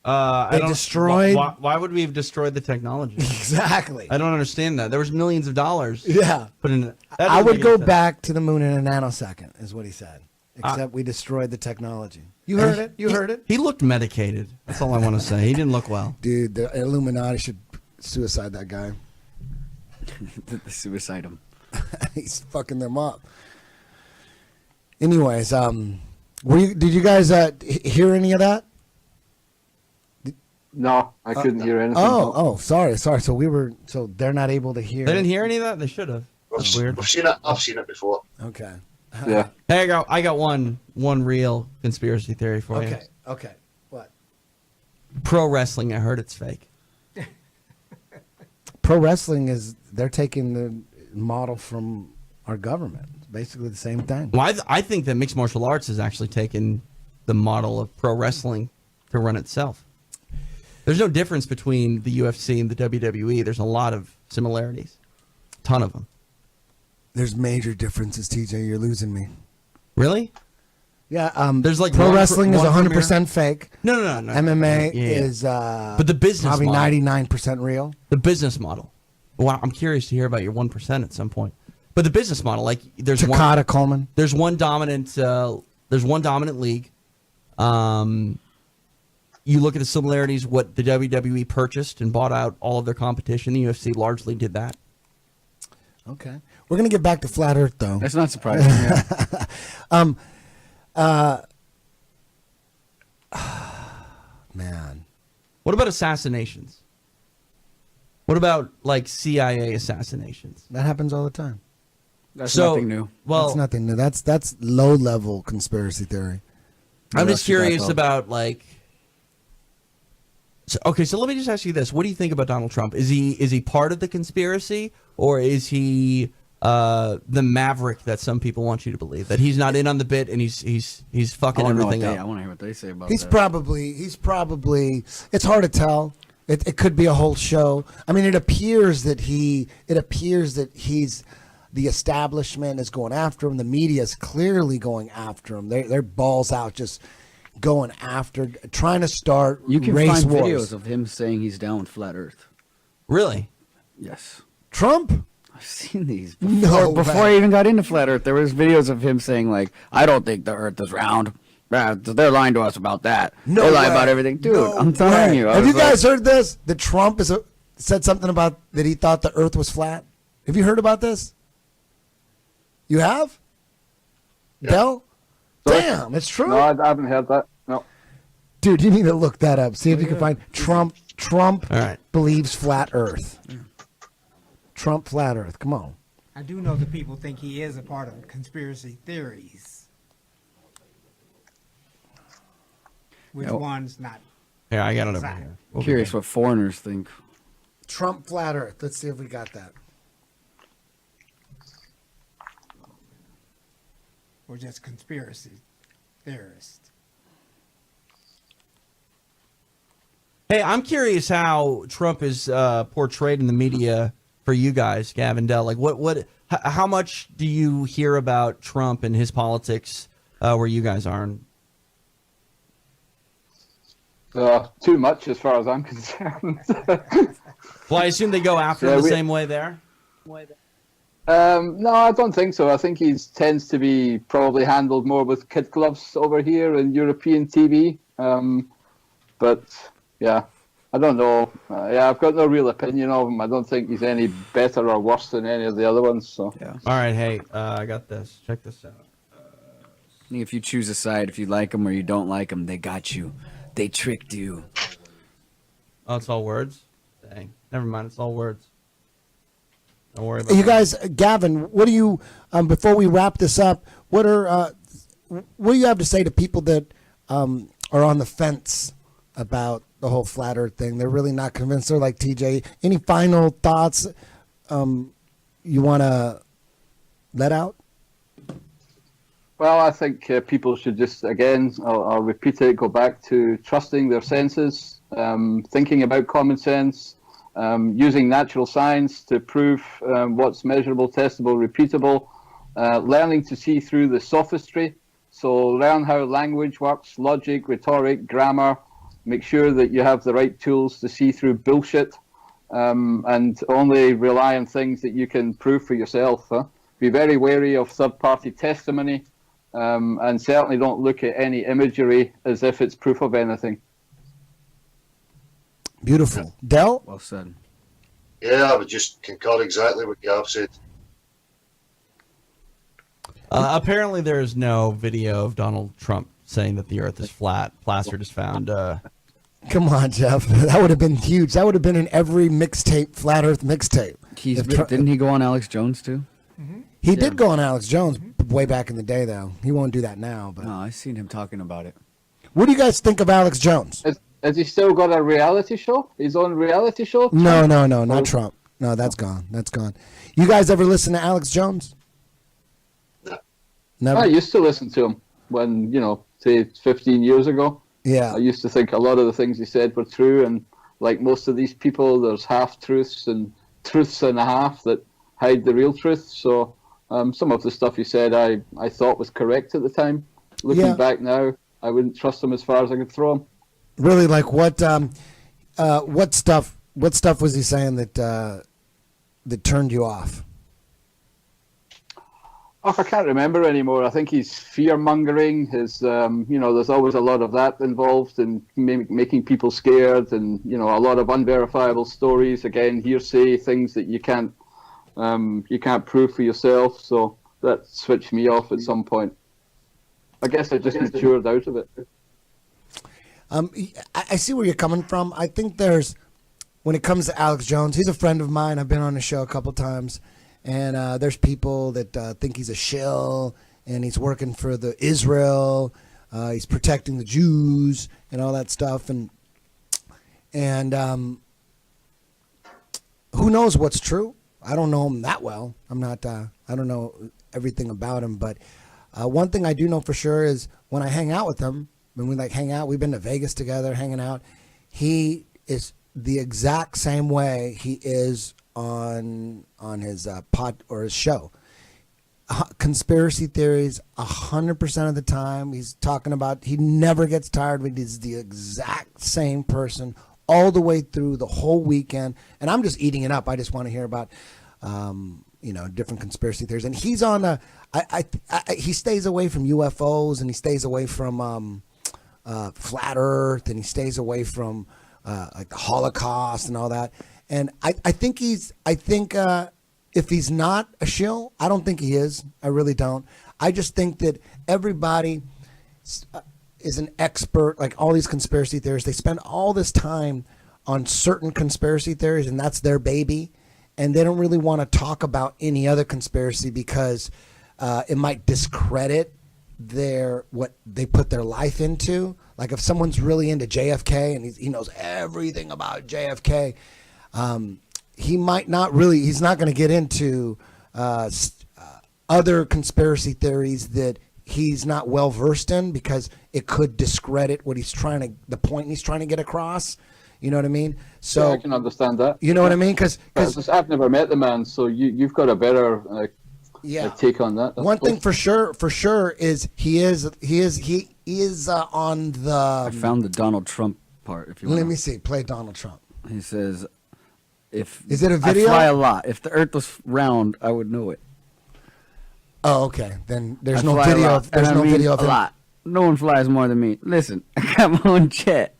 I They don't- destroyed- Why would we have destroyed the technology? Exactly. I don't understand that. There was millions of dollars. Yeah. Put in. That I doesn't would make go any sense. back to the moon in a nanosecond, is what he said. Except we destroyed the technology. You heard it? You heard it? He looked medicated. That's all I want to say. He didn't look well. Dude, the Illuminati should suicide that guy. the suicide him. He's fucking them up. Anyways, did you guys hear any of that? No, I couldn't hear anything. Sorry. So they're not able to hear. They didn't hear any of that. They should have. That's weird. I've seen it. I've seen it before. Okay. Yeah. Hey, I got one real conspiracy theory for you. Okay. What? Pro wrestling. I heard it's fake. pro wrestling is they're taking the model from our government. It's basically the same thing. Well, I think that mixed martial arts has actually taken the model of pro wrestling to run itself. There's no difference between the UFC and the WWE. There's a lot of similarities, a ton of them. There's major differences, TJ. You're losing me. Really? Yeah, There's like pro one wrestling is one 100% fake. No. MMA Yeah. is But the business probably model. 99% real. The business model. Well, I'm curious to hear about your 1% at some point. But the business model, like there's Takada Coleman. there's one dominant league. You look at the similarities. What the WWE purchased and bought out all of their competition. The UFC largely did that. Okay, we're gonna get back to flat Earth though. That's not surprising. Yeah. Man, What about assassinations? What about like CIA assassinations? that happens all the time. That's So- nothing new. Well, That's nothing new. That's low level conspiracy theory. I'm Yeah, just that's what I curious thought. about like. So let me just ask you this: what do you think about Donald Trump? Is he part of the conspiracy, or is he the maverick that some people want you to believe that he's not in on the bit and he's I fucking want to everything I up? want to hear what they say about He's that. probably. It's hard to tell. It could be a whole show. I mean, it appears that he's the establishment is going after him. The media is clearly going after him. They're balls out, just going after, trying to start You can race find wars. videos of him saying he's down with flat Earth. Really? Yes. Trump? I've seen these No before way. I even got into flat Earth. There was videos of him saying like, "I don't think the Earth is round. They're lying to us about that. No they lie way. about everything, dude. No I'm telling way. you." I Have you was like- guys heard this? That Trump said something about that he thought the Earth was flat. Have you heard about this? You have? Dell? Sorry? Damn, it's true. No, I haven't heard that. No. Dude, you need to look that up. See if you can find Trump All right. believes flat Earth. Trump flat Earth. Come on. I do know that people think he is a part of conspiracy theories. Which Yeah. one's not? Here, I got it over Exactly. here. I'm curious what foreigners think. Trump flat Earth. Let's see if we got that. Or just conspiracy theorists. Hey, I'm curious how Trump is portrayed in the media for you guys, Gavin Dell. Like, how much do you hear about Trump and his politics where you guys are? Too much as far as I'm concerned. Well, I assume they go after him Yeah, the we- same way there. No, I don't think so. I think he tends to be probably handled more with kid gloves over here in European TV. But yeah, I don't know. Yeah, I've got no real opinion of him. I don't think he's any better or worse than any of the other ones. So Yeah. All right, hey, I got this. Check this out. I think if you choose a side, if you like them or you don't like them, they got you. They tricked you. Oh, it's all words? Dang. Never mind, it's all words. Don't worry about You that. guys, Gavin, what do you, before we wrap this up, what do you have to say to people that are on the fence about the whole flat Earth thing? They're really not convinced. They're like TJ. Any final thoughts you want to let out? well, I think people should just again, I'll repeat it, go back to trusting their senses, thinking about common sense. Using natural science to prove what's measurable, testable, repeatable, learning to see through the sophistry. So learn how language works, logic, rhetoric, grammar. Make sure that you have the right tools to see through bullshit, and only rely on things that you can prove for yourself. Be very wary of third-party testimony, and certainly don't look at any imagery as if it's proof of anything. Beautiful. Dell? Well said. Yeah, I would just concur exactly what Gav said. Apparently, there is no video of Donald Trump saying that the Earth is flat. Plaster just found. Come on, Jeff. That would have been huge. That would have been in every mixtape, flat Earth mixtape. Didn't he go on Alex Jones too? He did go on Alex Jones way back in the day, though. He won't do that now. But No, I seen him talking about it. what do you guys think of Alex Jones? Has he still got a reality show? His own reality show? No, not Trump. No, that's gone. That's gone. You guys ever listen to Alex Jones? Never. I used to listen to him when, say 15 years ago. Yeah. I used to think a lot of the things he said were true, and like most of these people, there's half-truths and truths and a half that hide the real truth. So some of the stuff he said I thought was correct at the time. Looking back now, I wouldn't trust him as far as I could throw him. Really, like what stuff was he saying that turned you off? Oh, I can't remember anymore. I think he's fear-mongering. There's always a lot of that involved in making people scared, and, a lot of unverifiable stories, again, hearsay, things that you can't prove for yourself. So that switched me off at some point. I guess I just matured out of it. I see where you're coming from. I think when it comes to Alex Jones, he's a friend of mine. I've been on his show a couple times. And there's people that think he's a shill, and he's working for the Israel. He's protecting the Jews and all that stuff. And who knows what's true? I don't know him that well. I don't know everything about him. But one thing I do know for sure is when I hang out with him, when we hang out, we've been to Vegas together, hanging out. He is the exact same way he is on his pod or his show. Conspiracy theories 100% of the time. He's talking about, he never gets tired, but he's the exact same person all the way through the whole weekend. And I'm just eating it up. I just want to hear about different conspiracy theories. And he's on he stays away from UFOs, and he stays away from flat Earth, and he stays away from like the Holocaust and all that. And I think if he's not a shill, I don't think he is. I really don't. I just think that everybody is an expert, like all these conspiracy theorists. They spend all this time on certain conspiracy theories, and that's their baby. And they don't really want to talk about any other conspiracy because it might discredit what they put their life into. Like if someone's really into JFK and he knows everything about JFK, he might not really, he's not going to get into other conspiracy theories that he's not well versed in, because it could discredit the point he's trying to get across. You know what I mean? So I can understand that. You know what I mean? Because I've never met the man, so you've got a better take on that. One thing for sure is he is on the. I found the Donald Trump part. If you let me see, play Donald Trump. He says, Is it a video? I fly a lot. If the Earth was round, I would know it. Oh, okay. Then there's no video. There's no video of him. A lot. No one flies more than me. Listen, I got my own jet.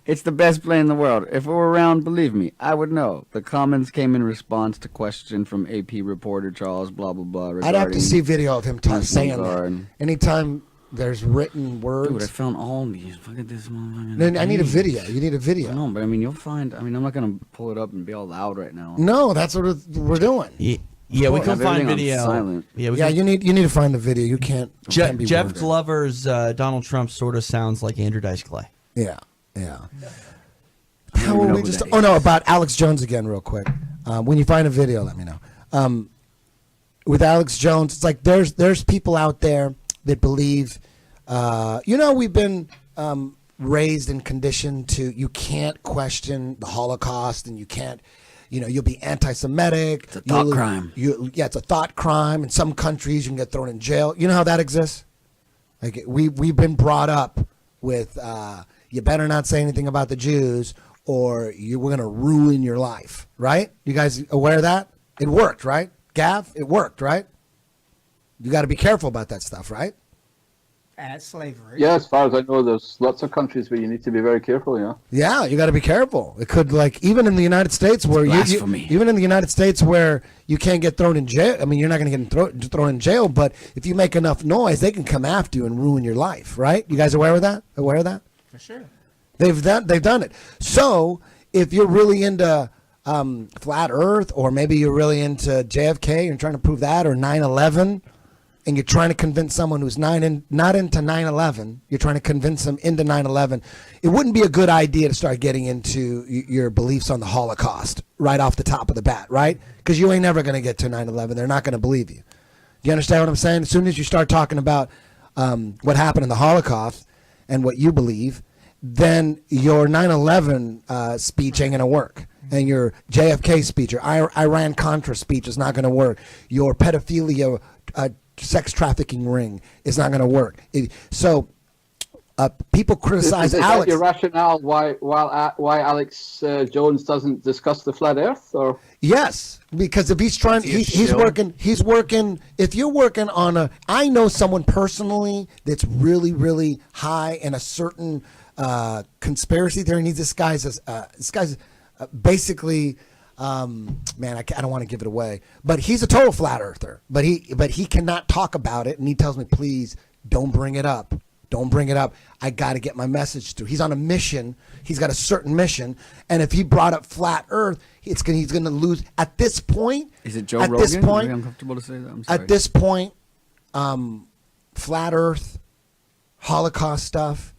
It's the best plane in the world. If it were round, believe me, I would know. The comments came in response to question from AP reporter Charles blah blah blah. I'd have to see video of him saying that. And anytime there's written words. Dude, I found all these. Look at this motherfucker. Then I need a video. You need a video. No, but I mean, you'll find. I mean, I'm not gonna pull it up and be all loud right now. No, that's what we're doing. Yeah, we can find video. Silent. Yeah, you need to find the video. You can't. Can't be Jeff worded. Glover's Donald Trump sort of sounds like Andrew Dice Clay. Yeah. How were we just? Oh no, about Alex Jones again, real quick. When you find a video, let me know. With Alex Jones, it's like there's people out there that believe. We've been raised and conditioned to, you can't question the Holocaust, and you can't. You'll be anti-Semitic. It's a thought crime. It's a thought crime. In some countries, you can get thrown in jail. You know how that exists? Like we've been brought up with. You better not say anything about the Jews, or we're going to ruin your life, right? You guys aware of that? It worked, right? Gav, it worked, right? You got to be careful about that stuff, right? As slavery. Yeah, as far as I know, there's lots of countries where you need to be very careful, yeah. Yeah, you got to be careful. It could, even in the United States where even in the United States where you can't get thrown in jail. I mean, you're not going to get thrown in jail, but if you make enough noise, they can come after you and ruin your life, right? You guys aware of that? For sure. They've done it. So if you're really into flat Earth, or maybe you're really into JFK and trying to prove that, or 9/11, and you're trying to convince someone who's not into 9/11, you're trying to convince them into 9/11, it wouldn't be a good idea to start getting into your beliefs on the Holocaust right off the top of the bat, right? Because you ain't never going to get to 9/11. They're not going to believe you. Do you understand what I'm saying? As soon as you start talking about what happened in the Holocaust and what you believe, then your 9/11 speech ain't going to work. And your JFK speech, your Iran-Contra speech is not going to work. Your pedophilia sex trafficking ring is not going to work. People criticize is Alex. that your rationale why Alex Jones doesn't discuss the flat Earth? Or Yes, because if he's trying, he's working. If you're working on I know someone personally that's really, really high in a certain conspiracy theory. And this guy's basically. Man, I don't want to give it away, but he's a total flat earther. But he cannot talk about it, and he tells me, please don't bring it up. Don't bring it up. I got to get my message through. He's on a mission. He's got a certain mission, and if he brought up flat Earth, he's going to lose. At this point, Is it Joe at Rogan? This point, Are you uncomfortable to say that? I'm sorry. at this point, flat Earth, Holocaust stuff,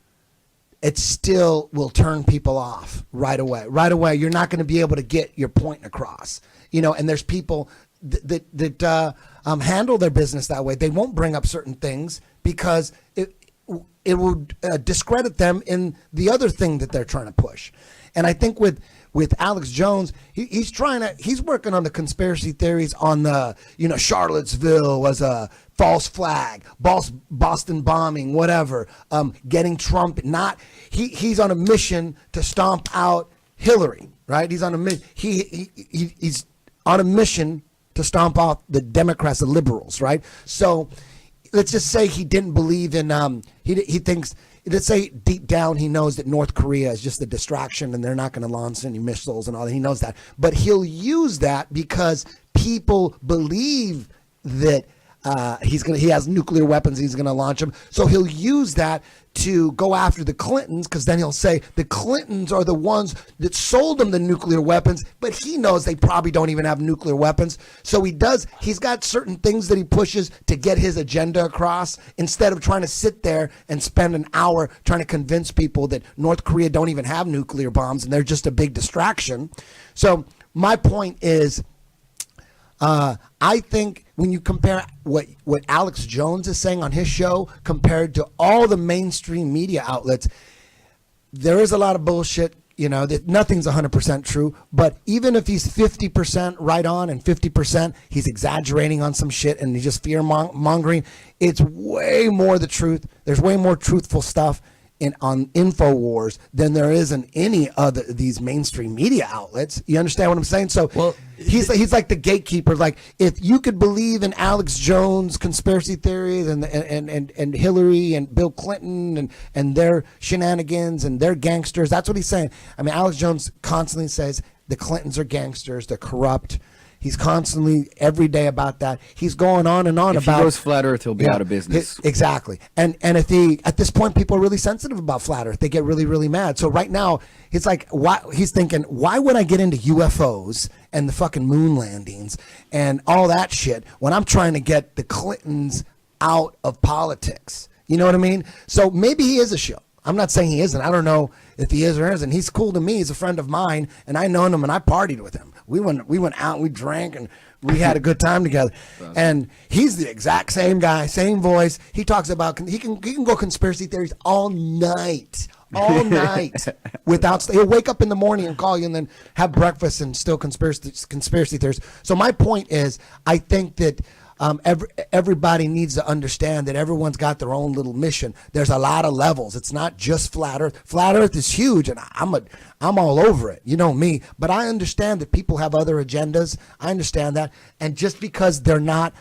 it still will turn people off right away. Right away, you're not going to be able to get your point across. And there's people that handle their business that way. They won't bring up certain things because it will discredit them in the other thing that they're trying to push. And I think with Alex Jones, he's working on the conspiracy theories on the, Charlottesville was a false flag, Boston bombing, whatever, getting Trump, he's on a mission to stomp out Hillary, right? He's on a he's on a mission to stomp out the Democrats, the liberals, right? So let's just say he didn't believe in, he thinks, let's say deep down he knows that North Korea is just a distraction and they're not going to launch any missiles and all that. He knows that. But he'll use that because people believe that he has nuclear weapons, he's going to launch them. So he'll use that to go after the Clintons, because then he'll say the Clintons are the ones that sold them the nuclear weapons, but he knows they probably don't even have nuclear weapons. So he's got certain things that he pushes to get his agenda across, instead of trying to sit there and spend an hour trying to convince people that North Korea don't even have nuclear bombs and they're just a big distraction. So my point is, I think when you compare what Alex Jones is saying on his show compared to all the mainstream media outlets, there is a lot of bullshit, that nothing's 100% true. But even if he's 50% right on and 50% he's exaggerating on some shit and he's just fear mongering, it's way more the truth. There's way more truthful stuff on InfoWars than there is in any other of these mainstream media outlets. You understand what I'm saying? So he's like the gatekeeper. Like, if you could believe in Alex Jones conspiracy theories and Hillary and Bill Clinton and their shenanigans and their gangsters, that's what he's saying. I mean, Alex Jones constantly says the Clintons are gangsters, they're corrupt. He's constantly, every day about that. He's going on and on if about. If he goes flat Earth, he'll be out of business. Exactly. And if at this point, people are really sensitive about flat Earth. They get really, really mad. So right now, it's like, he's thinking, why would I get into UFOs and the fucking moon landings and all that shit when I'm trying to get the Clintons out of politics? You know what I mean? So maybe he is a shill. I'm not saying he isn't. I don't know if he is or isn't. He's cool to me. He's a friend of mine, and I known him, and I partied with him. We went out, we drank, and we had a good time together. And he's the exact same guy, same voice. He talks about he can go conspiracy theories all night, without. He'll wake up in the morning and call you, and then have breakfast and still conspiracy theories. So my point is, I think that. Everybody needs to understand that everyone's got their own little mission. There's a lot of levels. It's not just flat Earth. Flat Earth is huge, and I'm all over it. You know me. But I understand that people have other agendas. I understand that, and just because they're not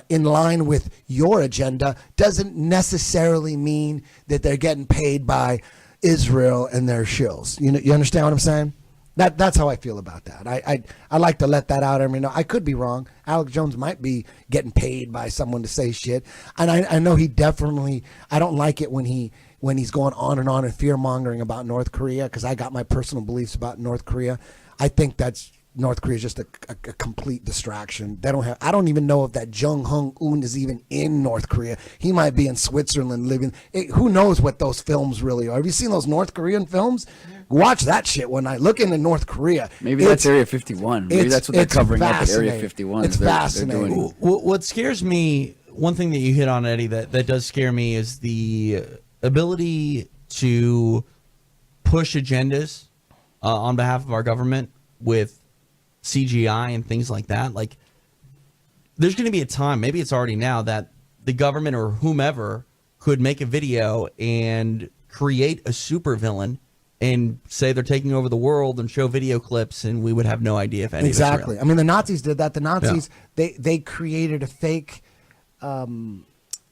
in line with your agenda doesn't necessarily mean that they're getting paid by Israel and their shills. You understand what I'm saying? That's how I feel about that. I like to let that out. I mean, I could be wrong. Alex Jones might be getting paid by someone to say shit, and I know he definitely. I don't like it when he's going on and fear mongering about North Korea, because I got my personal beliefs about North Korea. I think that's North Korea is just a complete distraction. They don't have. I don't even know if that Jung Hung Un is even in North Korea. He might be in Switzerland living. Who knows what those films really are? Have you seen those North Korean films? Watch that shit one night. Look into North Korea. Maybe that's Area 51. Maybe that's what they're covering up at Area 51. It's fascinating. What scares me, one thing that you hit on, Eddie, that does scare me is the ability to push agendas on behalf of our government with CGI and things like that. Like, there's going to be a time, maybe it's already now, that the government or whomever could make a video and create a supervillain and say they're taking over the world and show video clips, and we would have no idea if any exactly. of it's real. I mean, the Nazis did that. The Nazis they created a fake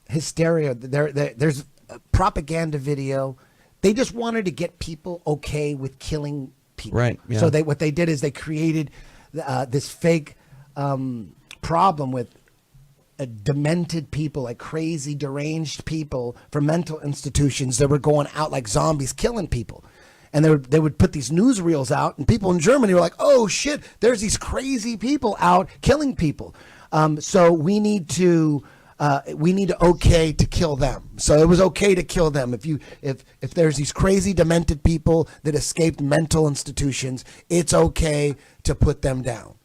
hysteria. There's a propaganda video. They just wanted to get people okay with killing people. Right. Yeah. So what they did is they created this fake problem with demented people, like crazy, deranged people from mental institutions that were going out like zombies, killing people. And they would put these newsreels out, and people in Germany were like, "Oh shit, there's these crazy people out killing people. So we need to okay to kill them." So it was okay to kill them if there's these crazy, demented people that escaped mental institutions. It's okay to put them down.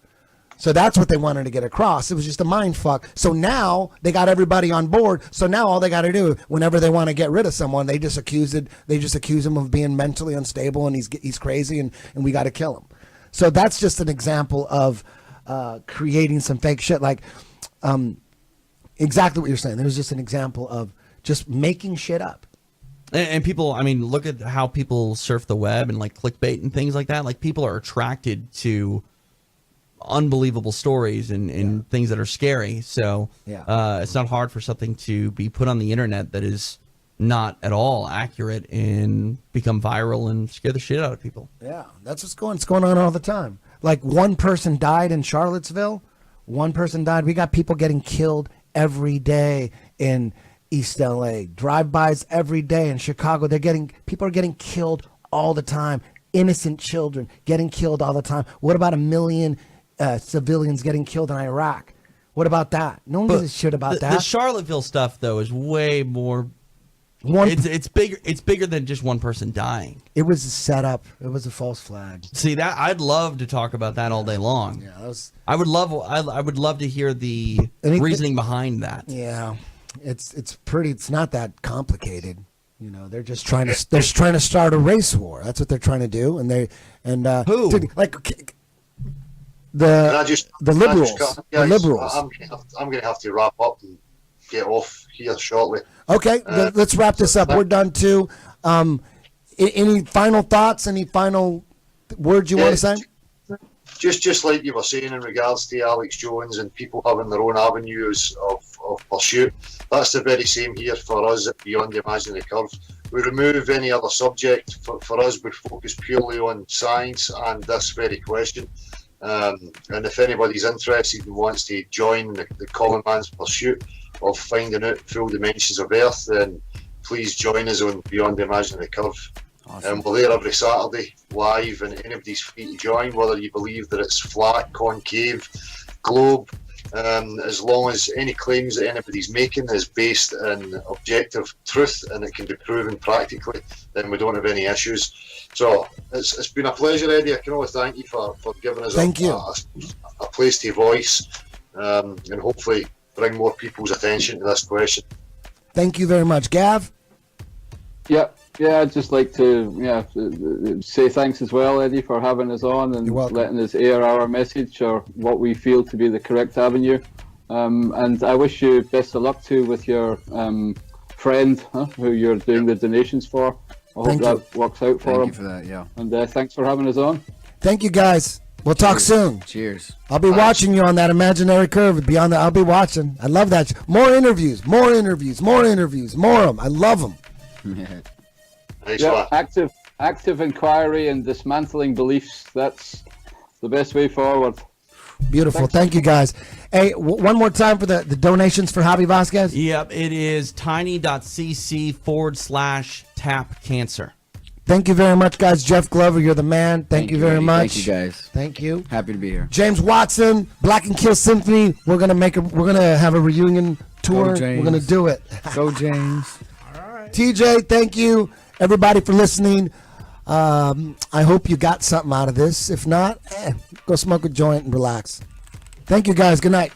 So that's what they wanted to get across. It was just a mind fuck. So now they got everybody on board. So now all they got to do, whenever they want to get rid of someone, they just accuse him of being mentally unstable and he's crazy and we got to kill him. So that's just an example of creating some fake shit. Like exactly what you're saying. There was just an example of just making shit up. And people, I mean, look at how people surf the web and like clickbait and things like that. Like, people are attracted to unbelievable stories and things that are scary. So it's not hard for something to be put on the internet that is not at all accurate and become viral and scare the shit out of people. Yeah, that's what's going on all the time. Like, one person died in Charlottesville. One person died. We got people getting killed every day in East LA. Drive-bys every day in Chicago. People are getting killed all the time. Innocent children getting killed all the time. What about 1 million civilians getting killed in Iraq? What about that? No one gives a shit about that. The Charlottesville stuff, though, is way more. It's bigger. It's bigger than just one person dying. It was a setup. It was a false flag. See, that I'd love to talk about that all day long. Yeah, that was. I would love to hear the reasoning behind that. Yeah, it's pretty. It's not that complicated. You know, they're just trying to start a race war. That's what they're trying to do. And who the liberals. Guys, the liberals. I'm going to have to wrap up and get off here shortly. Okay, let's wrap this up. We're done too. Any final thoughts? Any final words you want to say? Just like you were saying in regards to Alex Jones and people having their own avenues of pursuit, that's the very same here for us at Beyond the Imaginary Curve. We remove any other subject. For us, we focus purely on science and this very question. And if anybody's interested and wants to join the common man's pursuit of finding out full dimensions of Earth, then please join us on Beyond the Imaginary Curve. Awesome. We're there every Saturday live, and anybody's free to join, whether you believe that it's flat, concave, globe, as long as any claims that anybody's making is based in objective truth and it can be proven practically, then we don't have any issues. So it's been a pleasure, Eddie. I can only thank you for giving us a place to voice and hopefully bring more people's attention to this question. Thank you very much. Gav? Yeah, I'd just like to say thanks as well, Eddie, for having us on and letting us air our message or what we feel to be the correct avenue. And I wish you best of luck too with your friend who you're doing the donations for. I hope that works out for him. Thank you for that, yeah. And thanks for having us on. Thank you, guys. We'll talk soon. Cheers. I'll be watching you on that imaginary curve. I'll be watching. I love that. More interviews. More of them. I love them. Active inquiry and dismantling beliefs. That's the best way forward. Beautiful. Thank you, guys. Hey, one more time for the donations for Javi Vasquez. Yep, it is tiny.cc/tap cancer. Thank you very much, guys. Jeff Glover, you're the man. Thank you very Eddie. much. Thank you, guys. Thank you. Happy to be here. James Watson, Black and Kill Symphony. We're gonna have a reunion tour. James. We're gonna do it. Go, James. TJ, thank you, everybody, for listening. I hope you got something out of this. If not, go smoke a joint and relax. Thank you, guys. Good night.